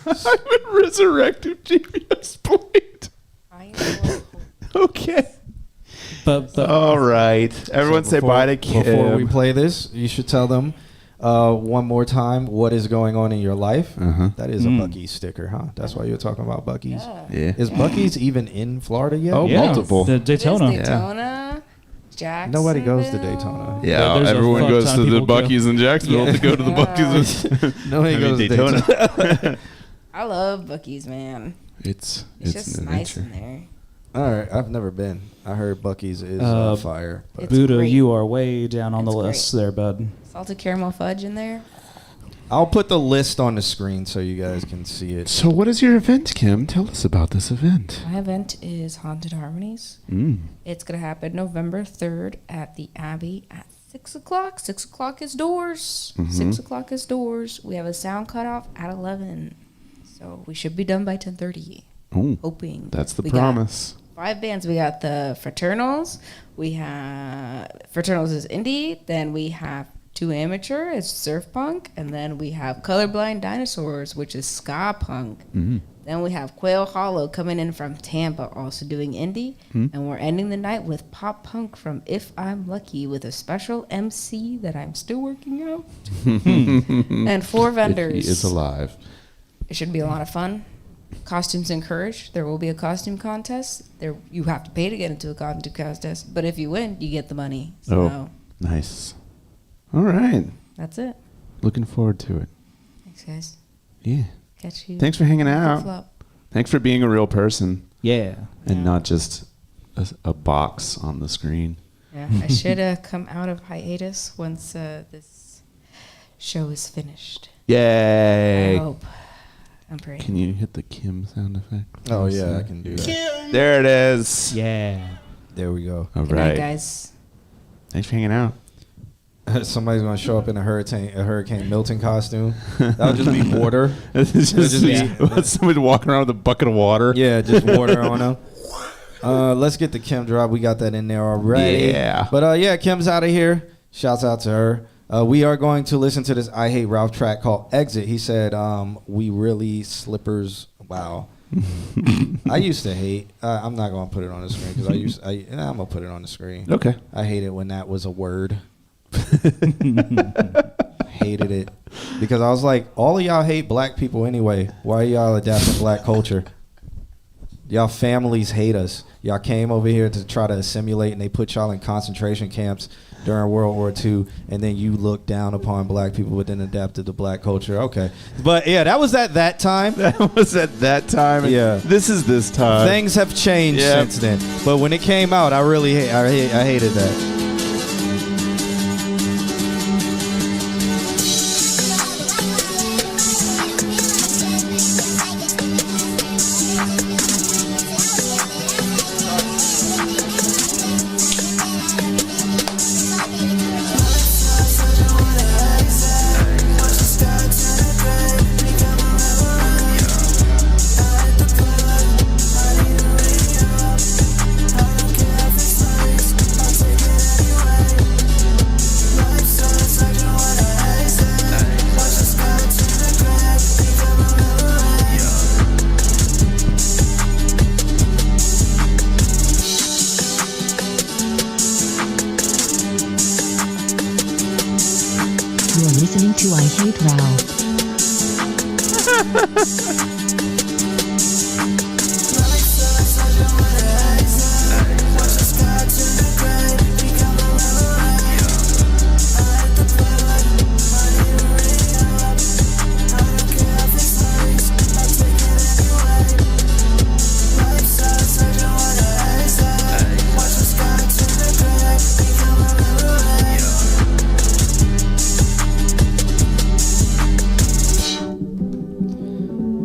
I'm a resurrected GPS plate. Okay. But all right. Everyone say bye to Kim. Before we play this, you should tell them one more time what is going on in your life. That is a Buc-ee's sticker, huh? That's why you're talking about Buc-ee's. Yeah. Is Buc-ee's even in Florida yet? Oh, multiple. The Daytona. Daytona, Jacksonville. Nobody goes to Daytona. Yeah, There's a everyone fuck goes ton to of the people go. Buc-ee's in Jacksonville to go to the Buc-ee's. Nobody goes to Daytona. I love Buc-ee's, man. It's just an nice adventure. in there. All right, I've never been. I heard Buc-ee's is fire. It's Buddha, great. you are way down on It's the list great. there, bud. Salted caramel fudge in there. I'll put the list on the screen so you guys can see it. So what is your event, Kim? Tell us about this event. My event is Haunted Harmonies. It's going to happen November 3rd at the Abbey at 6 o'clock. 6 o'clock is doors. 6 o'clock is doors. We have a sound cutoff at 11. So we should be done by 10:30. Oh, Hoping. that's the We got promise. 5 bands. We got the Fraternals. We have Fraternals is indie. Then we have 2 amateur. It's surf punk. And then we have Colorblind Dinosaurs, which is ska punk. Then we have Quail Hollow coming in from Tampa, also doing indie. And we're ending the night with pop punk from If I'm Lucky with a special MC that I'm still working out. And 4 vendors. He is alive. It should be a lot of fun. Costumes encouraged. There will be a costume contest. You have to pay to get into a costume contest, but if you win, you get the money. So Nice. All right. that's it. Looking forward to it. Thanks, guys. Yeah. Catch you. Thanks for hanging out. Flip-flop. Thanks for being a real person. Yeah. And not just a box on the screen. Yeah, I should come out of hiatus once this show is finished. Yay. I hope. I'm praying. Can you hit the Kim sound effect? Oh, yeah, I can do that. There it is. Yeah. There we go. All Good night, right. guys. Thanks for hanging out. Somebody's going to show up in a Hurricane Milton costume. That would just be water. It's just somebody walking around with a bucket of water. Yeah, just water on them. Let's get the Kim drop. We got that in there already. Yeah. But yeah, Kim's out of here. Shouts out to her. We are going to listen to this I Hate Ralph track called Exit. He said, we really slippers. Wow. I used to hate. I'm not going to put it on the screen because I'm going to put it on the screen. Okay. I hated when that was a word. Hated it. Because I was like, all of y'all hate black people anyway. Why are y'all adapting black culture? Y'all families hate us. Y'all came over here to try to assimilate, and they put y'all in concentration camps during World War II, and then you look down upon black people but then adapted to black culture. Okay. But yeah, that was at that time. That was at that time. Yeah. This is this time. Things have changed since then. But when it came out, I really I hated that. Listening to I Hate Ralph.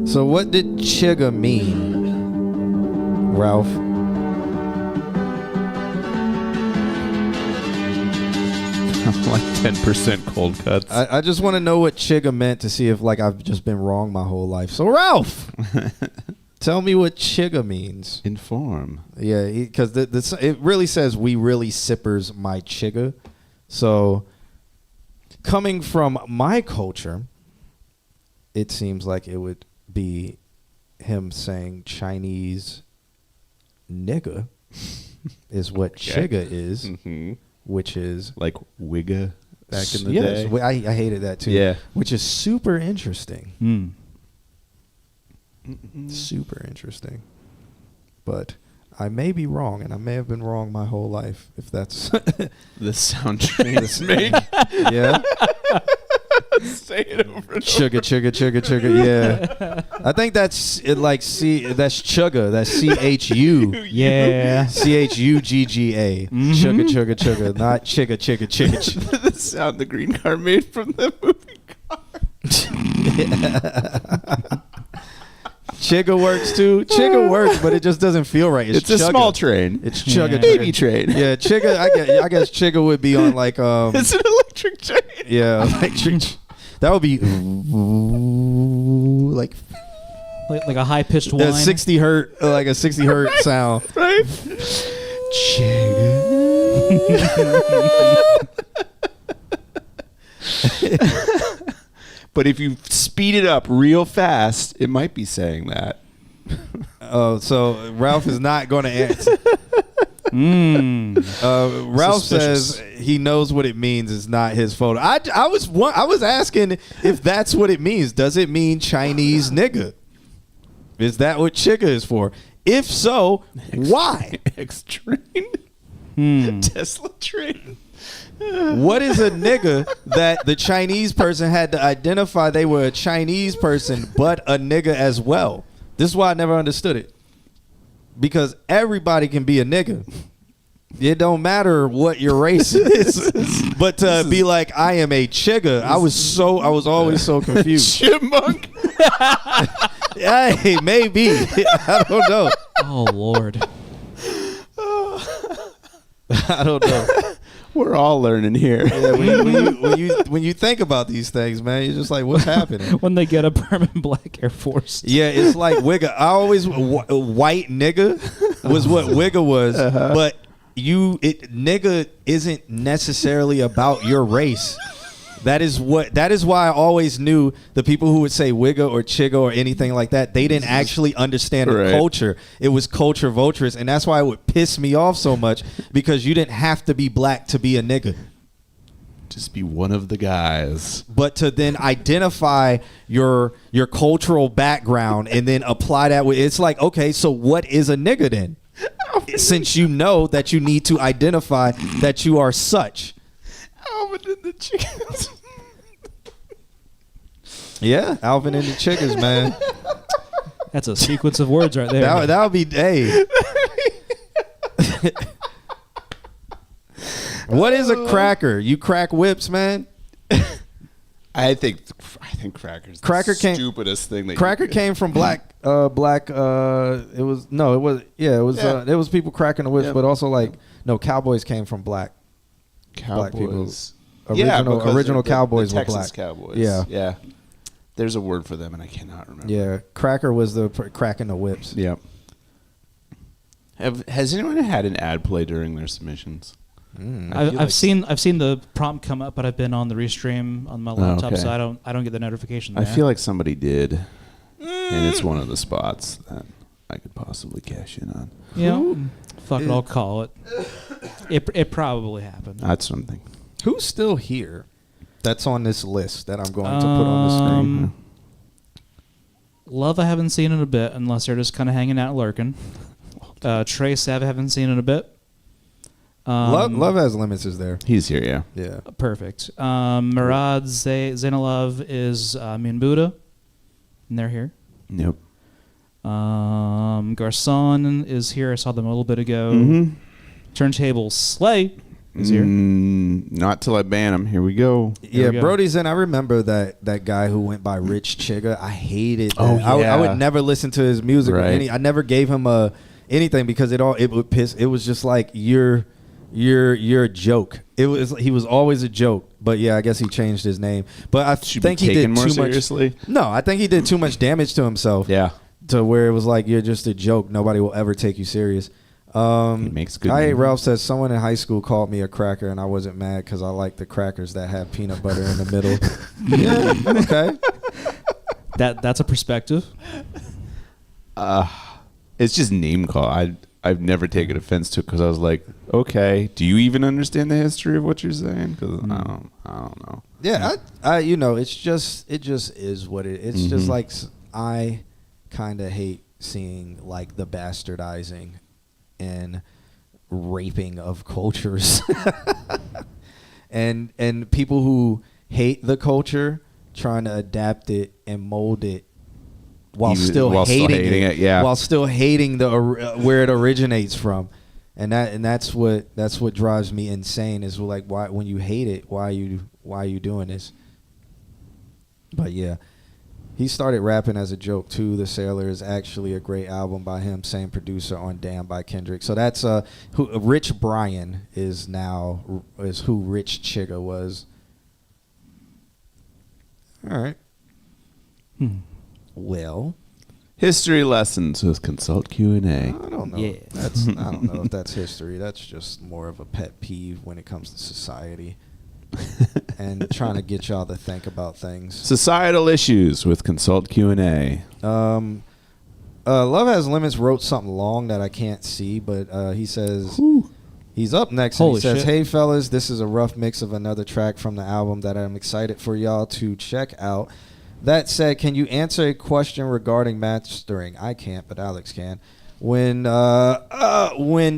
So what did chigga mean, Ralph? Like 10% cold cuts. I just want to know what chigga meant to see if like I've just been wrong my whole life. So Ralph, tell me what chigga means. Inform. Yeah, because it really says we really sippers my chigga. So coming from my culture, it seems like it would be him saying Chinese nigga is what chigga is, which is like wigga back in the yes, day. I hated that too. Yeah. Which is super interesting. Mm. Super interesting. But I may be wrong, and I may have been wrong my whole life, if that's the sound trains make. Yeah. Say it over and Chugga, chugga, chugga, chugga. Yeah. I think that's it. Like that's chugga. That's CHU. Yeah. CHUGGA. Chugga, chugga, chugga. Not chigga, chigga, chigga. The sound the green car made from the movie car. Chigga works too. Chigga works, but it just doesn't feel right. It's a chugga. small train. It's chugga, baby chugga. train. Yeah, chigga. I guess chigga would be on like It's an electric train. Yeah, electric. That would be like a high pitched whine. 60 hertz, like a 60 hertz sound. Right. But if you speed it up real fast, it might be saying that. Oh, so Ralph is not going to answer. Ralph says he knows what it means. It's not his photo. I was asking if that's what it means. Does it mean Chinese nigga? Is that what chigga is for? If so, why? X train. Tesla train. What is a nigga that the Chinese person had to identify they were a Chinese person, but a nigga as well? This is why I never understood it. Because everybody can be a nigga. It don't matter what your race is. But to be like, I am a chigga, I was always so confused. Chipmunk. Hey, maybe. I don't know. Oh, Lord. I don't know. We're all learning here. Yeah, when you think about these things, man, you're just like, what's happening? When they get a permanent black Air Force. Yeah, it's like wigga. I always white nigga was what wigga was, but nigga isn't necessarily about your race. That is why I always knew the people who would say wigga or chigga or anything like that, they didn't actually understand the culture. It was culture vultures, and that's why it would piss me off so much, because you didn't have to be black to be a nigga. Just be one of the guys. But to then identify your cultural background and then apply that with, it's like, okay, so what is a nigga then? Since you know that you need to identify that you are such. Alvin and the chickens. Yeah, Alvin and the chickens, man. That's a sequence of words right there. That would be, hey. What is a cracker? You crack whips, man? I think crackers the stupidest thing that cracker came from black it was people cracking the whips, but also like cowboys came from black people. Original cowboys were black. Cowboys. Yeah. There's a word for them, and I cannot remember. Yeah, cracker was the cracking the whips. Yeah. Has anyone had an ad play during their submissions? I've seen the prompt come up, but I've been on the restream on my laptop, so I don't get the notification. I feel like somebody did, and it's one of the spots that I could possibly cash in on. Yeah, fuck it, I'll call it. It probably happened. That's something. Who's still here? That's on this list that I'm going to put on the screen. Love, I haven't seen in a bit, unless they're just kind of hanging out lurking. Trey Sav, I haven't seen in a bit. Love has limits is there. He's here, yeah. Perfect. Murad Zainalov is Min Buddha, and they're here. Yep. Garcon is here. I saw them a little bit ago. Turntable Slay is here. Not till I ban him. Here we go. Brody's in. I remember that guy who went by Rich Chigga. I hated that. Oh, yeah. I would never listen to his music. Right. I never gave him anything because it would piss. It was just like you're a joke. He was always a joke. But yeah, I guess he changed his name. But I think he did too seriously? much. No, I think he did too much damage to himself. Yeah. To where it was like you're just a joke. Nobody will ever take you serious. He makes good. Ralph says someone in high school called me a cracker, and I wasn't mad because I like the crackers that have peanut butter in the middle. Yeah, okay. that's a perspective. It's just name call. I've never taken offense to it because I was like, okay, do you even understand the history of what you're saying? Because I don't know. Yeah, I you know, it just is what it. It's just like I kind of hate seeing like the bastardizing and raping of cultures, and people who hate the culture trying to adapt it and mold it while still hating it. Yeah, while still hating the where it originates from, and that's what drives me insane. Is like, why, when you hate it, why are you doing this? But yeah, he started rapping as a joke too. The Sailor is actually a great album by him, same producer on Damn by Kendrick. So that's who Rich Brian is who Rich Chigga was. All right. Well, history lessons with Consult Q&A. I don't know. Yeah. I don't know if that's history. That's just more of a pet peeve when it comes to society and trying to get y'all to think about things. Societal issues with Consult Q&A. Love Has Limits wrote something long that I can't see, but he says he's up next. Holy and he says, shit. "Hey fellas, this is a rough mix of another track from the album that I'm excited for y'all to check out. That said, can you answer a question regarding mastering?" I can't, but Alex can. When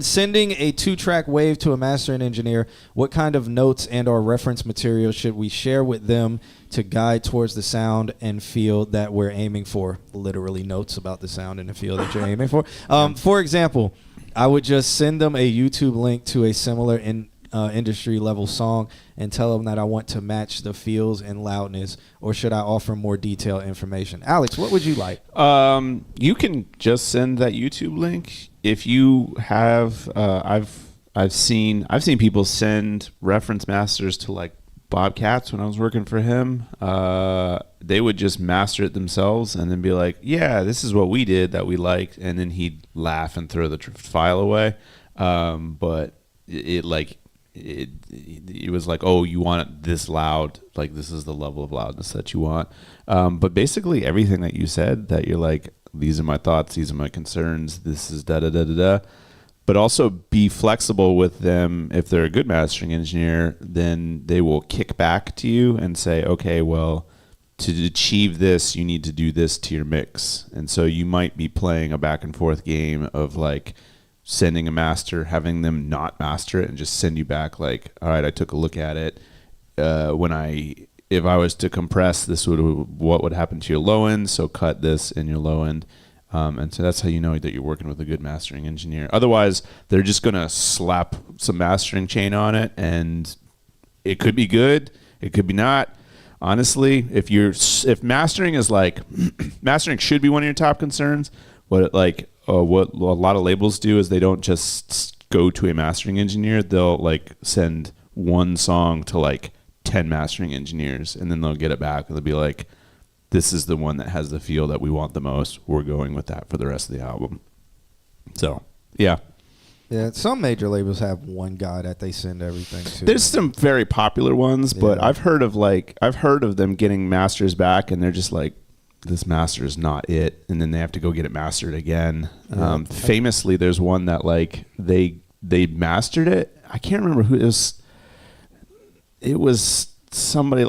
sending a 2-track wave to a mastering engineer, what kind of notes and or reference material should we share with them to guide towards the sound and feel that we're aiming for? Literally notes about the sound and the feel that you're aiming for. For example, I would just send them a YouTube link to a similar industry level song and tell them that I want to match the feels and loudness, or should I offer more detailed information? Alex, what would you like? You can just send that YouTube link. If you have, I've seen people send reference masters to like Bobcats when I was working for him. They would just master it themselves and then be like, yeah, this is what we did that we liked, and then he'd laugh and throw the file away. But it was like, oh, you want it this loud, like this is the level of loudness that you want. But basically everything that you said, that you're like, these are my thoughts, these are my concerns, this is da da da da da. But also be flexible with them. If they're a good mastering engineer, then they will kick back to you and say, okay, well, to achieve this, you need to do this to your mix. And so you might be playing a back and forth game of like sending a master, having them not master it, and just send you back like, all right, I took a look at it. If I was to compress, what would happen to your low end? So cut this in your low end. And so that's how you know that you're working with a good mastering engineer. Otherwise, they're just going to slap some mastering chain on it, and it could be good, it could be not. Honestly, if mastering is like, mastering should be one of your top concerns, what a lot of labels do is they don't just go to a mastering engineer. They'll like send one song to like 10 mastering engineers, and then they'll get it back and they'll be like, this is the one that has the feel that we want the most. We're going with that for the rest of the album. So, yeah. Yeah, some major labels have one guy that they send everything to. There's some very popular ones, but I've heard of them getting masters back, and they're just like, this master is not it, and then they have to go get it mastered again. Famously, there's one that like they mastered it. I can't remember who it was. It was somebody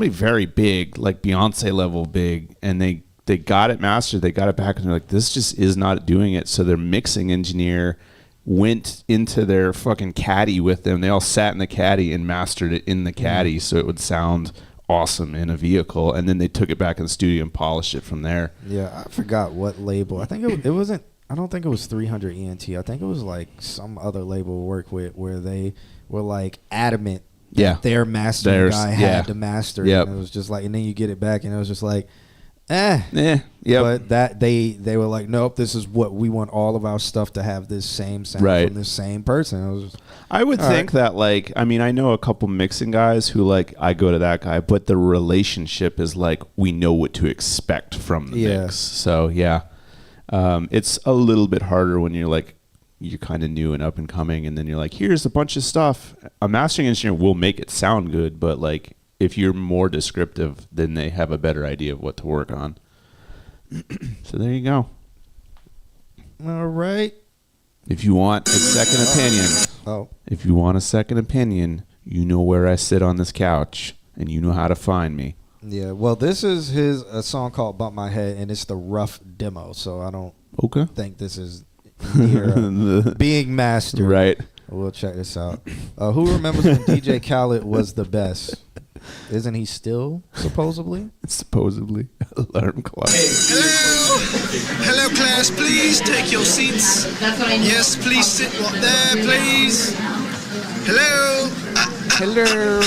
very big, like Beyonce level big, and they got it mastered. They got it back, and they're like, this just is not doing it. So their mixing engineer went into their fucking caddy with them. They all sat in the caddy and mastered it in the caddy so it would sound awesome in a vehicle, and then they took it back in the studio and polished it from there. Yeah, I forgot what label. I think it wasn't. I don't think it was 300 ENT. I think it was like some other label we work with where they were like adamant that their mastering guy had to master it. And it was just like, and then you get it back, and it was just like, But that they were like, nope, this is what we want, all of our stuff to have this same sound from this same person. It was just, I would think that, like, I mean, I know a couple mixing guys who, like, I go to that guy, but the relationship is like, we know what to expect from the mix. So, it's a little bit harder when you're like, you're kind of new and up and coming, and then you're like, here's a bunch of stuff. A mastering engineer will make it sound good, but like, if you're more descriptive, then they have a better idea of what to work on. So there you go. All right. If you want a second if you want a second opinion, you know where I sit on this couch, and you know how to find me. Yeah, well, this is a song called "Bump My Head," and it's the rough demo, so I don't think this is near being mastered. Right. We'll check this out. Who remembers when DJ Khaled was the best? Isn't he still, supposedly? Supposedly. Alarm clock. Hello, class. Please take your seats. Yes, please sit there, please. Hello. Hello.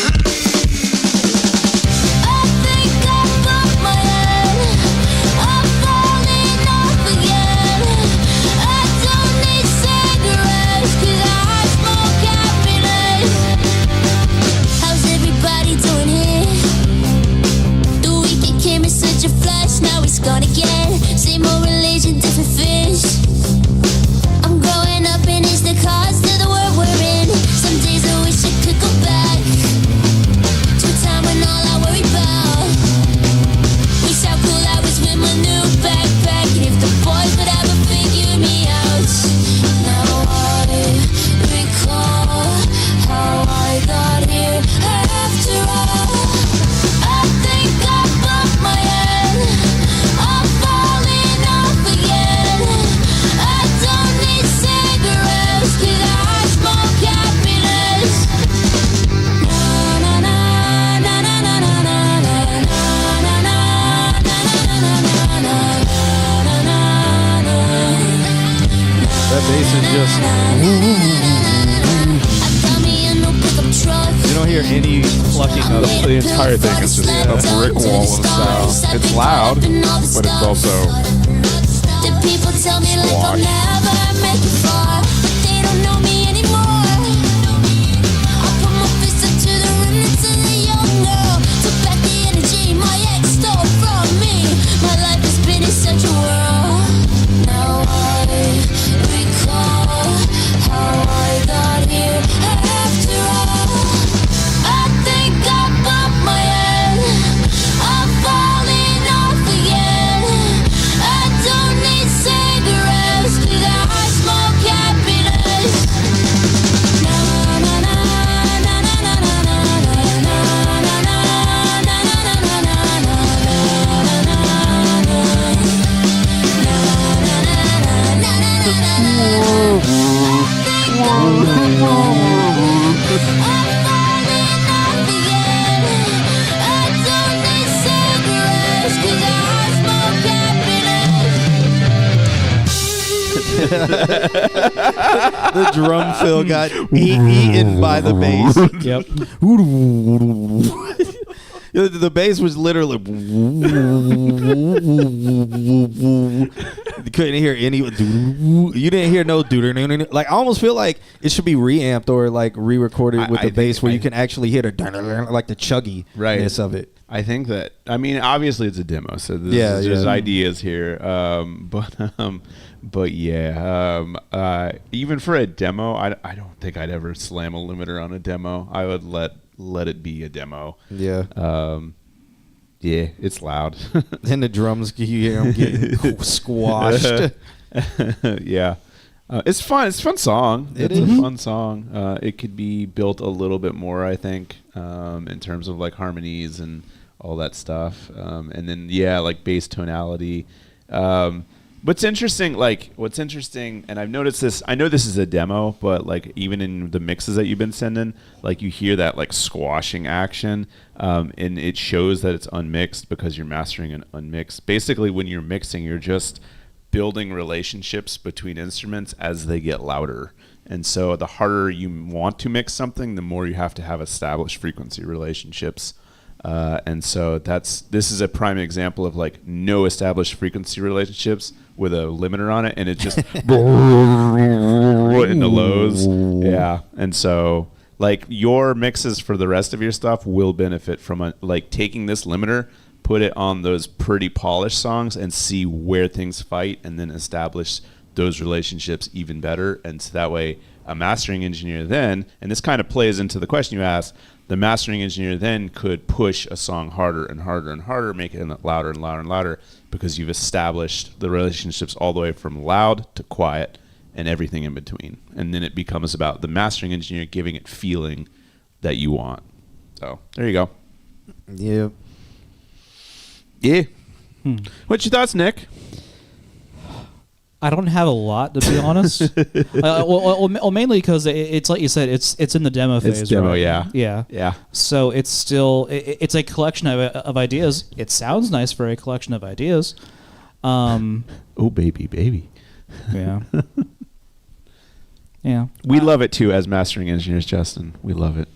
Now it's gone again. Same old religion, different fish. I'm growing up and it's the cost of the world we're in. Some days I wish I could go back to a time when all I worry about was how cool I was with my new backpack. And if the boys would ever figure me out. Now I recall how I got here after all. I think I bumped my head. I'm falling off again. I don't need cigarettes 'cause I smoke happiness. Na na na na na na na na na na na na na. That bass is just. You don't hear any plucking of it. The entire thing is just a brick wall of sound. It's loud, but it's also The people tell me like I'll never make it far, but they don't know me anymore. I put my fist up to the remnants of the young girl. Took back the energy my ex stole from me. My life has been in such a whirl. Now I recall how I got here after all. I think I bumped my head. I'm falling off again. I don't need cigarettes 'cause I smoke happiness. Na na na na na na na na na na na The drum fill got eaten by the bass. Yep. The bass was literally. You couldn't hear any. You didn't hear no dude. Like I almost feel like it should be reamped or like re-recorded with the bass where you can actually hear the like the chugginess of it. I think that, I mean, obviously it's a demo, so there's ideas here. But yeah, even for a demo, I don't think I'd ever slam a limiter on a demo. I would let it be a demo. Yeah. Yeah, it's loud. And the drums, you hear them getting squashed. Yeah. It's fun. It's a fun song. It's a fun song. It could be built a little bit more, I think, in terms of like harmonies and all that stuff. And then, like bass tonality. What's interesting, and I've noticed this, I know this is a demo, but like even in the mixes that you've been sending, like you hear that like squashing action, and it shows that it's unmixed because you're mastering an unmixed. Basically, when you're mixing, you're just building relationships between instruments as they get louder. And so the harder you want to mix something, the more you have to have established frequency relationships. And so this is a prime example of like no established frequency relationships with a limiter on it, and it just in the lows. Yeah. And so like your mixes for the rest of your stuff will benefit from like taking this limiter, put it on those pretty polished songs and see where things fight, and then establish those relationships even better. And so that way a mastering engineer then, and this kind of plays into the question you asked, the mastering engineer then could push a song harder and harder and harder, make it louder and louder and louder, because you've established the relationships all the way from loud to quiet and everything in between. And then it becomes about the mastering engineer giving it feeling that you want. So there you go. Yeah. Yeah. What's your thoughts, Nick? I don't have a lot, to be honest. Well, mainly because it's like you said, it's in the demo phase. It's demo, right? yeah. Yeah. So it's still it's a collection of ideas. It sounds nice for a collection of ideas. Oh, baby. Yeah. Yeah. We love it too as mastering engineers, Justin. We love it.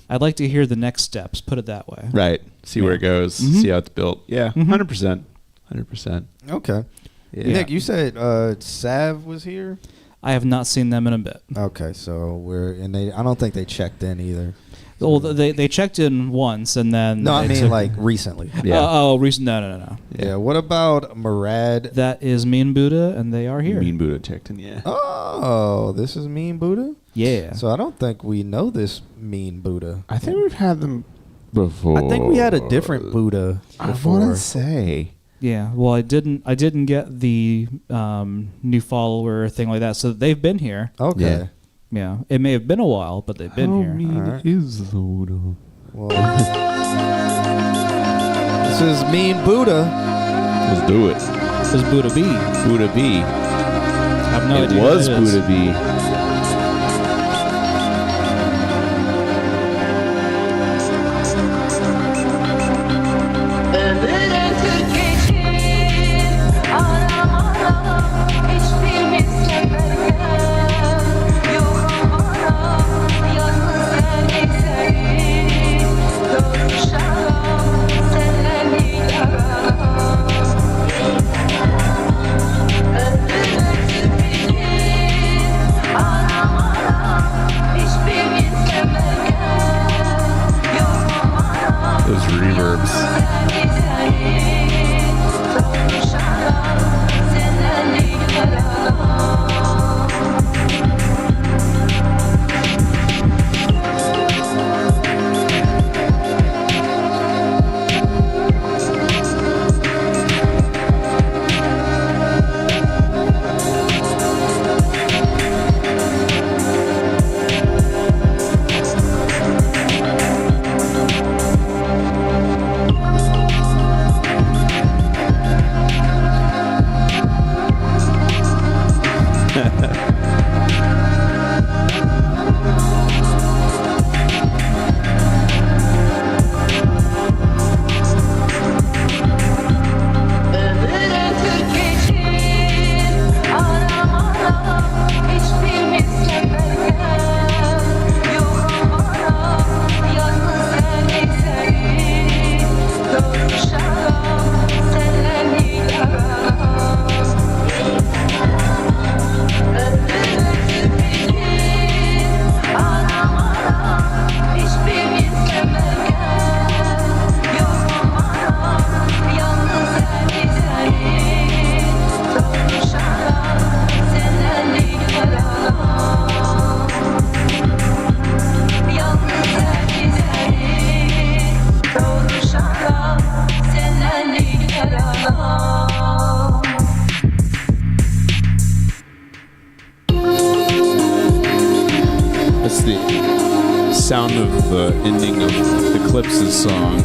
I'd like to hear the next steps. Put it that way. Right. See where it goes. Mm-hmm. See how it's built. Yeah. 100%. 100%. Okay. Yeah. Nick, you said Sav was here? I have not seen them in a bit. Okay, so I don't think they checked in either. Well, they checked in once and then. No, I mean like recently. Yeah. Recent. No. Yeah. What about Murad? That is Mean Buddha, and they are here. Mean Buddha checked in, yeah. Oh, this is Mean Buddha? Yeah. So I don't think we know this Mean Buddha. I think we've had them before. I think we had a different Buddha before. I want to say. Yeah. Well, I didn't get the new follower thing like that. So they've been here. Okay. Yeah. It may have been a while, but they've been here. Mean is the Buddha? Well, this is Mean Buddha. Let's do it. This is Buddha B. Buddha B. I have no idea. It was Buddha B. Those reverbs. That's the sound of the ending of Eclipse's song.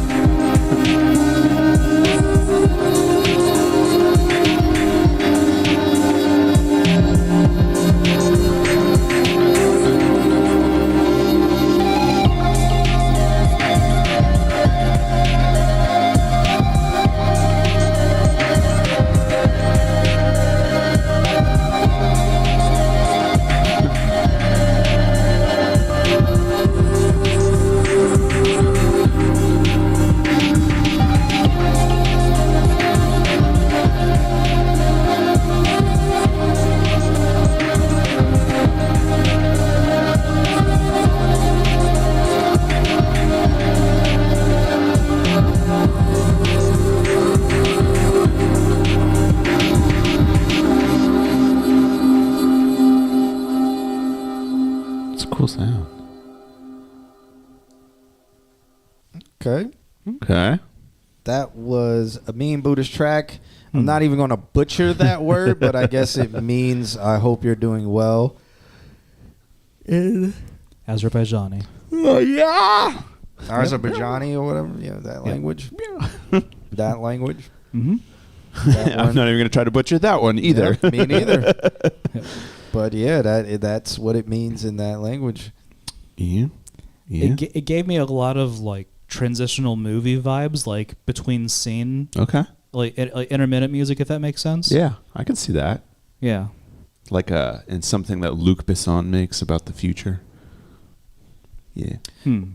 cool sound. Okay. Okay. That was a Mean Buddhist track. I'm not even going to butcher that word, but I guess it means I hope you're doing well. In Azerbaijani. Yeah. Azerbaijani or whatever. Yeah, that language. That language. Mm-hmm. I'm not even going to try to butcher that one either. Yeah, me neither. But yeah, that's what it means in that language. Yeah. Yeah. It gave me a lot of like transitional movie vibes, like between scene. Okay. Like intermittent music, if that makes sense. Yeah, I can see that. Yeah. Like in something that Luc Besson makes about the future. Yeah.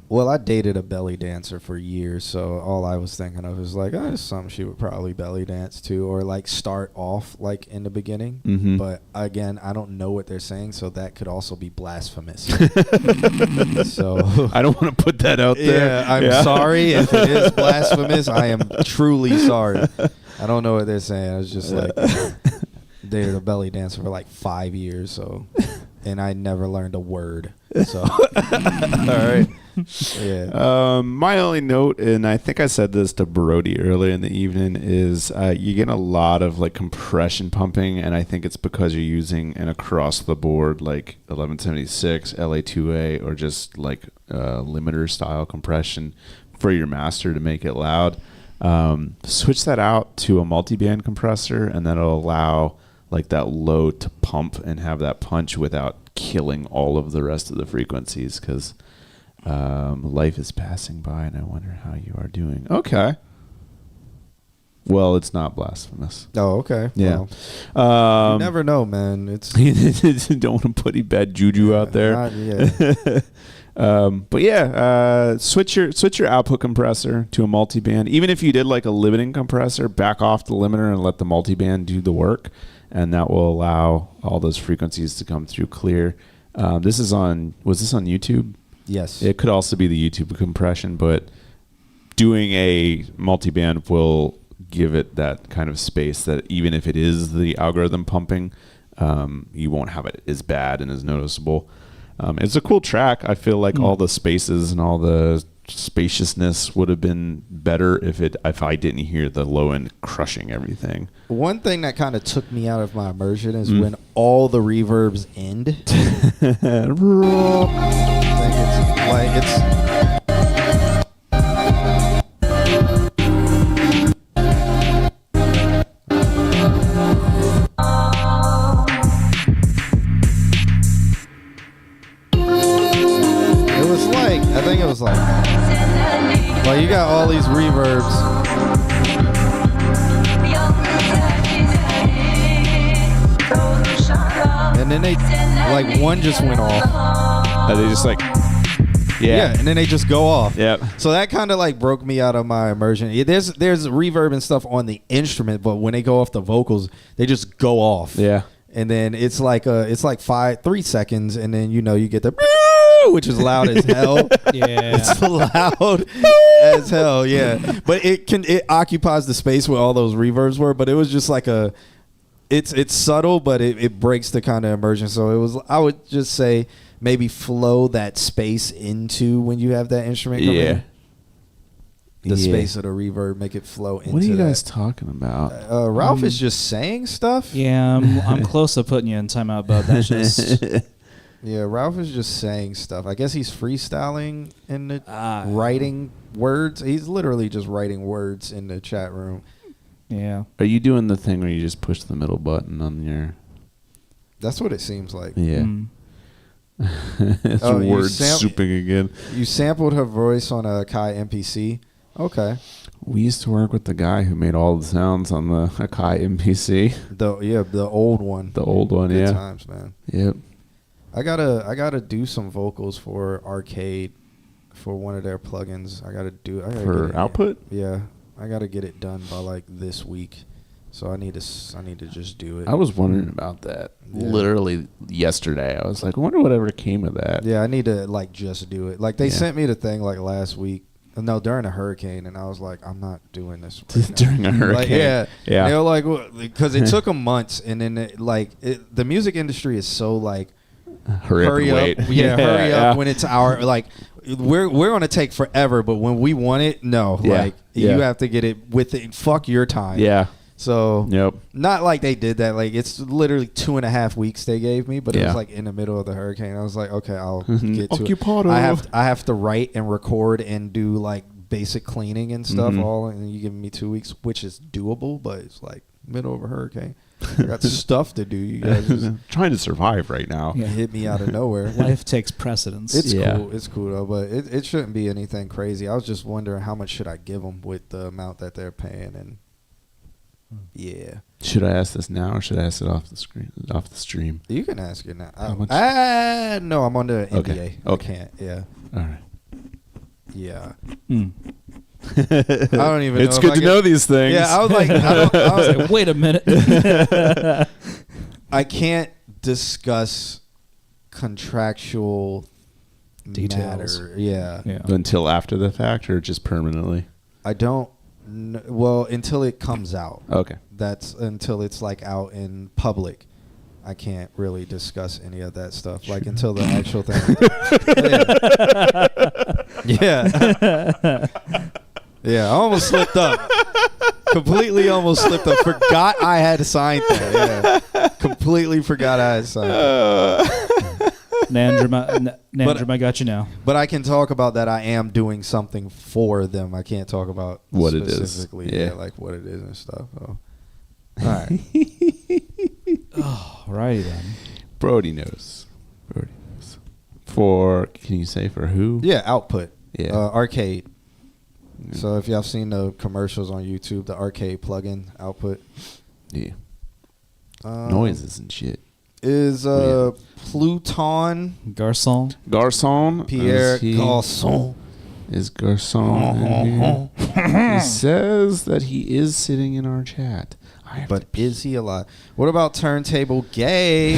Well, I dated a belly dancer for years, so all I was thinking of is like, oh, it's something she would probably belly dance to, or like start off like in the beginning. Mm-hmm. But again, I don't know what they're saying, so that could also be blasphemous. So I don't want to put that out there. Yeah, I'm sorry if it is blasphemous. I am truly sorry. I don't know what they're saying. I was just like dated a belly dancer for like 5 years, so. And I never learned a word. So, all right. Yeah. My only note, and I think I said this to Brody earlier in the evening, is you get a lot of like compression pumping, and I think it's because you're using an across the board like 1176, LA2A, or just like limiter style compression for your master to make it loud. Switch that out to a multi-band compressor, and that'll allow like that low to pump and have that punch without killing all of the rest of the frequencies, because life is passing by and I wonder how you are doing. Okay. Well, it's not blasphemous. Oh, okay. Yeah. Well, you never know, man. It's don't want to put any bad juju out there. But yeah, switch your output compressor to a multiband. Even if you did like a limiting compressor, back off the limiter and let the multiband do the work, and that will allow all those frequencies to come through clear. Was this on YouTube? Yes. It could also be the YouTube compression, but doing a multiband will give it that kind of space that even if it is the algorithm pumping, you won't have it as bad and as noticeable. It's a cool track. I feel like all the spaces and all the spaciousness would have been better if I didn't hear the low end crushing everything. One thing that kind of took me out of my immersion is when all the reverbs end. I think it was like you got all these reverbs. And then they, like, one just went off. They just like, yeah, and then they just go off. Yep. So that kind of like broke me out of my immersion. There's reverb and stuff on the instrument, but when they go off the vocals, they just go off. Yeah. And then it's like 3 seconds, and then you get the which is loud as hell. Yeah, it's loud as hell. Yeah, but it occupies the space where all those reverbs were. But it was just like it's subtle, but it breaks the kind of immersion. So I would just say maybe flow that space into when you have that instrument come in. The space of the reverb, make it flow into. What are you guys talking about? Ralph is just saying stuff. Yeah, I'm close to putting you in timeout, but that's just. Yeah, Ralph is just saying stuff. I guess he's freestyling in the writing words. He's literally just writing words in the chat room. Yeah. Are you doing the thing where you just push the middle button on your? That's what it seems like. Yeah. It's word souping again. You sampled her voice on a Akai MPC. Okay. We used to work with the guy who made all the sounds on the Akai MPC. The old one. The old one, Good yeah. times, man. Yep. I gotta do some vocals for Arcade for one of their plugins. I gotta for output. Yeah, I gotta get it done by like this week. So I need to just do it. I was wondering about that literally yesterday. I was like, I wonder whatever came of that. Yeah, I need to like just do it. Like they sent me the thing like last week. No, during a hurricane, and I was like, I'm not doing this right now. During a hurricane. Like, yeah. They were like, because it took them months, and then the music industry is so like Hurry up and wait. Yeah, hurry up when it's our like. We're gonna take forever, but when we want it, no. Yeah. Like you have to get it within. Fuck your time. Yeah. So Yep. not like they did that. Like it's literally 2.5 weeks they gave me, but it Yeah. was like in the middle of the hurricane. I was like, okay, I'll get to it. Occupado. I have to write and record and do like basic cleaning and stuff all, and you give me 2 weeks, which is doable, but it's like middle of a hurricane. I got stuff to do. You guys just trying to survive right now. hit me out of nowhere. Life takes precedence. It's cool. It's cool though, but it shouldn't be anything crazy. I was just wondering how much should I give them with the amount that they're paying, and yeah. Should I ask this now or should I ask it off the screen? Off the stream. You can ask it now. How much? No, I'm under NDA. Okay. I can't. Yeah. All right. Yeah. I don't even know. It's if good I to can- know these things. Yeah, I was like, I was like, wait a minute. I can't discuss contractual Details. matter. Yeah. Until after the fact or just permanently? I don't. Well, until it comes out. Okay. That's until it's like out in public. I can't really discuss any of that stuff. Like until the actual thing. Yeah. Yeah, I almost slipped up. Completely almost slipped up. Forgot I had signed that. Yeah. Completely forgot I had signed that. Nandrum, I got you now. But I can talk about that I am doing something for them. I can't talk about what it is. specifically, Yeah. like what it is and stuff. So. All right. Alrighty then. Brody knows. Brody knows. For, can you say for who? Yeah, Output. Yeah. Arcade. So if y'all seen the commercials on YouTube, the arcade plugin Output. Yeah. Noises and shit. Is Pluton Garçon? Pierre Garçon. Is Garçon in here? He says that he is sitting in our chat. But is he alive? What about Turntable Gay?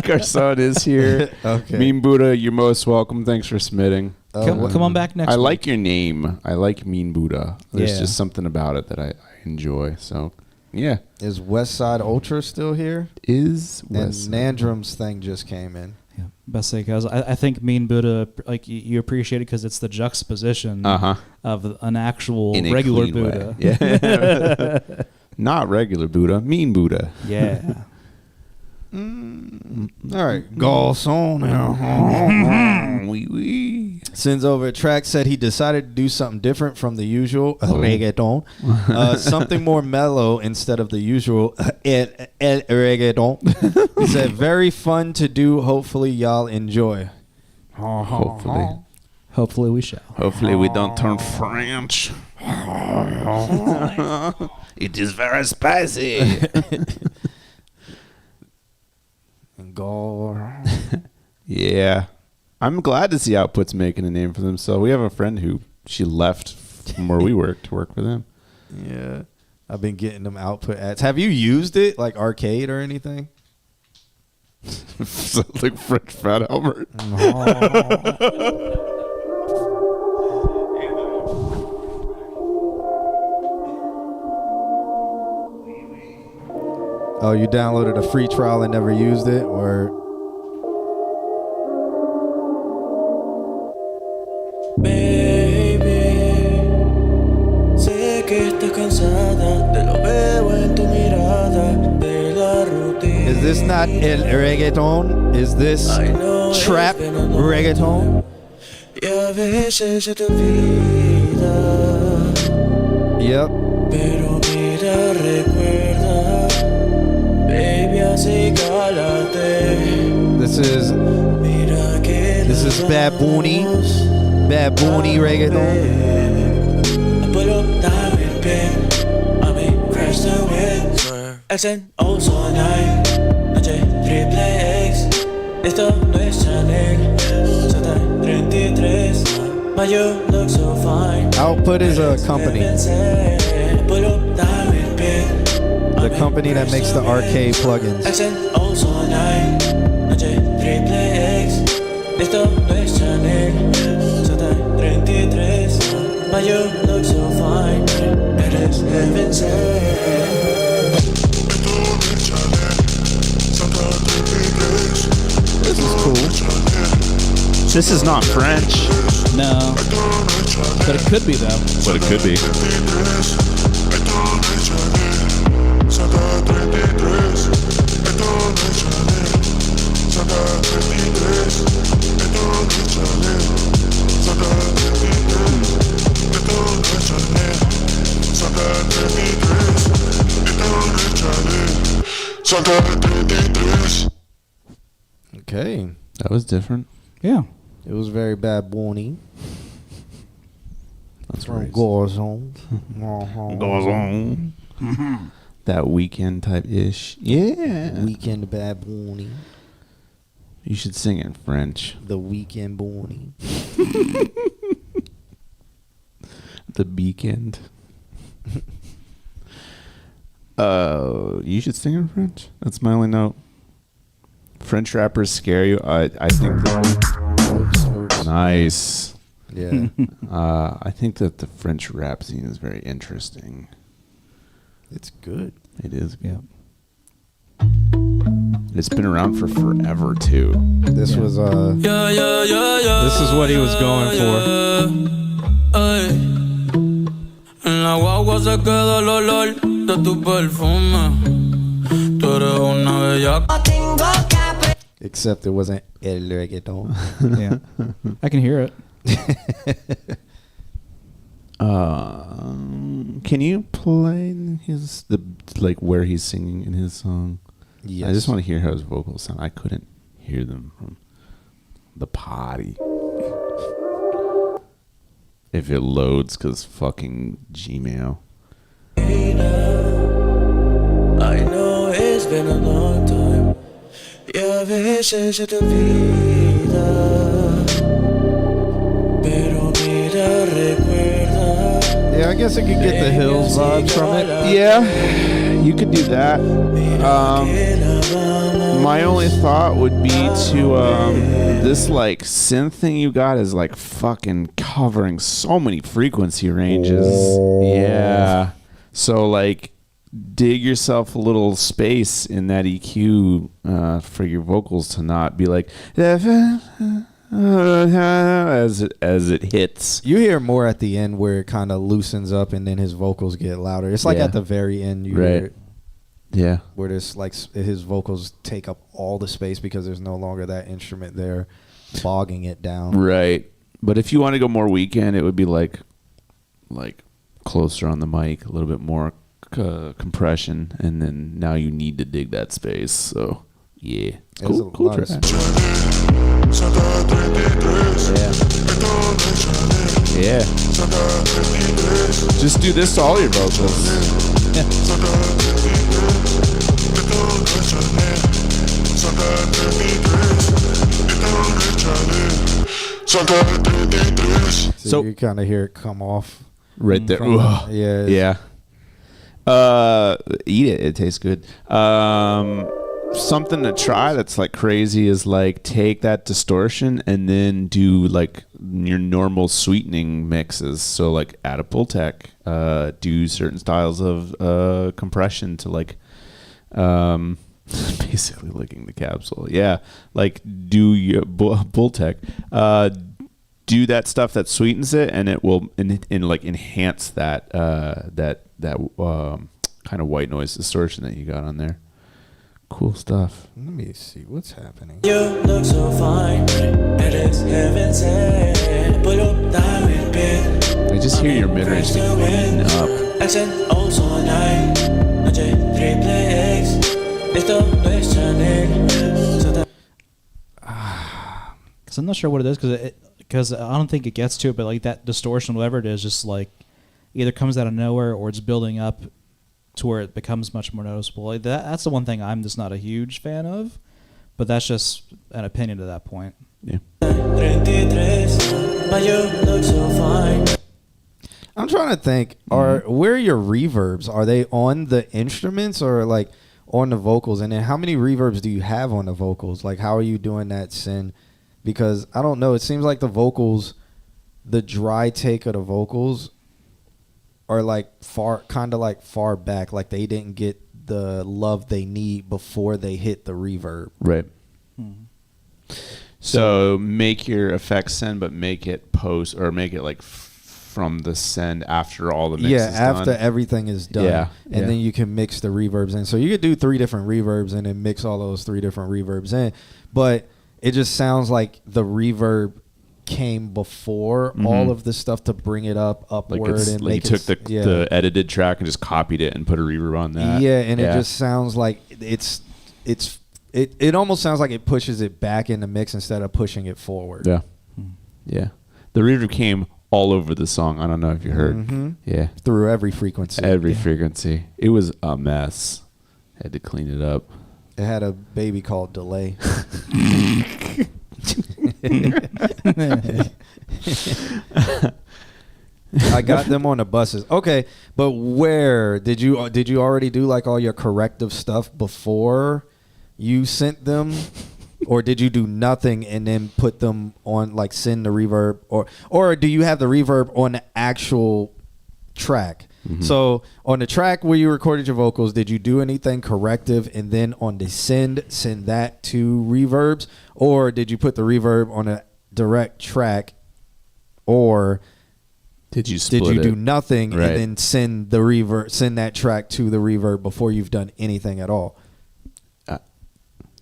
Garçon is here. Okay. Mean Buddha, you're most welcome. Thanks for submitting. Come on back next I week. like your name. I like Mean Buddha. There's Yeah. just something about it that I enjoy. So, yeah. Is Westside Ultra still here? Is And Westside. Nandrum's thing just came in. Yeah, best say because I think Mean Buddha, like you appreciate it because it's the juxtaposition of an actual In a regular clean way. Buddha. Yeah. Not regular Buddha, Mean Buddha. Yeah. All right. Garçon. Sends over a track, said he decided to do something different from the usual reggaeton. Something more mellow instead of the usual el reggaeton. He said, very fun to do. Hopefully y'all enjoy. Hopefully we shall. Hopefully we don't turn French. It is very spicy. Yeah. I'm glad to see Output's making a name for themselves. We have a friend who she left from where we work to work for them. Yeah. I've been getting them Output ads. Have you used it, like Arcade or anything? Sounds like French Fat Albert. Oh, you downloaded a free trial and never used it? Or Sé que estás cansada, te lo veo en tu mirada de la rutina. is this not el reggaeton? Is this trap reggaeton? Y a veces se te olvida. Yep. Pero mira, recuerda, baby, así cálate. This is Bad Bunny. Bad Bunny reggaeton. Pull up, dame el pie, a mí, crash the whip. Accent, also night, noche triple X. Esto no es Chanel, Sota 33. But you look so fine. Output is a company. Pull up, dame el pie. The company that makes the arcade plugins. Accent, also night, noche triple X. Esto no es Chanel, Sota 33. But you look so fine. Eres heaven sent. This is not French. No. But it could be, though. But it could be. Okay. That was different. Yeah. It was very bad warning. That's from right. Garzon. Garzon. That weekend type ish. Yeah. Weekend bad warning. You should sing it in French. The weekend warning. The weekend. You should sing in French. That's my only note. French rappers scare you. I think. Nice. Yeah. I think that the French rap scene is very interesting. It's good. It is good. Yeah. It's been around for forever too. This was this is what he was going for. En la guagua se queda el olor de tu perfume. Tú eres una bellaca. Except it wasn't el reggaeton. Yeah. I can hear it. Can you play where he's singing in his song? Yes. I just want to hear how his vocals sound. I couldn't hear them from the party. If it loads, because fucking Gmail. I know it's been a long time. Y a veces se te olvida. Pero mira, recuerda. Yeah, I guess I could get the Hills vibes from it. Yeah, you could do that. My only thought would be to this like synth thing you got is like fucking covering so many frequency ranges. Yeah. So like dig yourself a little space in that EQ for your vocals to not be like as it hits. You hear more at the end where it kind of loosens up and then his vocals get louder. It's like at the very end you hear it. Yeah. Where there's like his vocals take up all the space because there's no longer that instrument there bogging it down. Right. But if you want to go more weekend, it would be like closer on the mic, a little bit more compression, and then now you need to dig that space. So yeah, cool track. Yeah. Just do this to all your vocals. So you kind of hear it come off right there. Yeah. Eat it. It tastes good. Something to try that's like crazy is like take that distortion and then do like your normal sweetening mixes. So like add a pull tech, do certain styles of compression to like basically licking the capsule. Yeah, like do your bull tech. Do that stuff that sweetens it, and it will like enhance that kind of white noise distortion that you got on there. Cool stuff. Let me see what's happening. You look so fine. It is heaven sent. I just hear your mid-range going up. Accent also night. Noche triple X. Esto no es Chanel. Because I'm not sure what it is, because I don't think it gets to it, but like that distortion, whatever it is, just like either comes out of nowhere or it's building up to where it becomes much more noticeable. Like that's the one thing I'm just not a huge fan of, but that's just an opinion at that point. Yeah. I'm trying to think. Where are your reverbs? Are they on the instruments or like on the vocals? And then how many reverbs do you have on the vocals? Like how are you doing that, Sin? Because I don't know. It seems like the vocals, the dry take of the vocals are like far back. Like they didn't get the love they need before they hit the reverb. Right. So make your effects send, but make it post or make it like from the send after all the mix is after done. everything is done. Yeah. And then you can mix the reverbs in. So you could do 3 different reverbs and then mix all those 3 different reverbs in. But it just sounds like the reverb came before all of the stuff to bring it upward, and like make you took the edited track and just copied it and put a reverb on that. Yeah, and it just sounds like it almost sounds like it pushes it back in the mix instead of pushing it forward. Yeah. Yeah. The reverb came all over the song. I don't know if you heard. Yeah. Through every frequency. Every frequency. It was a mess. Had to clean it up. It had a baby called Delay. I got them on the buses. Okay, but where did you already do like all your corrective stuff before you sent them, or did you do nothing and then put them on, like send the reverb, or do you have the reverb on the actual track? So on the track where you recorded your vocals, did you do anything corrective and then on the send that to reverbs, or did you put the reverb on a direct track, or did you do nothing and then send that track to the reverb before you've done anything at all?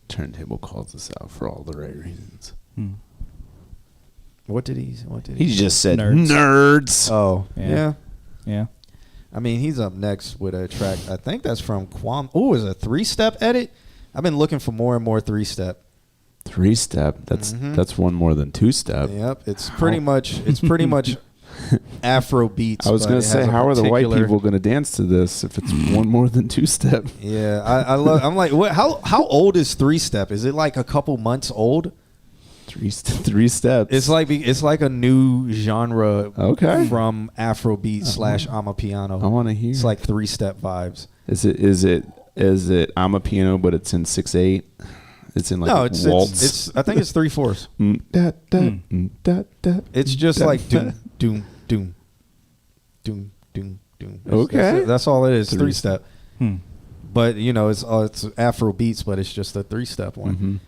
Turntable calls us out for all the right reasons. What did he? He just said nerds. Oh Yeah. I mean, he's up next with a track. I think that's from Quam. Oh, is a 3-step edit? I've been looking for more and more 3-step. 3-step. That's one more than 2-step. Yep, it's pretty much Afro beats. I was going to say, how are the white people going to dance to this if it's one more than 2-step? Yeah, I love. I'm like, what? How old is 3-step? Is it like a couple months old? 3-step. It's like a new genre. Okay. From Afro beat / Amapiano. I want to hear. It's like 3-step vibes. Is it Amapiano, but it's in 6/8? It's in like waltz. It's I think it's 3/4. It's just like doom doom doom doom doom doom. Okay, that's all it is. 3-step. But it's Afro beats, but it's just a 3-step one.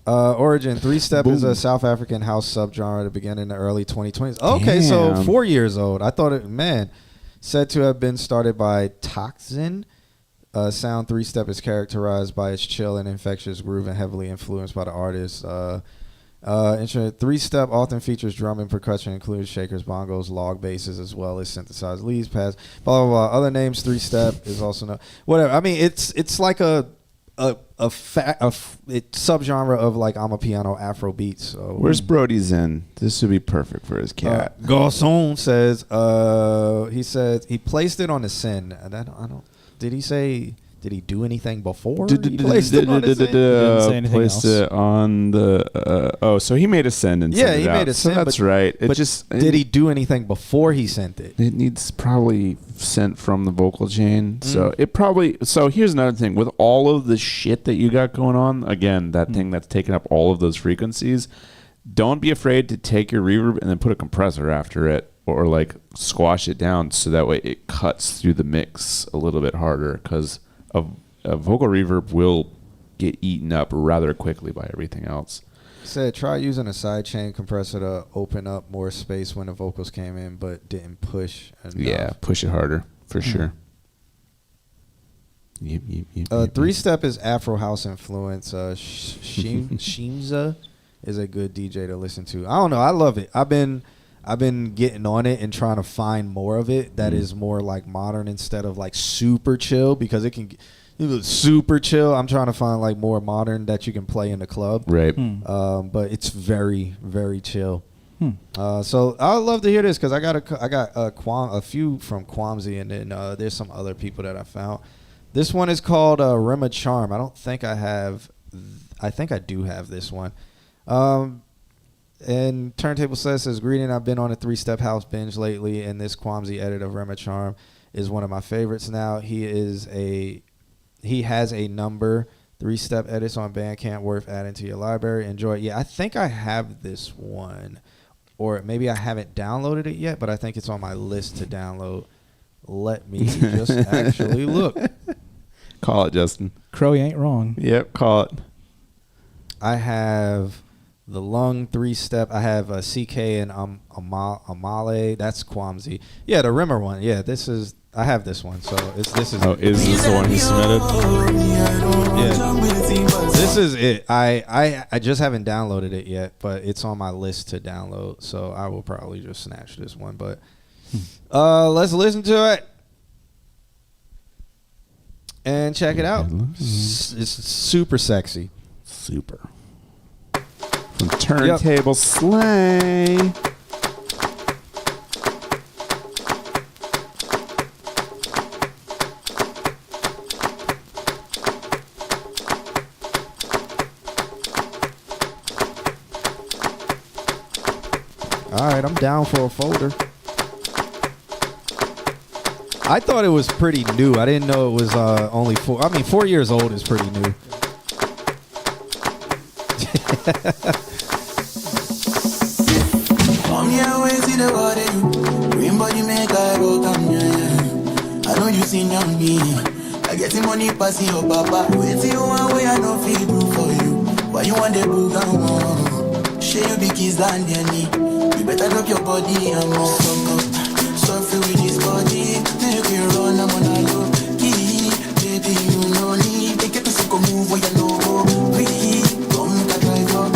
Origin 3-step is a South African house subgenre that began in the early 2020s. Okay, so 4 years old. I thought said to have been started by Toxin. Sound 3-step is characterized by its chill and infectious groove and heavily influenced by the artist. Instrument 3-step often features drum and percussion, including shakers, bongos, log basses, as well as synthesized leads, pads, blah blah blah. Other names 3-step is also known. Whatever. I mean, it's like a subgenre of like Amapiano Afro beats. So where's Brody's in? This would be perfect for his cat. Garçon says he said he placed it on the send. I don't. Did he say? Did he do anything before? He placed it on the send? Didn't say anything placed else. it on the. So he made a send and sent it he out. made a send. So that's right. But did he do anything before he sent it? It needs probably sent from the vocal chain. So it probably. So here's another thing with all of the shit that you got going on. Again, that thing that's taking up all of those frequencies. Don't be afraid to take your reverb and then put a compressor after it, or like squash it down so that way it cuts through the mix a little bit harder, because a vocal reverb will get eaten up rather quickly by everything else. Said try using a sidechain compressor to open up more space when the vocals came in, but didn't push enough. Yeah, push it harder for sure. Yep. 3-step is Afro house influence. Shimza is a good DJ to listen to. I don't know. I love it. I've been getting on it and trying to find more of it that is more like modern instead of like super chill, because it can super chill. I'm trying to find like more modern that you can play in the club. Right. But it's very, very chill. So I'd love to hear this, because I got a few from Quamsy, and then there's some other people that I found. This one is called Rema Charm. I don't think I have. I think I do have this one. And Turntable says, greeting, I've been on a 3-step house binge lately, and this Quamsy edit of Rema Charm is one of my favorites now. He has a number 3-step edits on Bandcamp worth adding to your library. Enjoy it. Yeah, I think I have this one, or maybe I haven't downloaded it yet, but I think it's on my list to download. Let me just actually look. Call it, Justin. Crow, you ain't wrong. Yep, call it. I have the lung 3-step. I have a CK and Amale. That's Quamsy. Yeah, the Rimmer one. Yeah, I have this one. So this is. Oh, is this the one you submitted? Yeah. This is it. I just haven't downloaded it yet, but it's on my list to download. So I will probably just snatch this one. But let's listen to it and check it out. It's super sexy. Super. From Turntable Slay. All right, I'm down for a folder. I thought it was pretty new. I didn't know it was only 4 years old is pretty new. Come here, wait till the body. Green body make I go come here. I know you seen on me. I get the money pass your papa. Wait till you want way I don't feel do for you. Why you want the book and more? Share you the keys down your knee. You better drop your body and more. So feel with this body. Make you run, I'm on a low key. Baby, you know need. Take it to go move where you know go. Come make a drive up.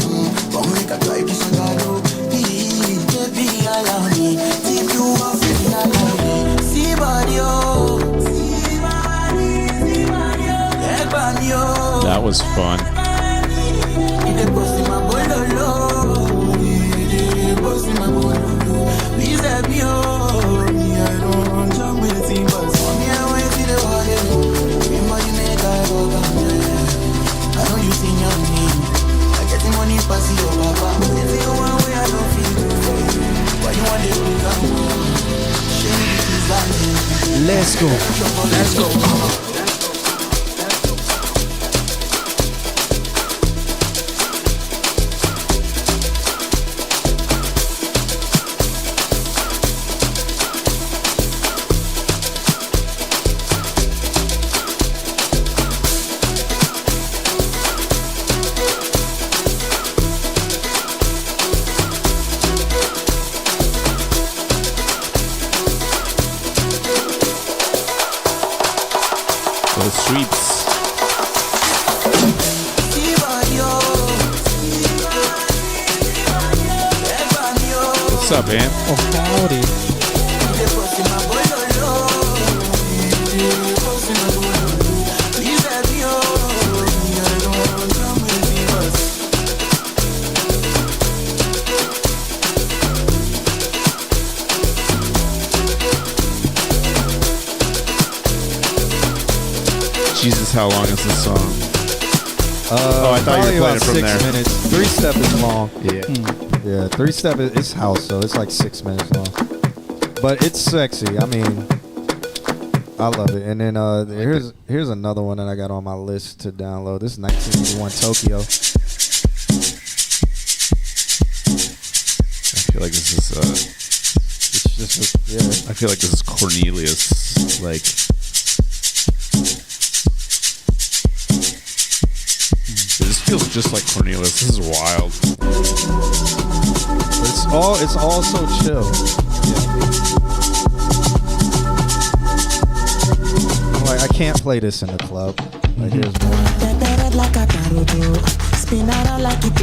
Come make a drive this on the road. Baby, allow me. Take you off, baby, allow me. See body, oh. See body, oh. Let body, oh. That was fun. The boss in my boy, lolo. The boss in my boy, lolo. Please help me, oh. Me, I don't jump with the team, but for me, I wait till the body. Remember you make I go down there. I know you seen your name. I get the money pass your papa. Wait till you want way I don't feel good. Why you want to go down? Share me the keys down there. Let's go. Let's go. Sweeps. What's up, man? Oh, howdy. Jesus, how long is this song? I thought you were playing it from 6 there. minutes. 3-step is long. Yeah. Yeah, 3-step is house, so it's like 6 minutes long. But it's sexy. I mean, I love it. And then here's another one that I got on my list to download. This is 1981 Tokyo. I feel like this is it's just yeah. I feel like this is Cornelius, like. This feels just like Cornelius. This is wild. It's all so chill. I'm like, I can't play this in the club. Like, here's more. Spin around like it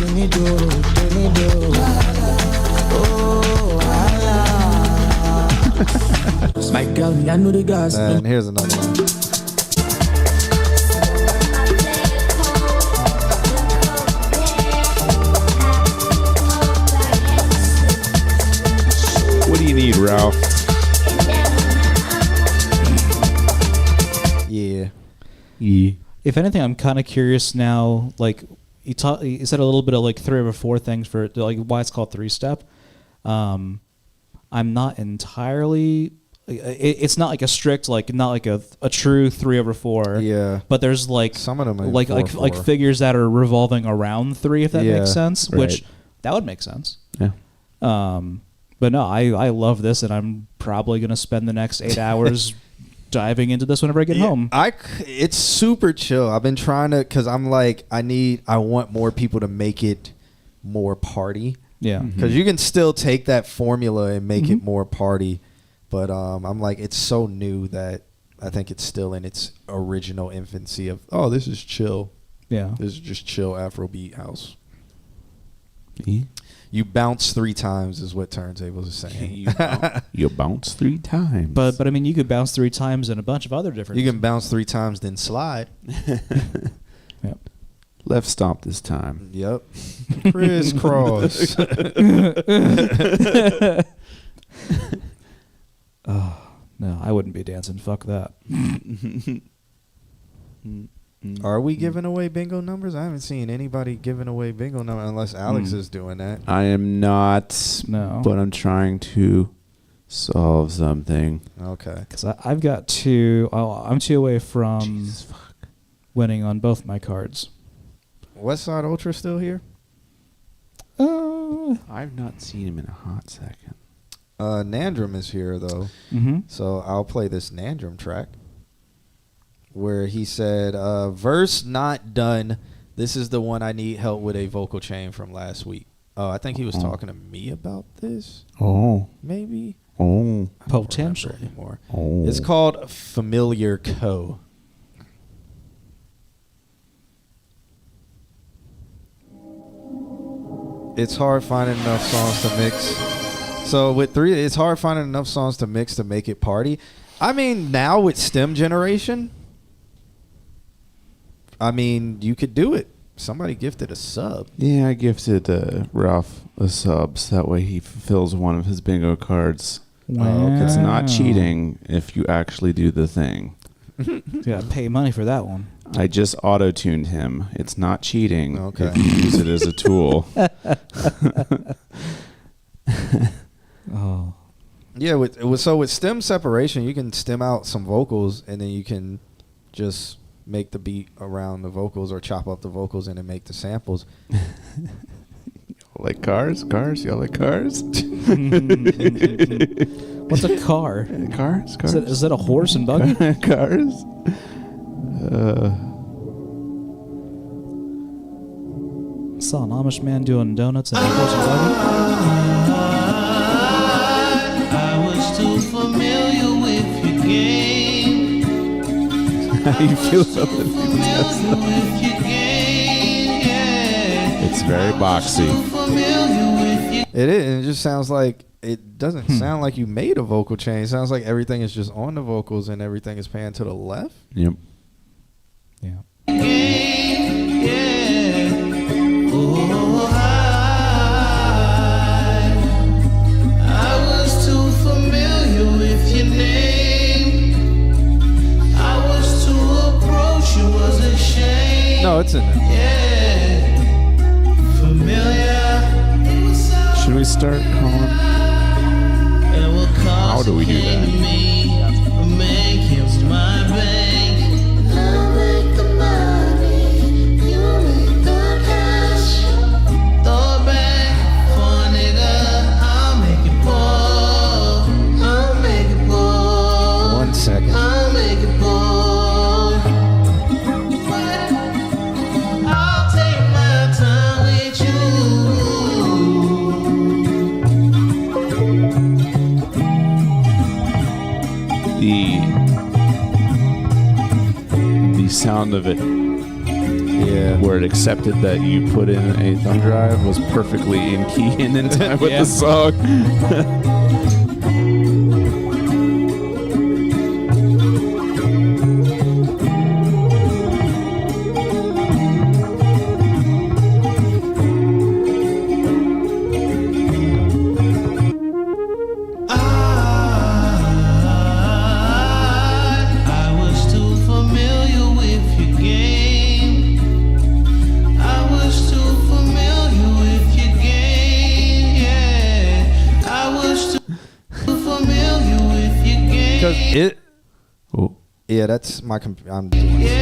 my girl, I know the gas. And here's another one. What do you need, Ralph? Yeah. If anything, I'm kind of curious now. Like you said a little bit of like 3 or 4 things for like why it's called 3-step. I'm not entirely. It's not like a strict, like not like a true 3/4. Yeah. But there's like some of them are like 4/4. like figures that are revolving around 3, if that Yeah, makes sense. right. Which that would make sense. Yeah. But no, I love this, and I'm probably gonna spend the next 8 hours diving into this whenever I get home. It's super chill. I've been trying to, because I'm like, I want more people to make it more party. Yeah. Because you can still take that formula and make it more party. But I'm like, it's so new that I think it's still in its original infancy of, oh, this is chill. Yeah. This is just chill Afrobeat house. You bounce 3 times is what Turntables is saying. You bounce 3 times. But I mean, you could bounce 3 times in a bunch of other different. You can bounce 3 times, then slide. Yep. Left stomp this time. Yep. Crisscross. Oh, no, I wouldn't be dancing. Fuck that. Are we giving away bingo numbers? I haven't seen anybody giving away bingo numbers unless Alex is doing that. I am not. No. But I'm trying to solve something. Okay. Because I've got 2. I'm 2 away from winning on both my cards. Westside Ultra still here? I've not seen him in a hot second. Nandrum is here, though. So I'll play this Nandrum track where he said, verse not done. This is the one I need help with a vocal chain from last week. Oh, I think he was talking to me about this. Oh. Maybe. Oh. Potentially. Anymore. Oh. It's called Familiar Co. It's hard finding enough songs to mix. So with 3, it's hard finding enough songs to mix to make it party. I mean, now with STEM generation, I mean, you could do it. Somebody gifted a sub. Yeah, I gifted Ralph a sub, so that way he fulfills one of his bingo cards. Wow. It's not cheating if you actually do the thing. You gotta pay money for that one. I just auto-tuned him. It's not cheating Okay. if you use it as a tool. Oh. Yeah, with stem separation, you can stem out some vocals, and then you can just make the beat around the vocals or chop up the vocals and then make the samples. Like cars? Cars? Y'all like cars? What's a car? Cars? Is that a horse and buggy? Cars? Saw an Amish man doing donuts and a horse and buggy. I was too familiar with your game. How you feel about the Familiar with your game, yeah. It's very boxy. Familiar with your It is. And it just sounds like it doesn't sound like you made a vocal chain. It sounds like everything is just on the vocals and everything is panned to the left. Yep. Yeah. game, yeah. Oh, I was too familiar with your name. I was to approach you was a shame. No, it's in there. Yeah. Familiar. Should we start calling? How do we do that? Make him my bank. I'll make the money, you make the cash. Throw it back for a nigga. I'll make it pour. I'll make it pour. 1 second. I'll make it pour. I'll take my time with you. The sound of it, Yeah. where it accepted that you put in a thumb drive, was perfectly in key and in time with Yeah. the song. I was too familiar with your game. I was too familiar with your game. Yeah, I was too familiar with your game. Because it. Oh. Yeah, that's my. I'm doing. Yeah,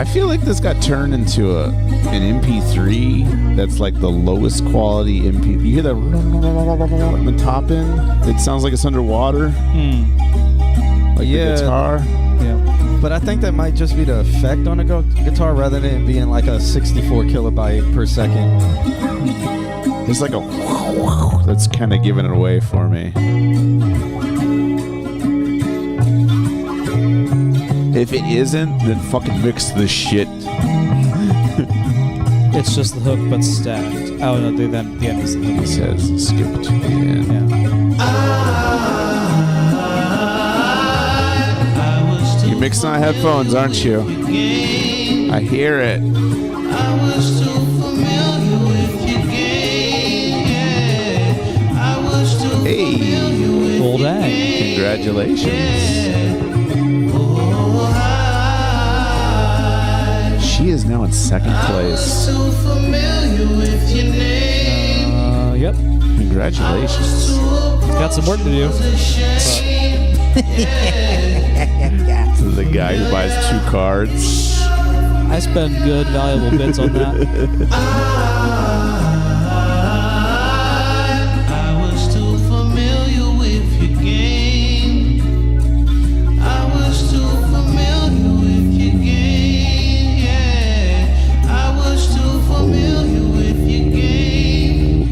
I feel like this got turned into an MP3 that's like the lowest quality MP. You hear that on the top end? It sounds like it's underwater. Like the guitar. Yeah. But I think that might just be the effect on the guitar rather than it being like a 64 kilobyte per second. It's like a that's kind of giving it away for me. If it isn't, then fucking mix the shit. It's just the hook, but stacked. Oh no, the end is the hook. It says skip to the end. Yeah. You're mixing on headphones, aren't you? I hear it. Hey. Full day. Congratulations. She is now in second place. Yep. Congratulations. Got some work to do. To the guy who buys 2 cards. I spend good, valuable bits on that.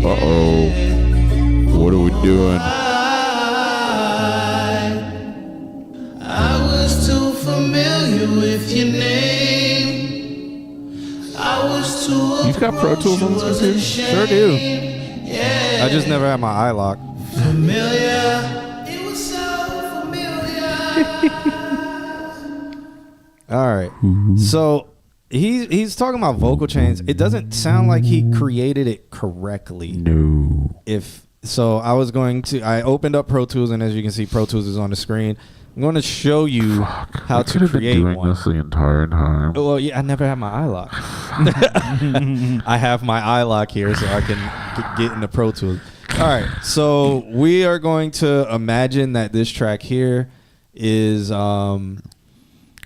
Uh-oh. What are we doing? I was too familiar with your name. I was too. You've got Pro Tools on this computer? Sure do. I just never had my eye lock. Familiar. It was so familiar. All right. So he's talking about vocal chains. It doesn't sound like he created it correctly. No. If so, I opened up Pro Tools, and as you can see, Pro Tools is on the screen. I'm going to show you how to create doing one. this the entire time. Well, yeah, I never had my eye lock. I have my eye lock here, so I can get into Pro Tools. All right, so we are going to imagine that this track here is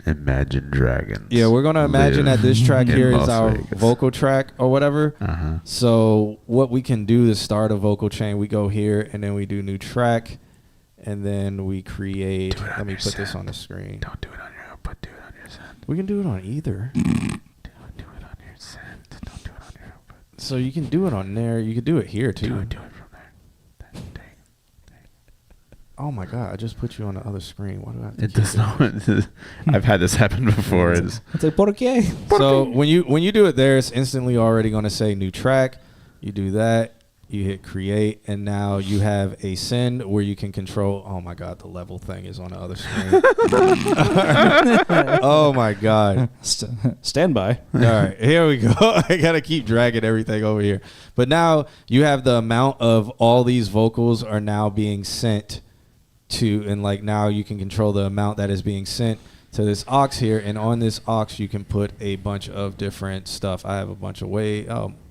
Imagine Dragons. Yeah, we're going to imagine that this track here is our Vegas. vocal track or whatever. Uh-huh. So what we can do is start a vocal chain. We go here, and then we do new track, and then we create. Let me put this on the screen. Don't do it on your output. Do it on your send. We can do it on either. Do it on your send. Don't do it on your output. So you can do it on there. You can do it here too. Do it from there. Oh my god! I just put you on the other screen. Why do I have to? It does not. I've had this happen before. It's like, ¿por qué? So when you do it there, it's instantly already going to say new track. You do that. You hit create, and now you have a send where you can control. Oh my god, the level thing is on the other screen. Oh my god. Stand by. All right, here we go. I gotta keep dragging everything over here. But now you have the amount of all these vocals are now being sent to, and like now you can control the amount that is being sent to this aux here, and on this aux you can put a bunch of different stuff. I have a bunch of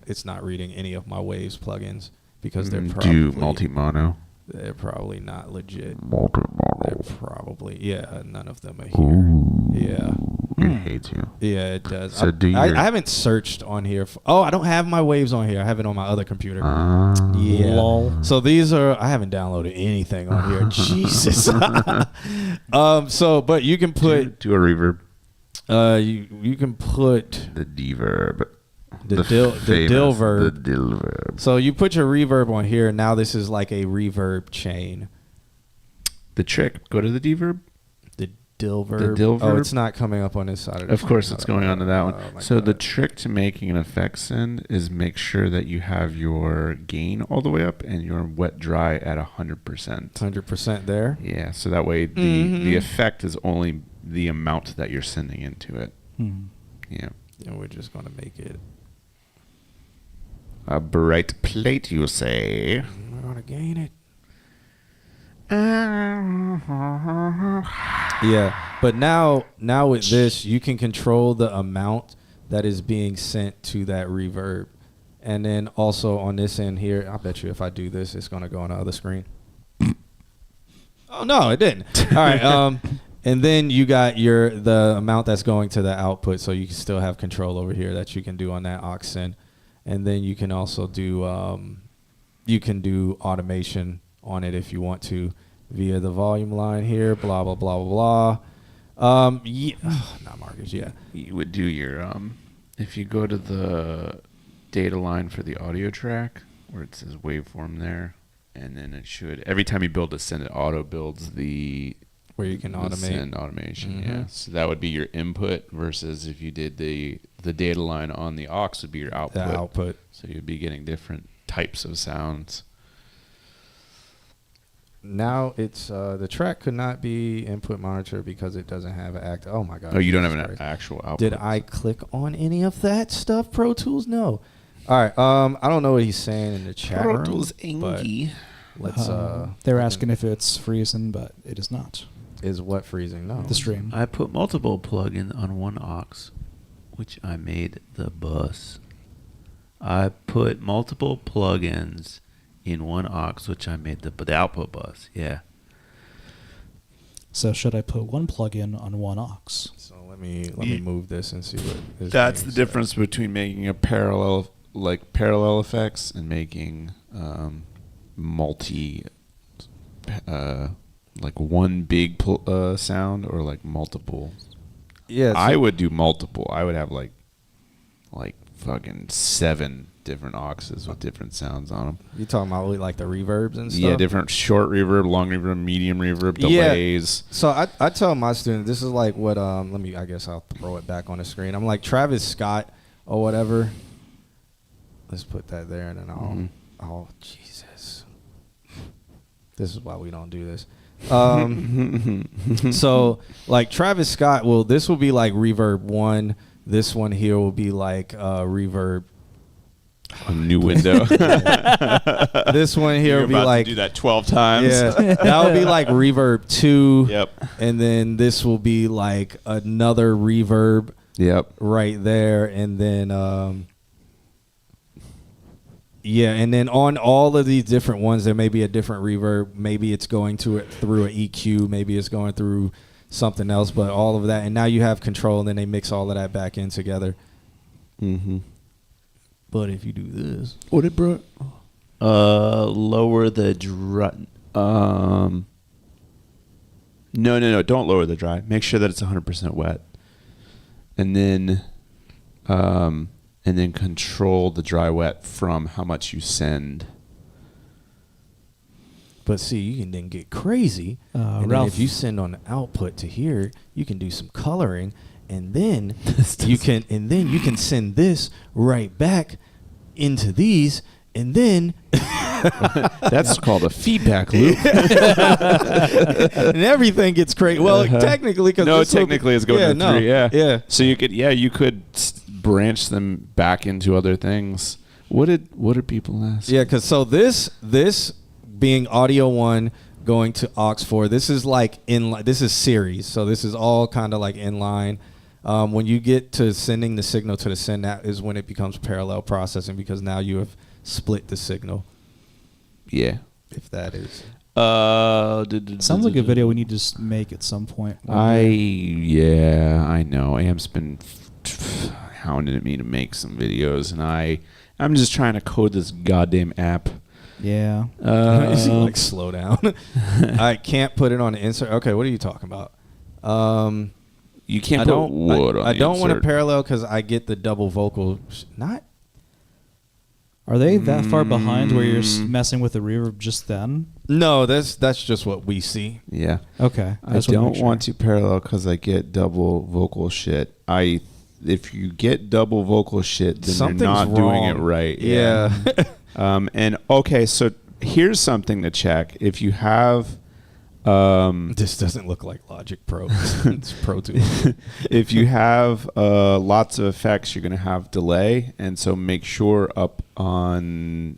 it's not reading any of my Waves plugins because they're probably multi-mono. They're probably not legit. Multi-mono. They're probably none of them are here. Ooh. Yeah. It hates you. Yeah, it does. So I haven't searched on here. I don't have my Waves on here. I have it on my other computer. Yeah. Lol. So these are. I haven't downloaded anything on here. Jesus. But you can put. Do a reverb. You can put the deverb. The dill verb. The dill verb. So you put your reverb on here. Now this is like a reverb chain. The trick. Go to the deverb. The dill verb. The dill verb. Oh, it's not coming up on this side. Of course, it's going on to that one. Oh So the trick to making an effect send is make sure that you have your gain all the way up and your wet dry at 100%. 100% there. Yeah. So that way the effect is only the amount that you're sending into it. Yeah. And we're just gonna make it a bright plate, you say? We're gonna gain it. Yeah, but now with this, you can control the amount that is being sent to that reverb, and then also on this end here, I bet you if I do this, it's gonna go on the other screen. Oh no, it didn't. All right. And then you got the amount that's going to the output, so you can still have control over here that you can do on that aux in. And then you can also do automation on it if you want to via the volume line here. Blah blah blah blah blah. Yeah, not Marcus. Yeah, you would do your if you go to the data line for the audio track where it says waveform there, and then it should every time you build a send, it auto builds the. Where you can automate. Send automation, yeah. So that would be your input versus if you did the data line on the aux would be your output. The output. So you'd be getting different types of sounds. Now it's the track could not be input monitor because it doesn't have an act. Oh my god! Oh, you don't have an actual output. Did I click on any of that stuff? Pro Tools? No. All right. I don't know what he's saying in the chat room. Pro Tools Ingy. Let's. They're asking if it's freezing, but it is not. Is what freezing? No. The stream. I put multiple plugins on one aux, which I made the bus. I put multiple plugins in one aux, which I made the output bus. Yeah. So should I put one plugin on one aux? So let me move this and see what. That's the difference between making a parallel effects and making multi. Like one big sound or like multiple. Yeah, I would do multiple. I would have like fucking 7 different auxes with different sounds on them. You talking about like the reverbs and stuff? Yeah, different short reverb, long reverb, medium reverb, delays. Yeah. So I tell my students this is like what I guess I'll throw it back on the screen. I'm like Travis Scott or whatever. Let's put that there and then oh Jesus. This is why we don't do this. So like Travis Scott this will be like reverb 1. This one here will be like reverb a new window. This one here will be like to do that 12 times. Yeah, that would be like reverb 2. Yep. And then this will be like another reverb. Yep. Right there, and then yeah, and then on all of these different ones, there may be a different reverb. Maybe it's going through an EQ. Maybe it's going through something else. But all of that, and now you have control, and then they mix all of that back in together. Mm-hmm. But if you do this, what did bro? Lower the dry. No. Don't lower the dry. Make sure that it's 100% wet, and then control the dry wet from how much you send. But see, you can then get crazy. And then if you send on the output to here, you can do some coloring, and then you can send this right back into these, and then that's called a feedback loop. And everything gets crazy. Well, technically, because technically it's going to 3. Yeah. So you could branch them back into other things. What did people ask? Yeah, because so this being audio 1 going to aux 4, this is like this is series, so this is all kind of like in line. When you get to sending the signal to the send, that is when it becomes parallel processing, because now you have split the signal. Yeah, if that is. Sounds like a video we need to make at some point. I know. Am's been hounding me to make some videos, and I'm just trying to code this goddamn app. Yeah. Like slow down. I can't put it on the insert. Okay, what are you talking about? You can't put wood on the I don't want to insert. parallel because I get the double vocal. Not. Are they that far behind where you're messing with the reverb just then? No, that's just what we see. Yeah. Okay. I don't want to parallel because I get double vocal shit. If you get double vocal shit, then Something's you're not wrong. doing it right. Yeah. And okay, so here's something to check. If you have this doesn't look like Logic Pro. It's Pro Tools. If you have lots of effects, you're going to have delay, and so make sure up on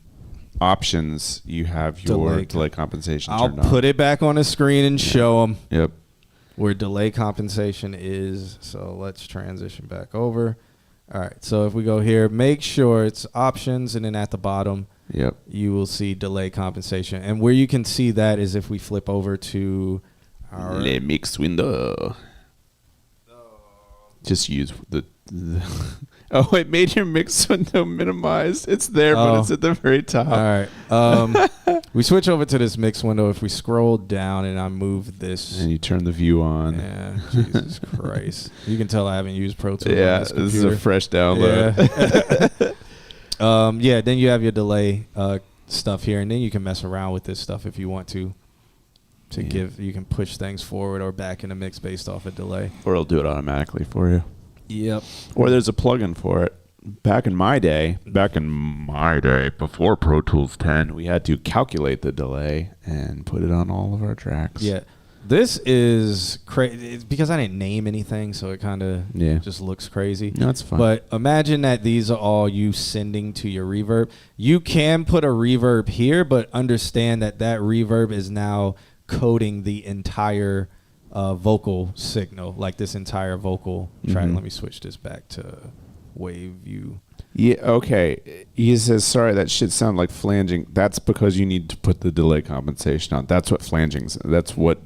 options you have your delay compensation turned on. I'll put it back on the screen and show them. Yep. Where delay compensation is. So let's transition back over. All right. So if we go here, make sure it's options, and then at the bottom, yep, you will see delay compensation. And where you can see that is if we flip over to Le mix window. Just use the oh, it made your mix window minimized. It's there, but it's at the very top. All right. We switch over to this mix window. If we scroll down and I move this. And you turn the view on. Yeah, Jesus Christ. You can tell I haven't used Pro Tools. Yeah, on this is a fresh download. Yeah. Then you have your delay stuff here, and then you can mess around with this stuff if you want to. You can push things forward or back in the mix based off a delay. Or it'll do it automatically for you. Yep. Or there's a plugin for it. Back in my day, before Pro Tools 10, we had to calculate the delay and put it on all of our tracks. Yeah. This is crazy because I didn't name anything, so it kind of just looks crazy. No, it's fine. But imagine that these are all you sending to your reverb. You can put a reverb here, but understand that reverb is now coding the entire vocal signal, like this entire vocal track. Let me switch this back to wave view. Yeah, okay. He says, sorry, that shit sounded like flanging. That's because you need to put the delay compensation on. That's what that's what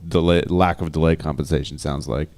lack of delay compensation sounds like.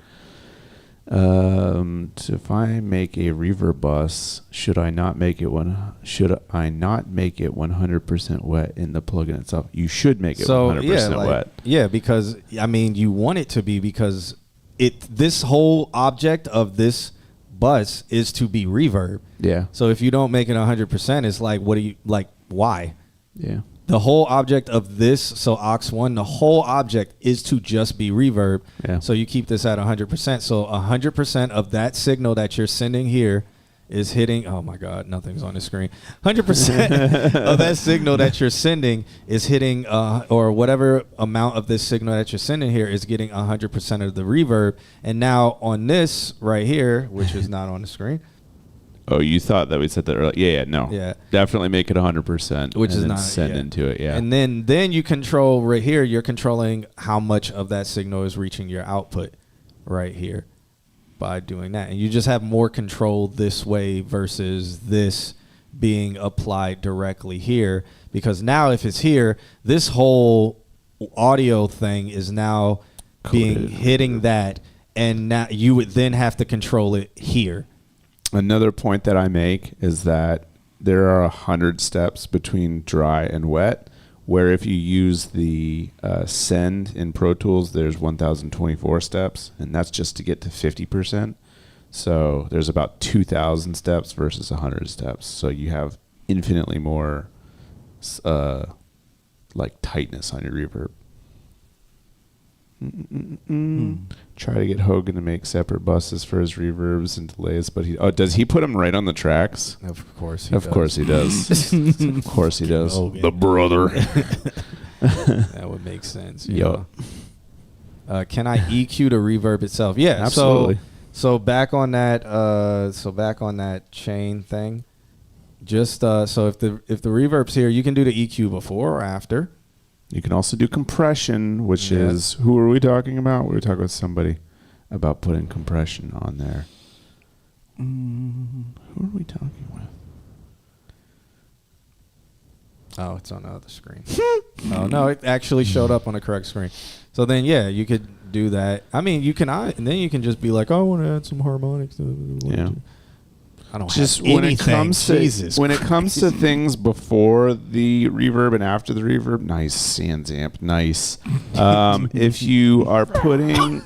So if I make a reverb bus, should I not make it 100% wet in the plugin itself? You should make it 100% wet. Yeah, because I mean you want it to be, because this whole object of this bus is to be reverb. Yeah. So if you don't make it 100%, it's like, what do you like? Why? Yeah. The whole object of this, so aux1, the whole object is to just be reverb. Yeah. So you keep this at 100%. So 100% of that signal that you're sending here is hitting. Oh my God, nothing's on the screen. 100% of that signal that you're sending is hitting, or whatever amount of this signal that you're sending here is getting 100% of the reverb. And now on this right here, which is not on the screen. Oh, you thought that we said that earlier? Yeah, no. Yeah. Definitely make it 100%. Which and is then not send into it, yeah. And then you control right here, you're controlling how much of that signal is reaching your output right here by doing that. And you just have more control this way versus this being applied directly here. Because now if it's here, this whole audio thing is now hitting that, and now you would then have to control it here. Another point that I make is that there are 100 steps between dry and wet, where if you use the send in Pro Tools, there's 1,024 steps, and that's just to get to 50%. So there's about 2,000 steps versus 100 steps. So you have infinitely more like tightness on your reverb. Try to get Hogan to make separate buses for his reverbs and delays, but does he put them right on the tracks? Of course he does. Of course he does. Of course he does. Hogan. The brother. That would make sense. Yo. Can I EQ the reverb itself? Yeah, absolutely. So back on that. Back on that chain thing. Just so if the reverb's here, you can do the EQ before or after. You can also do compression, which is, who are we talking about? We were talking with somebody about putting compression on there. Who are we talking with? Oh, it's on the other screen. Oh, no, it actually showed up on the correct screen. So then, yeah, you could do that. I mean, you can, and then you can just be like, oh, I want to add some harmonics. Yeah. I don't just have anything. When it comes to things before the reverb and after the reverb, nice Sans amp, nice. If you are putting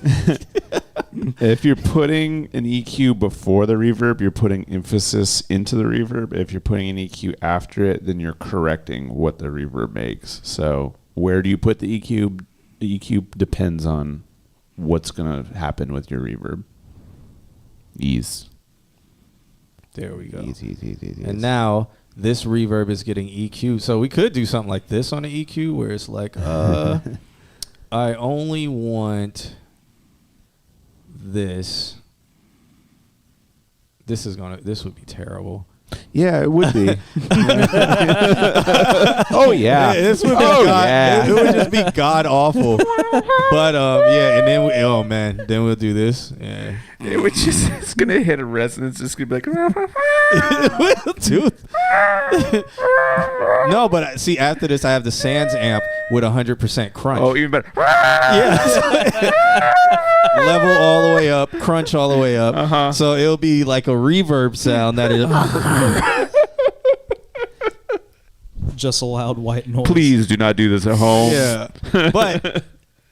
if you're putting an EQ before the reverb, you're putting emphasis into the reverb. If you're putting an EQ after it, then you're correcting what the reverb makes. So where do you put the EQ? The EQ depends on what's going to happen with your reverb. Ease. There we go. Easy. And now this reverb is getting EQ. So we could do something like this on the EQ where it's like, I only want this. This would be terrible. Yeah, it would be. Oh yeah. This would be it would just be god awful. But and then then we'll do this. Yeah. It would just, it's gonna hit a resonance. It's gonna be like, No, but see, after this, I have the Sans amp with 100% crunch. Oh, even better. Yeah. Level all the way up, crunch all the way up. So it'll be like a reverb sound that is. Just a loud white noise. Please do not do this at home. Yeah, but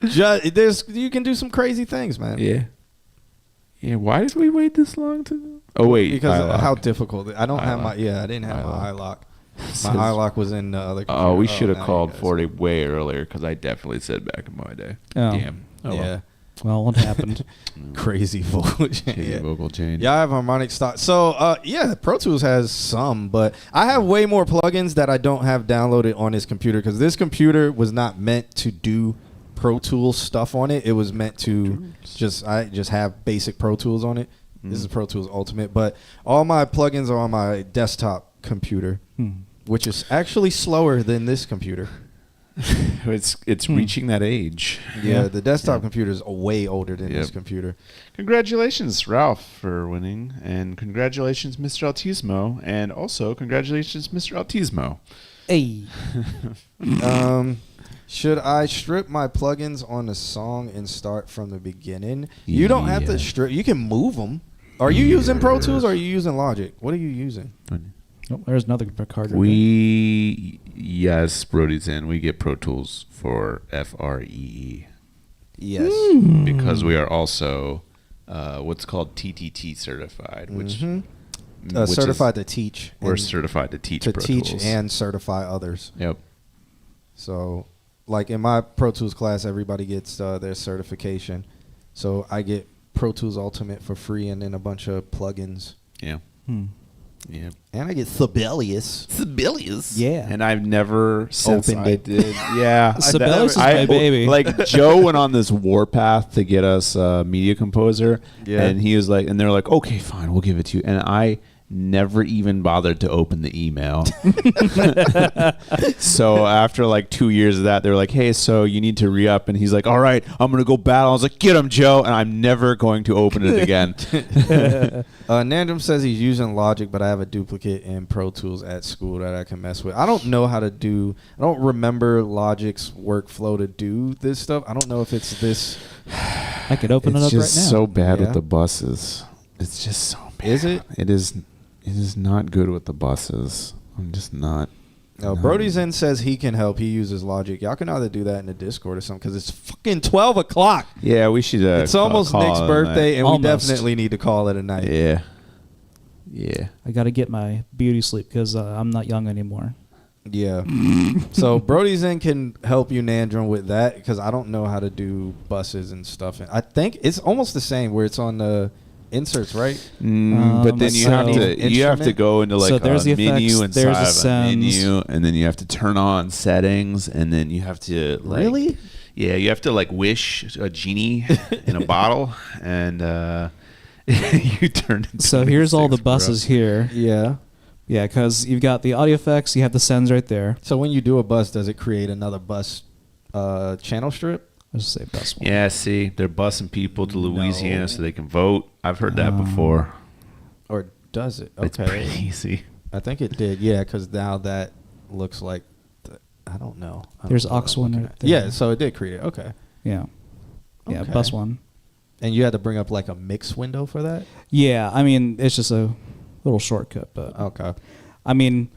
you can do some crazy things, man. Yeah. Yeah. Why did we wait this long to? Oh wait, because iLock. how difficult. I don't have my. Yeah, I didn't have my iLock. My iLock was in the other. Computer. Oh, we should have now called you guys- for it way earlier because I definitely said back in my day. Oh. Damn. Oh, Yeah. Well, what happened? Crazy vocal change. Yeah, vocal change. Yeah, I have harmonic stock. So, yeah, Pro Tools has some, but I have way more plugins that I don't have downloaded on this computer because this computer was not meant to do Pro Tools stuff on it. It was meant to just have basic Pro Tools on it. This is Pro Tools Ultimate, but all my plugins are on my desktop computer, which is actually slower than this computer. It's reaching that age. Yeah, the desktop computer is way older than this computer. Congratulations, Ralph, for winning, and congratulations, Mr. Altismo, and also congratulations, Mr. Altismo. Hey. Should I strip my plugins on the song and start from the beginning? You don't have to strip. You can move them. Are you using Pro Tools or are you using Logic? What are you using? Oh, there's another card. Yes, Brody's in. We get Pro Tools for FREE. Yes. Because we are also what's called TTT certified, which, which certified to teach. We're certified to teach Pro teach Tools. and certify others. Yep. So, like in my Pro Tools class, everybody gets their certification. So I get Pro Tools Ultimate for free and then a bunch of plugins. Yeah. Yeah. And I get Sibelius. Yeah. And I've never since Opened I it. did. Yeah. Sibelius is my baby. Like Joe went on this warpath to get us a media composer. Yeah. And he was like, and they're like, okay, fine, we'll give it to you. And I never even bothered to open the email. So after like 2 years of that, they were like, hey, so you need to re-up. And he's like, all right, I'm going to go battle. I was like, get him, Joe. And I'm never going to open it again. Nandrum says he's using Logic, but I have a duplicate in Pro Tools at school that I can mess with. I don't know how to do. I don't remember Logic's workflow to do this stuff. I don't know if it's this. I could open it up right now. It's just so bad Yeah. with the buses. It's just so bad. Is it? It is not good with the buses. I'm just not. No, Brody's in says he can help. He uses Logic. Y'all can either do that in the Discord or something because it's fucking 12 o'clock. Yeah, we should. It's almost call Nick's it a birthday, night. and Almost. we definitely need to call it a night. Yeah. Yeah. I got to get my beauty sleep because I'm not young anymore. Yeah. So Brody's in can help you, Nandrum, with that because I don't know how to do buses and stuff. And I think it's almost the same where it's on the inserts, right? But then you have to go into like there's a the menu effects, there's inside the of a sends. menu, and then you have to turn on settings, and then you have to like, Really? Yeah, you have to like wish a genie in a bottle, and you turn. Into So here's all the buses here. Yeah. Yeah, because you've got the audio effects, you have the sends right there. So when you do a bus, does it create another bus channel strip? Let's say bus one. Yeah, see, they're busing people to Louisiana so they can vote. I've heard that before. Or does it? It's pretty easy. I think it did, yeah, because now that looks like, I don't know. There's aux one right there. Yeah, so it did create it. Okay. Yeah. Yeah, Okay. bus one. And you had to bring up like a mix window for that? Yeah, I mean, it's just a little shortcut, but Okay. I mean,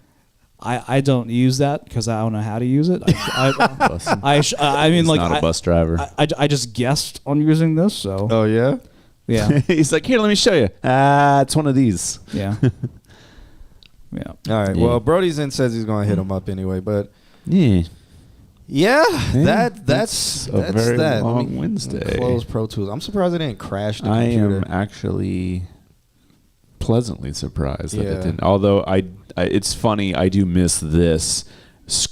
I don't use that because I don't know how to use it. I mean, He's like, not a bus driver. I just guessed on using this, so. Oh, yeah? Yeah. He's like, here, let me show you. It's one of these. Yeah. Yeah. All right. Yeah. Well, Brody's in says he's going to hit him up anyway, but Yeah. yeah, Yeah, that's a very that. Let long me Wednesday. Close Pro Tools. I'm surprised it didn't crash the I computer. am actually pleasantly surprised that Yeah. it didn't. Although it's funny, I do miss this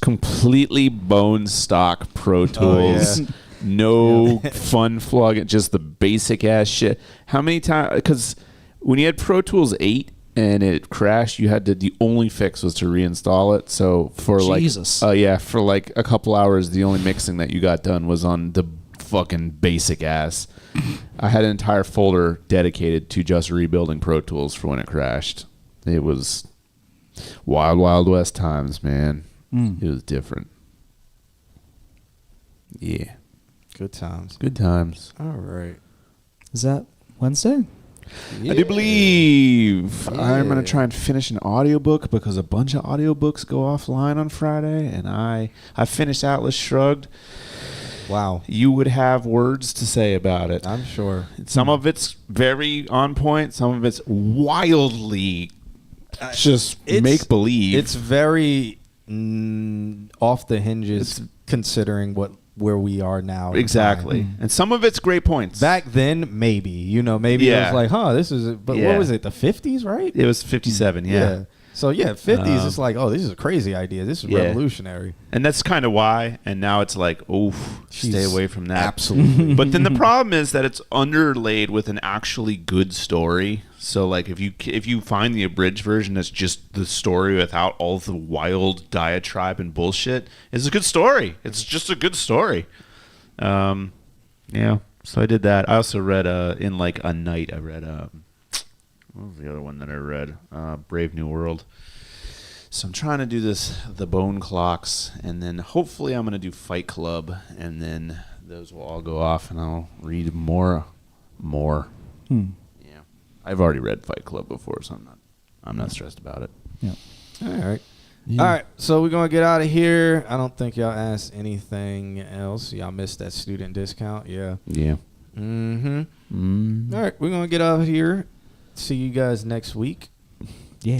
completely bone stock Pro Tools. yeah. No fun plug, just the basic ass shit. How many times? Because when you had Pro Tools 8 and it crashed, you had to. The only fix was to reinstall it. So for Jesus. for like a couple hours, the only mixing that you got done was on the fucking basic ass. I had an entire folder dedicated to just rebuilding Pro Tools for when it crashed. It was wild, wild west times, man. It was different. Yeah. Good times. Good times. All right. Is that Wednesday? I do believe I'm going to try and finish an audiobook because a bunch of audiobooks go offline on Friday, and I finished Atlas Shrugged. Wow. You would have words to say about it. I'm sure. Some of it's very on point. Some of it's wildly just make-believe. It's very off the hinges considering where we are now. Exactly. And some of it's great points. Back then, maybe. Maybe it was like, this is it. But what was it, the 50s, right? It was 57, yeah. So, 50s, it's like, this is a crazy idea. This is revolutionary. And that's kind of why. And now it's like, stay away from that. Absolutely. But then the problem is that it's underlaid with an actually good story. So, like, if you find the abridged version that's just the story without all the wild diatribe and bullshit, it's a good story. It's just a good story. Yeah. So I did that. I also read in like a night. I read what was the other one that I read? Brave New World. So I'm trying to do the Bone Clocks, and then hopefully I'm going to do Fight Club, and then those will all go off, and I'll read more. Yeah, I've already read Fight Club before, so I'm not stressed about it. Yeah. All right. Yeah. All right, so we're going to get out of here. I don't think y'all asked anything else. Y'all missed that student discount. Yeah. Yeah. Mm-hmm. All right, we're going to get out of here. See you guys next week. Yeah.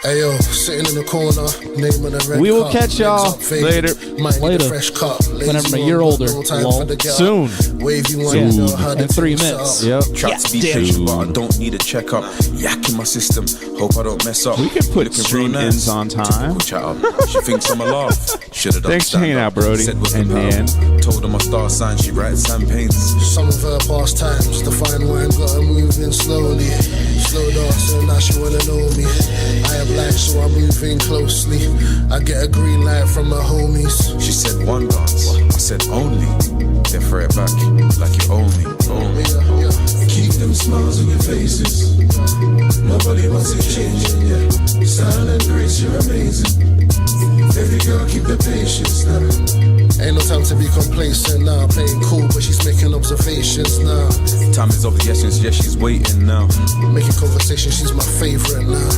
Ayo, sitting in the corner, name on the red We will cup, catch y'all legs up, faded. later. Might need a fresh cup. Whenever I'm a Lazy year one, older. no time Lol. for the get up. Soon. Wavy one, you know how In the 3 things set minutes. up. Yep. Try to be patient, but I don't need a checkup. Yak in my system, hope I don't mess up. We can put Looking stream real ins on time. Typical child. She thinks I'm a laugh. Should've done Thanks for hanging out, Brody. Said what's And about. Told her my star sign, she writes and paints. Some of her past times, the fine wine got her moving slowly. Slow dancing, now she wanna know me. I am black, so I'm moving closely. I get a green light from my homies. She said one dance, I said only. Then throw it back like you owe me. Keep them smiles on your faces. Nobody wants it changing, yeah. Style and grace, you're amazing. Baby girl, keep the patience now. Ain't no time to be complacent now. Playing cool, but she's making observations now. Time is of the essence, yeah, she's waiting now. Making conversation, she's my favorite now.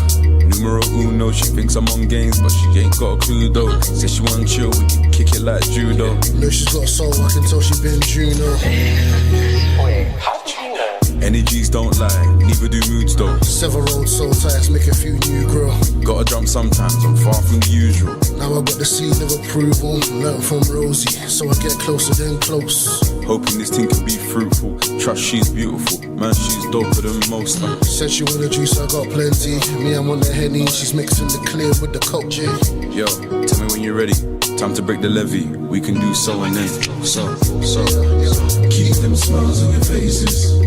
Numero uno, she thinks I'm on games, but she ain't got a clue though. Says she want chill, we can kick it like judo. No, she's got soul, I can tell she been Juno. Energies don't lie, neither do moods though. Several soul ties, make a few new grow. Gotta jump sometimes, I'm far from the usual. Now I got the seal of approval, learn from Rosie, so I get closer than close. Hoping this thing can be fruitful. Trust she's beautiful, man, she's doper than most. Said she want a juice, I got plenty. Me, I'm on the Henny, she's mixing the clear with the Coke J. Yo, tell me when you're ready. Time to break the levee. We can do so and then. So. Keep them smiles on your faces.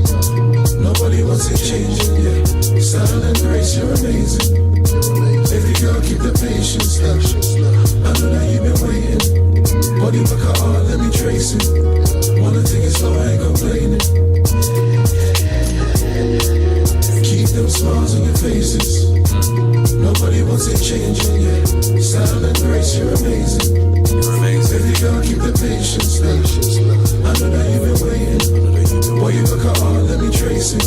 Nobody wants it changing, yeah. Style and grace, you're amazing. Baby girl, keep the patience now. I know that you've been waiting. Body back her heart, let me trace it. Wanna take it slow, I ain't complaining. Keep them smiles on your faces. Nobody wants it changing, yeah. Style and grace, you're amazing. Baby girl, keep the patience now. I know that you've been waiting. Boy, you look hard, let me trace it.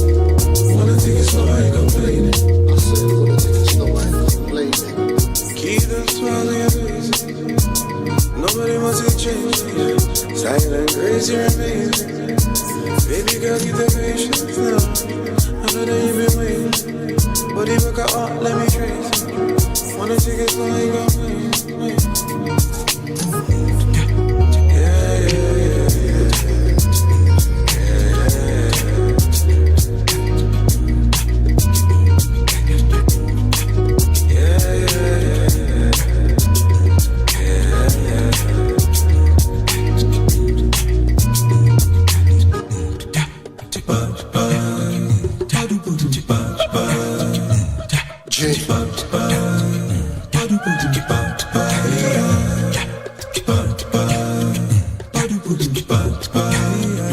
Wanna take it slow, I ain't complaining. I said, wanna take it slow, I ain't complaining. Keep them smiles on your faces. Nobody wants it changing, yeah. Style and grace, you're amazing. Baby girl, keep the patience now. I know that you've been waiting. Body look hard, let me trace it. Wanna take it slow, I ain't complaining.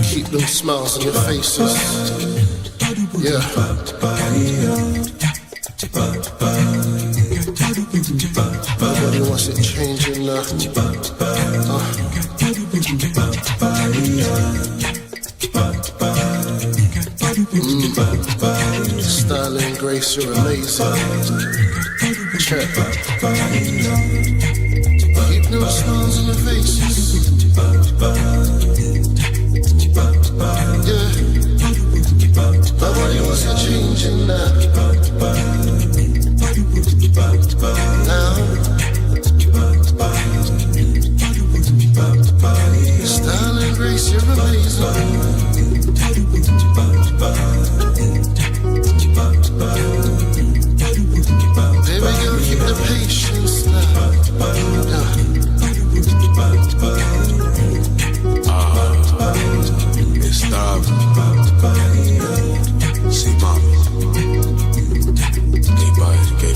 Keep them smiles on your faces. Yeah. what's it changing now? Style and grace, you're amazing. Check. Keep no smiles on your faces. Yeah. Nobody wants to change it now. Style and grace, you're amazing. Baby girl, keep the patience now. Estaba. Sí, mami. Gay